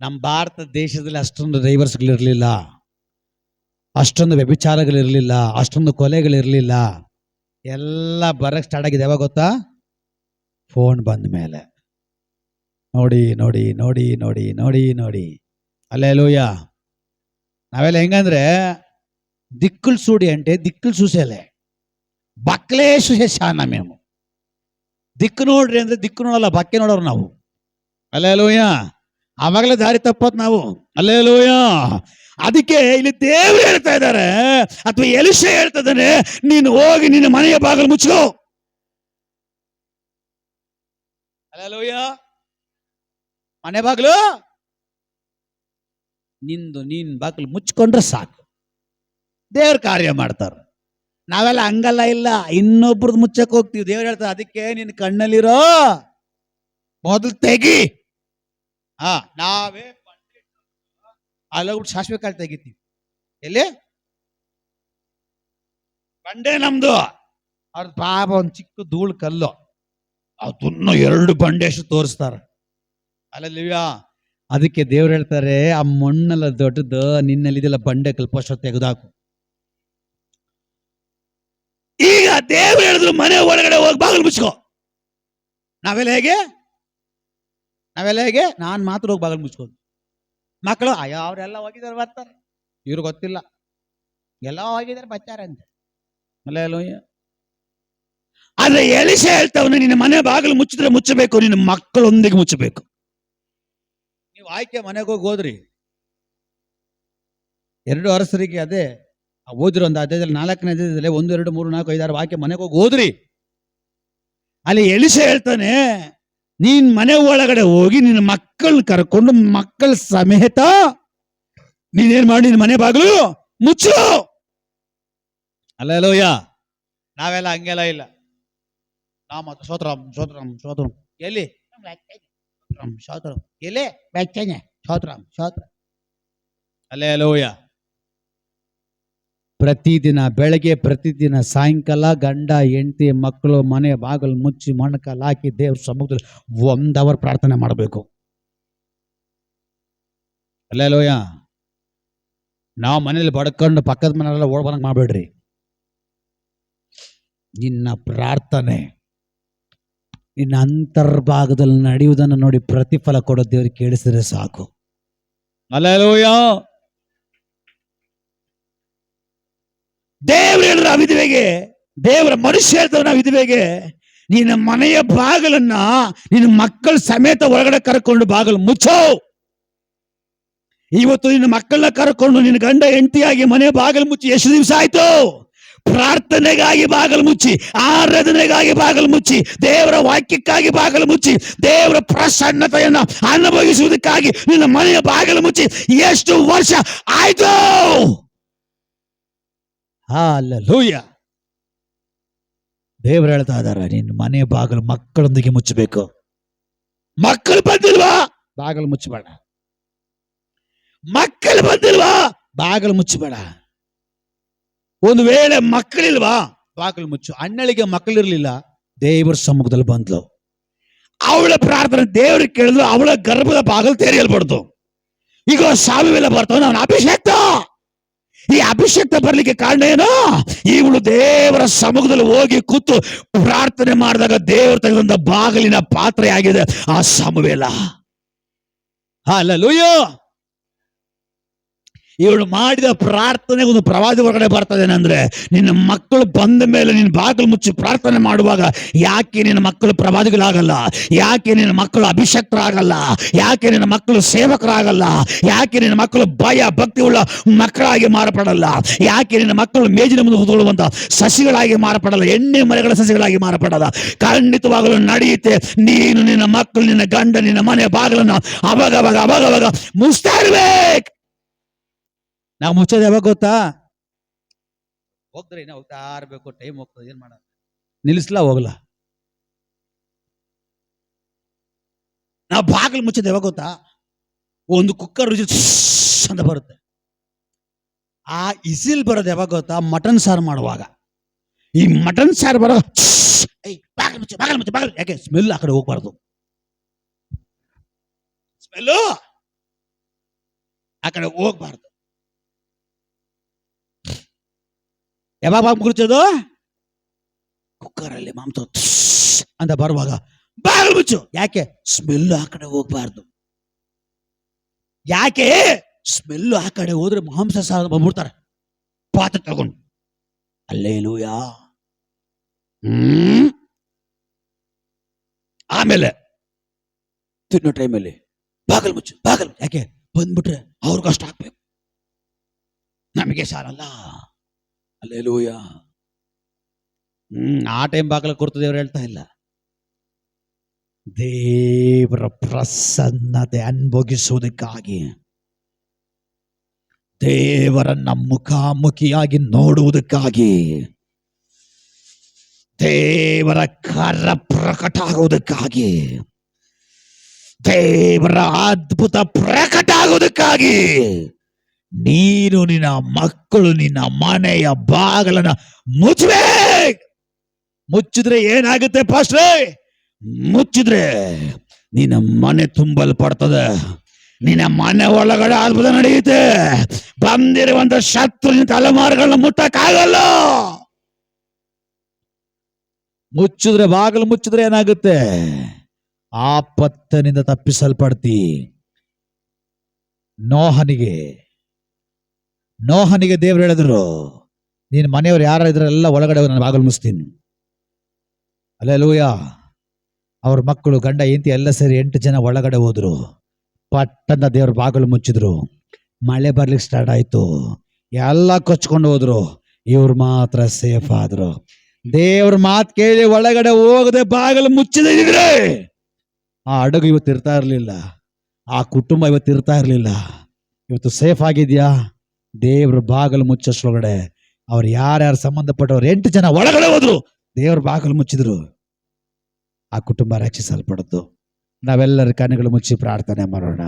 ನಮ್ಮ ಭಾರತ ದೇಶದಲ್ಲಿ ಅಷ್ಟೊಂದು ಡೈವರ್ಸ್ಗಳಿರಲಿಲ್ಲ, ಅಷ್ಟೊಂದು ವ್ಯಭಿಚಾರಗಳಿರಲಿಲ್ಲ, ಅಷ್ಟೊಂದು ಕೊಲೆಗಳಿರಲಿಲ್ಲ. ಎಲ್ಲ ಬರಕ್ ಸ್ಟಾರ್ಟ್ ಆಗಿದೆ ಯಾವಾಗ ಗೊತ್ತಾ? ಫೋನ್ ಬಂದ ಮೇಲೆ. ನೋಡಿ ನೋಡಿ ನೋಡಿ ನೋಡಿ ನೋಡಿ ನೋಡಿ. అల్లెలూయా. నావేళ ಹೆಂಗಂದ್ರೆ దిక్కులు చూడి అంటే దిక్కులు చూసేలే, ಬಕ್ಲೇ చూసేసాన మేము. ದಿಕ್ಕು ನೋಡ್ರಿ ಅಂದ್ರೆ ದಿಕ್ಕು ನೋಡಲ್ಲ, ಬಕ್ಕೆ ನೋಡೋರು ನಾವು. ಅಲ್ಲೇಲೂಯಾ. ಆವಾಗಲೇ ದಾರಿ ತಪ್ಪತ್ ನಾವು. ಅಲ್ಲೇಲೂಯಾ. ಅದಕ್ಕೆ ಇಲ್ಲಿ ದೇವರು ಹೇಳ್ತಾ ಇದ್ದಾರೆ, ಅಥವಾ ಎಲಿಷಾ ಹೇಳ್ತಾ ಇದ್ದಾನೆ, ನೀನು ಹೋಗಿ ನಿನ್ನ ಮನೆಯ ಬಾಗಿಲು ಮುಚ್ಚೋ. ಅಲ್ಲೇಲೂಯಾ. ಮನೆ ಬಾಗಿಲು ನೀನ್ ಬಾಗಿಲು ಮುಚ್ಕೊಂಡ್ರೆ ಸಾಕು, ದೇವ್ರ ಕಾರ್ಯ ಮಾಡ್ತಾರೆ. ನಾವೆಲ್ಲ ಹಂಗಲ್ಲ, ಇಲ್ಲ ಇನ್ನೊಬ್ರದ್ದು ಮುಚ್ಚಕ್ ಹೋಗ್ತೀವಿ. ದೇವ್ರು ಹೇಳ್ತಾರೆ, ಅದಕ್ಕೆ ನಿನ್ನ ಕಣ್ಣಲ್ಲಿರೋ ಮೊದಲು ತೆಗಿ. ನಾವೇ ಅಲ್ಲೋಗ್ಬಿಟ್ಟು ಸಾಸಿವೆ ಕಾಳು ತೆಗಿತೀವಿ. ಎಲ್ಲಿ? ಬಂಡೆ ನಮ್ದು. ಅವ್ರ ಪಾಪ ಒಂದು ಚಿಕ್ಕ ಧೂಳು ಕಲ್ಲು, ಅದನ್ನ 2 ಬಂಡೆಷ್ಟು ತೋರಿಸ್ತಾರೆ. ಅಲ್ಲಲ್ಲಿವ್ಯಾ. ಅದಕ್ಕೆ ದೇವ್ರು ಹೇಳ್ತಾರೆ, ಆ ಮಣ್ಣೆಲ್ಲ ದೊಡ್ಡದು, ನಿನ್ನಲ್ಲಿದೆಲ್ಲ ಬಂಡೆ ಕಲ್ಪಷ್ಟು ತೆಗೆದಾಕು. ಈಗ ದೇವ್ರು ಹೇಳಿದ್ರು ಮನೆ ಒಳಗಡೆ ಹೋಗಿ ಬಾಗಿಲು ಮುಚ್ಕೋ. ನಾವೆಲ್ಲ ಹೇಗೆ ನಾನು ಮಾತ್ರ ಹೋಗಿ ಬಾಗಿಲು ಮುಚ್ಕೋದು. ಮಕ್ಕಳು ಅಯ್ಯೋ ಅವರೆಲ್ಲ ಹೋಗಿದ್ದಾರೆ ಬರ್ತಾರೆ, ಇವ್ರು ಗೊತ್ತಿಲ್ಲ, ಎಲ್ಲ ಹೋಗಿದ್ದಾರೆ ಬಚ್ಚಾರ ಅಂತ. ಅಲ್ಲೇಲೂಯಾ. ಆದ್ರೆ ಎಲಿಷಾ ಹೇಳ್ತಾವನು, ನಿನ್ನ ಮನೆ ಬಾಗಿಲು ಮುಚ್ಚಿದ್ರೆ ಮುಚ್ಚಬೇಕು, ನಿನ್ನ ಮಕ್ಕಳೊಂದಿಗೆ ಮುಚ್ಚಬೇಕು. ನೀವು ಆಯ್ಕೆ ಮನೆಗೆ ಹೋದ್ರಿ. 2 ಅರಸರಿಗೆ ಅದೇ ಓದಿರೋ ಒಂದು ಅಧ್ಯಾಯದಲ್ಲಿ 4ನೇ ಅಧ್ಯಾಯದಲ್ಲಿ 1, 2, 3, 4, 5, 6 ವಾಕ್ಯ ಮನೆಗೆ ಹೋಗಿ ಓದ್ರಿ. ಅಲ್ಲಿ ಎಲಿಷಾ ಹೇಳ್ತಾನೆ, ನೀನ್ ಮನೆ ಒಳಗಡೆ ಹೋಗಿ ನಿನ್ನ ಮಕ್ಕಳನ್ನ ಕರ್ಕೊಂಡು ಮಕ್ಕಳ ಸಮೇತ ನೀನೇನ್ ಮಾಡಿ ನಿನ್ನ ಮನೆ ಬಾಗಿಲು ಮುಚ್ಚು. ಅಲ್ಲೇಲೂಯ. ನಾವೆಲ್ಲ ಹಂಗೆಲ್ಲ ಇಲ್ಲ. ನಾವು ಸೋತ್ರಂ ಸೋತ್ರಂ ಸೋತ್ರಂ ಎಲ್ಲಿ ಸೋತ್ರಂ ಎಲ್ಲಿ ಬೆಚ್ಚನೆ ಸೋತ್ರಂ ಸೋತ್ರ. ಅಲ್ಲೇಲೂಯ. ಪ್ರತಿದಿನ ಬೆಳಗ್ಗೆ, ಪ್ರತಿದಿನ ಸಾಯಂಕಾಲ ಗಂಡ ಹೆಂಡತಿ ಮಕ್ಕಳು ಮನೆ ಬಾಗಿಲು ಮುಚ್ಚಿ ಮೊಣಕಾಲು ಹಾಕಿ ದೇವ್ರ ಸಮ್ಮುಖದಲ್ಲಿ 1 ಅವರ್ ಪ್ರಾರ್ಥನೆ ಮಾಡಬೇಕು. ಅಲ್ಲೇಲೂಯ. ನಾವು ಮನೇಲಿ ಬಡ್ಕೊಂಡು ಪಕ್ಕದ ಮನೆಯಲ್ಲ ಓಡ್ಬರಂಗ್ ಮಾಡಬೇಡ್ರಿ. ನಿನ್ನ ಪ್ರಾರ್ಥನೆ ನಿನ್ನ ಅಂತರ್ಭಾಗದಲ್ಲಿ ನಡೆಯುವುದನ್ನು ನೋಡಿ ಪ್ರತಿಫಲ ಕೊಡೋ ದೇವ್ರಿಗೆ ಕೇಳಿಸಿದ್ರೆ ಸಾಕು. ಅಲ್ಲೇಲೂಯ. ದೇವ್ರು ಹೇಳಿದ್ರೆ ಆ ವಿಧವೆಗೆ, ದೇವರ ಮನುಷ್ಯ ಹೇಳ್ತಾರೆ ನಾವು ವಿಧವೆಗೆ, ನಿನ್ನ ಮನೆಯ ಬಾಗಿಲನ್ನ ನಿನ್ನ ಮಕ್ಕಳ ಸಮೇತ ಹೊರಗಡೆ ಕರ್ಕೊಂಡು ಬಾಗಿಲು ಮುಚ್ಚೋ. ಇವತ್ತು ನಿನ್ನ ಮಕ್ಕಳನ್ನ ಕರ್ಕೊಂಡು ನಿನ್ನ ಗಂಡ ಹೆಂಡತಿಯಾಗಿ ಮನೆ ಬಾಗಿಲು ಮುಚ್ಚಿ ಎಷ್ಟು ದಿವಸ ಆಯ್ತು? ಪ್ರಾರ್ಥನೆಗಾಗಿ ಬಾಗಿಲು ಮುಚ್ಚಿ, ಆರಾಧನೆಗಾಗಿ ಬಾಗಿಲು ಮುಚ್ಚಿ, ದೇವರ ವಾಕ್ಯಕ್ಕಾಗಿ ಬಾಗಿಲು ಮುಚ್ಚಿ, ದೇವರ ಪ್ರಸನ್ನತೆಯನ್ನ ಅನುಭವಿಸುವುದಕ್ಕಾಗಿ ನಿನ್ನ ಮನೆಯ ಬಾಗಿಲು ಮುಚ್ಚಿ ಎಷ್ಟು ವರ್ಷ ಆಯ್ತು? ಹಲ್ಲೆಲೂಯಾ. ದೇವರು ಹೇಳ್ತಾ ಇದ್ದಾರೆ, ನಿನ್ನ ಮನೆ ಬಾಗಿಲು ಮಕ್ಕಳೊಂದಿಗೆ ಮುಚ್ಚಬೇಕು. ಮಕ್ಕಳು ಬಂದಿಲ್ವಾ? ಬಾಗಿಲು ಮುಚ್ಚಬೇಡ. ಮಕ್ಕಳು ಬಂದಿಲ್ವಾ? ಬಾಗಿಲು ಮುಚ್ಚಬೇಡ. ಒಂದು ವೇಳೆ ಮಕ್ಕಳಿಲ್ವಾ? ಬಾಗಿಲು ಮುಚ್ಚು. ಅಣ್ಣಳಿಗೆ ಮಕ್ಕಳಿರ್ಲಿಲ್ಲ, ದೇವರ ಸಮ್ಮುಖದಲ್ಲಿ ಬಂದ್ಲು. ಅವಳ ಪ್ರಾರ್ಥನೆ ದೇವರಿಗೆ ಕೇಳಿದ್ರು ಅವಳ ಗರ್ಭದ ಬಾಗಿಲು ತೆರೆಯಲ್ಬಾರ್ದು. ಈಗ ಸಾಮುವೇಲ ಬರ್ತಾವ ಅವನ ಅಭಿಷೇಕ್ತ. ಈ ಅಭಿಷೇಕ್ತ ಬರ್ಲಿಕ್ಕೆ ಕಾರಣ ಏನು? ಇವಳು ದೇವರ ಸಮ್ಮುಖದಲ್ಲಿ ಹೋಗಿ ಕೂತು ಪ್ರಾರ್ಥನೆ ಮಾಡಿದಾಗ ದೇವರು ತೆಗೆದಂತ ಬಾಗಿಲಿನ ಪಾತ್ರೆಯಾಗಿದೆ ಆ ಸಾಮುವೇಲ. ಹಲ್ಲೆಲೂಯ. ಇವಳು ಮಾಡಿದ ಪ್ರಾರ್ಥನೆಗೆ ಒಂದು ಪ್ರವಾದಿ ಹೊರಗಡೆ ಬರ್ತದೆ. ಏನಂದ್ರೆ, ನಿನ್ನ ಮಕ್ಕಳು ಬಂದ ಮೇಲೆ ನೀನು ಬಾಗಿಲು ಮುಚ್ಚಿ ಪ್ರಾರ್ಥನೆ ಮಾಡುವಾಗ ಯಾಕೆ ನಿನ್ನ ಮಕ್ಕಳು ಪ್ರವಾದಿಗಳಾಗಲ್ಲ? ಯಾಕೆ ನಿನ್ನ ಮಕ್ಕಳು ಅಭಿಷಕ್ತರಾಗಲ್ಲ? ಯಾಕೆ ನಿನ್ನ ಮಕ್ಕಳು ಸೇವಕರಾಗಲ್ಲ? ಯಾಕೆ ನಿನ್ನ ಮಕ್ಕಳು ಭಯ ಭಕ್ತಿ ಉಳ್ಳ ಮಕ್ಕಳಾಗಿ ಮಾರ್ಪಡಲ್ಲ? ಯಾಕೆ ನಿನ್ನ ಮಕ್ಕಳು ಮೇಜಿನ ಮುಂದೆ ಕೂತ್ಕೊಳ್ಳುವಂತ ಸಸಿಗಳಾಗಿ ಮಾರ್ಪಡಲ್ಲ? ಎಣ್ಣೆ ಮರಗಳ ಸಸಿಗಳಾಗಿ ಮಾರ್ಪಡಲ್ಲ? ಖಂಡಿತವಾಗಲು ನಡೆಯುತ್ತೆ. ನೀನು, ನಿನ್ನ ಮಕ್ಕಳು, ನಿನ್ನ ಗಂಡ, ನಿನ್ನ ಮನೆ ಬಾಗಿಲನ್ನು ಅವಾಗ ಮುಚ್ತಾ ಇರ್ಬೇಕು. ನಾವು ಮುಚ್ಚೋದು ಯಾವಾಗ ಗೊತ್ತಾ? ಹೋಗ್ತಾರೆ, ಹೋಗ್ತಾ ಇರ್ಬೇಕು, ಟೈಮ್ ಹೋಗ್ತದೆ, ಏನ್ ಮಾಡೋದು? ನಿಲ್ಲಿಸ್ಲಾ ಹೋಗ್ಲಾ? ನಾವು ಬಾಗಿಲು ಮುಚ್ಚೋದು ಯಾವಾಗ ಗೊತ್ತಾ? ಒಂದು ಕುಕ್ಕರ್ ರುಚಿ ಅಂತ ಬರುತ್ತೆ. ಆ ಇಸಿಲ್ ಬರೋದು ಯಾವಾಗ ಗೊತ್ತಾ? ಮಟನ್ ಸಾರು ಮಾಡುವಾಗ. ಈ ಮಟನ್ ಸಾರು ಬರೋ ಬಾಗಿಲು ಮುಚ್ಚು. ಯಾಕೆ? ಸ್ಮೆಲ್ ಆ ಕಡೆ ಹೋಗ್ಬಾರ್ದು. ಸ್ಮೆಲ್ಲು ಆ ಕಡೆ ಹೋಗ್ಬಾರ್ದು. ಯಾವಾಗ ಬಾಗಿಲು ಮುಚ್ಚೋದು? ಕುಕ್ಕರಲ್ಲಿ ಮಾಂಸ ಅಂತ ಬರುವಾಗ ಬಾಗಿಲು ಮುಚ್ಚು. ಯಾಕೆ? ಸ್ಮೆಲ್ ಆ ಕಡೆ ಹೋಗ್ಬಾರ್ದು. ಯಾಕೆ? ಸ್ಮೆಲ್ ಆ ಕಡೆ ಹೋದ್ರೆ ಮಾಂಸ ಸಾರು ಬಂದ್ಬಿಡ್ತಾರೆ ಪಾತ್ರೆ ತಗೊಂಡು. ಹಲ್ಲೆಲೂಯಾ. ಆಮೇಲೆ ತಿನ್ನೋ ಟೈಮಲ್ಲಿ ಬಾಗಿಲು ಮುಚ್ಚು. ಬಾಗಿಲು ಯಾಕೆ? ಬಂದ್ಬಿಟ್ರೆ ಅವ್ರಿಗೆ ಅಷ್ಟು ಹಾಕ್ಬೇಕು, ನಮಗೆ ಸಾರಲ್ಲ. ಹಲ್ಲೆಲೂಯಾ. ಆ ಟೈಮ್ ಬಾಗಿಲು ಕೊಡ್ತದೆ ಅವ್ರು ಹೇಳ್ತಾ ಇಲ್ಲ. ದೇವರ ಪ್ರಸನ್ನತೆ ಅನುಭವಿಸುವುದಕ್ಕಾಗಿ, ದೇವರನ್ನ ಮುಖಾಮುಖಿಯಾಗಿ ನೋಡುವುದಕ್ಕಾಗಿ, ದೇವರ ಕರ ಪ್ರಕಟ ಆಗುವುದಕ್ಕಾಗಿ, ದೇವರ ಅದ್ಭುತ ಪ್ರಕಟ ಆಗುವುದಕ್ಕಾಗಿ ನೀನು, ನಿನ್ನ ಮಕ್ಕಳು, ನಿನ್ನ ಮನೆಯ ಬಾಗಿಲನ್ನ ಮುಚ್ಚಬೇಕು. ಮುಚ್ಚಿದ್ರೆ ಏನಾಗುತ್ತೆ ಪಾಸ್ಟ್ರೇ? ಮುಚ್ಚಿದ್ರೆ ನಿನ್ನ ಮನೆ ತುಂಬಲ್ಪಡ್ತದೆ. ನಿನ್ನ ಮನೆ ಒಳಗಡೆ ಅದ್ಭುತ ನಡೆಯುತ್ತೆ. ಬಂದಿರುವಂತ ಶತ್ರುವಿನ ತಲೆಮಾರುಗಳನ್ನ ಮುಟ್ಟಕ್ಕಾಗಲ್ಲ. ಮುಚ್ಚಿದ್ರೆ, ಬಾಗಿಲು ಮುಚ್ಚಿದ್ರೆ ಏನಾಗುತ್ತೆ? ಆಪತ್ತಿನಿಂದ ತಪ್ಪಿಸಲ್ಪಡ್ತಿ. ನೋಹನಿಗೆ ದೇವ್ರು ಹೇಳಿದ್ರು, ನೀನ್ ಮನೆಯವ್ರು ಯಾರ ಇದ್ರೆಲ್ಲ ಒಳಗಡೆ ನಾನು ಬಾಗಿಲು ಮುಚ್ತೀನಿ. ಹಲ್ಲೆಲೂಯ. ಅವ್ರ ಮಕ್ಕಳು, ಗಂಡ, ಹೆಂಡತಿ ಎಲ್ಲ ಸೇರಿ 8 ಜನ ಒಳಗಡೆ ಹೋದ್ರು. ಪಟ್ಟಂತ ದೇವ್ರ ಬಾಗಿಲು ಮುಚ್ಚಿದ್ರು. ಮಳೆ ಬರ್ಲಿಕ್ಕೆ ಸ್ಟಾರ್ಟ್ ಆಯ್ತು. ಎಲ್ಲ ಕೊಚ್ಕೊಂಡು ಹೋದ್ರು. ಇವ್ರು ಮಾತ್ರ ಸೇಫ್ ಆದ್ರು. ದೇವ್ರ ಮಾತು ಕೇಳಿ ಒಳಗಡೆ ಹೋಗದೆ ಬಾಗಿಲು ಮುಚ್ಚಿದ್ರೆ ಆ ಹಡಗು ಇವತ್ತು ಇರ್ತಾ ಇರ್ಲಿಲ್ಲ. ಆ ಕುಟುಂಬ ಇವತ್ತು ಇರ್ತಾ ಇರ್ಲಿಲ್ಲ. ಇವತ್ತು ಸೇಫ್ ಆಗಿದ್ಯಾ? ದೇವ್ರ ಬಾಗಿಲು ಮುಚ್ಚೋಷ್ರೊಳಗಡೆ ಅವ್ರು ಯಾರ್ಯಾರು ಸಂಬಂಧಪಟ್ಟವ್ರು 8 ಜನ ಒಳಗಡೆ ಹೋದ್ರು. ದೇವ್ರ ಬಾಗಿಲು ಮುಚ್ಚಿದ್ರು. ಆ ಕುಟುಂಬ ರಕ್ಷಿಸಲ್ಪಡ್ತು. ನಾವೆಲ್ಲರ ಕಣ್ಣುಗಳು ಮುಚ್ಚಿ ಪ್ರಾರ್ಥನೆ ಮಾಡೋಣ.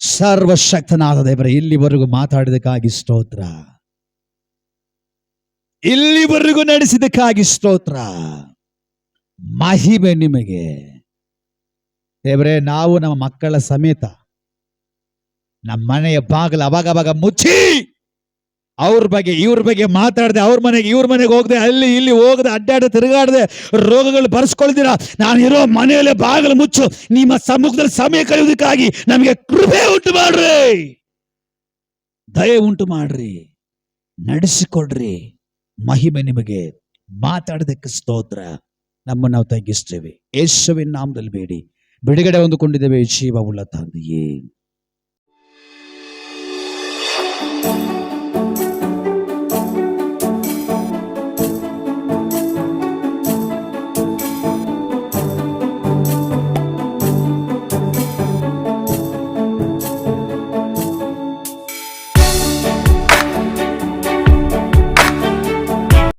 ಸರ್ವಶಕ್ತನಾದ ದೇವರೇ, ಇಲ್ಲಿವರೆಗೂ ಮಾತಾಡಿದಕ್ಕಾಗಿ ಸ್ತೋತ್ರ. ಇಲ್ಲಿವರೆಗೂ ನಡೆಸಿದಕ್ಕಾಗಿ ಸ್ತೋತ್ರ. ಮಹಿಮೆ ನಿಮಗೆ ದೇವರೇ. ನಾವು ನಮ್ಮ ಮಕ್ಕಳ ಸಮೇತ ನಮ್ಮ ಮನೆಯ ಬಾಗಿಲು ಅವಾಗ ಮುಚ್ಚಿ ಅವ್ರ ಬಗ್ಗೆ ಇವ್ರ ಬಗ್ಗೆ ಮಾತಾಡದೆ, ಅವ್ರ ಮನೆಗೆ ಇವ್ರ ಮನೆಗೆ ಹೋಗದೆ, ಅಲ್ಲಿ ಇಲ್ಲಿ ಹೋಗದೆ, ಅಡ್ಡಾಡ ತಿರುಗಾಡದೆ, ರೋಗಗಳು ಬರ್ಸ್ಕೊಳ್ತೀರ. ನಾನಿರೋ ಮನೆಯಲ್ಲೇ ಬಾಗಿಲು ಮುಚ್ಚು. ನಿಮ್ಮ ಸಮ್ಮುಖದಲ್ಲಿ ಸಮಯ ಕಳೆಯುವುದಕ್ಕಾಗಿ ನಮಗೆ ಕೃಪೆ ಉಂಟು ಮಾಡ್ರಿ, ದಯೆ ಉಂಟು ಮಾಡ್ರಿ, ನಡೆಸಿಕೊಡ್ರಿ. ಮಹಿಮೆ ನಿಮಗೆ. ಮಾತಾಡೋದಕ್ಕೆ ಸ್ತೋತ್ರ. ನಮ್ಮನ್ನು ನಾವು ತಗ್ಗಿಸ್ತೇವೆ. ಯೇಸುವಿನ ನಾಮದಲ್ಲಿ ಬೇಡಿ ಬಿಡುಗಡೆ ಹೊಂದಿಕೊಂಡಿದ್ದೇವೆ ಜೀವವುಳ್ಳ ತಂದೆಯೇ.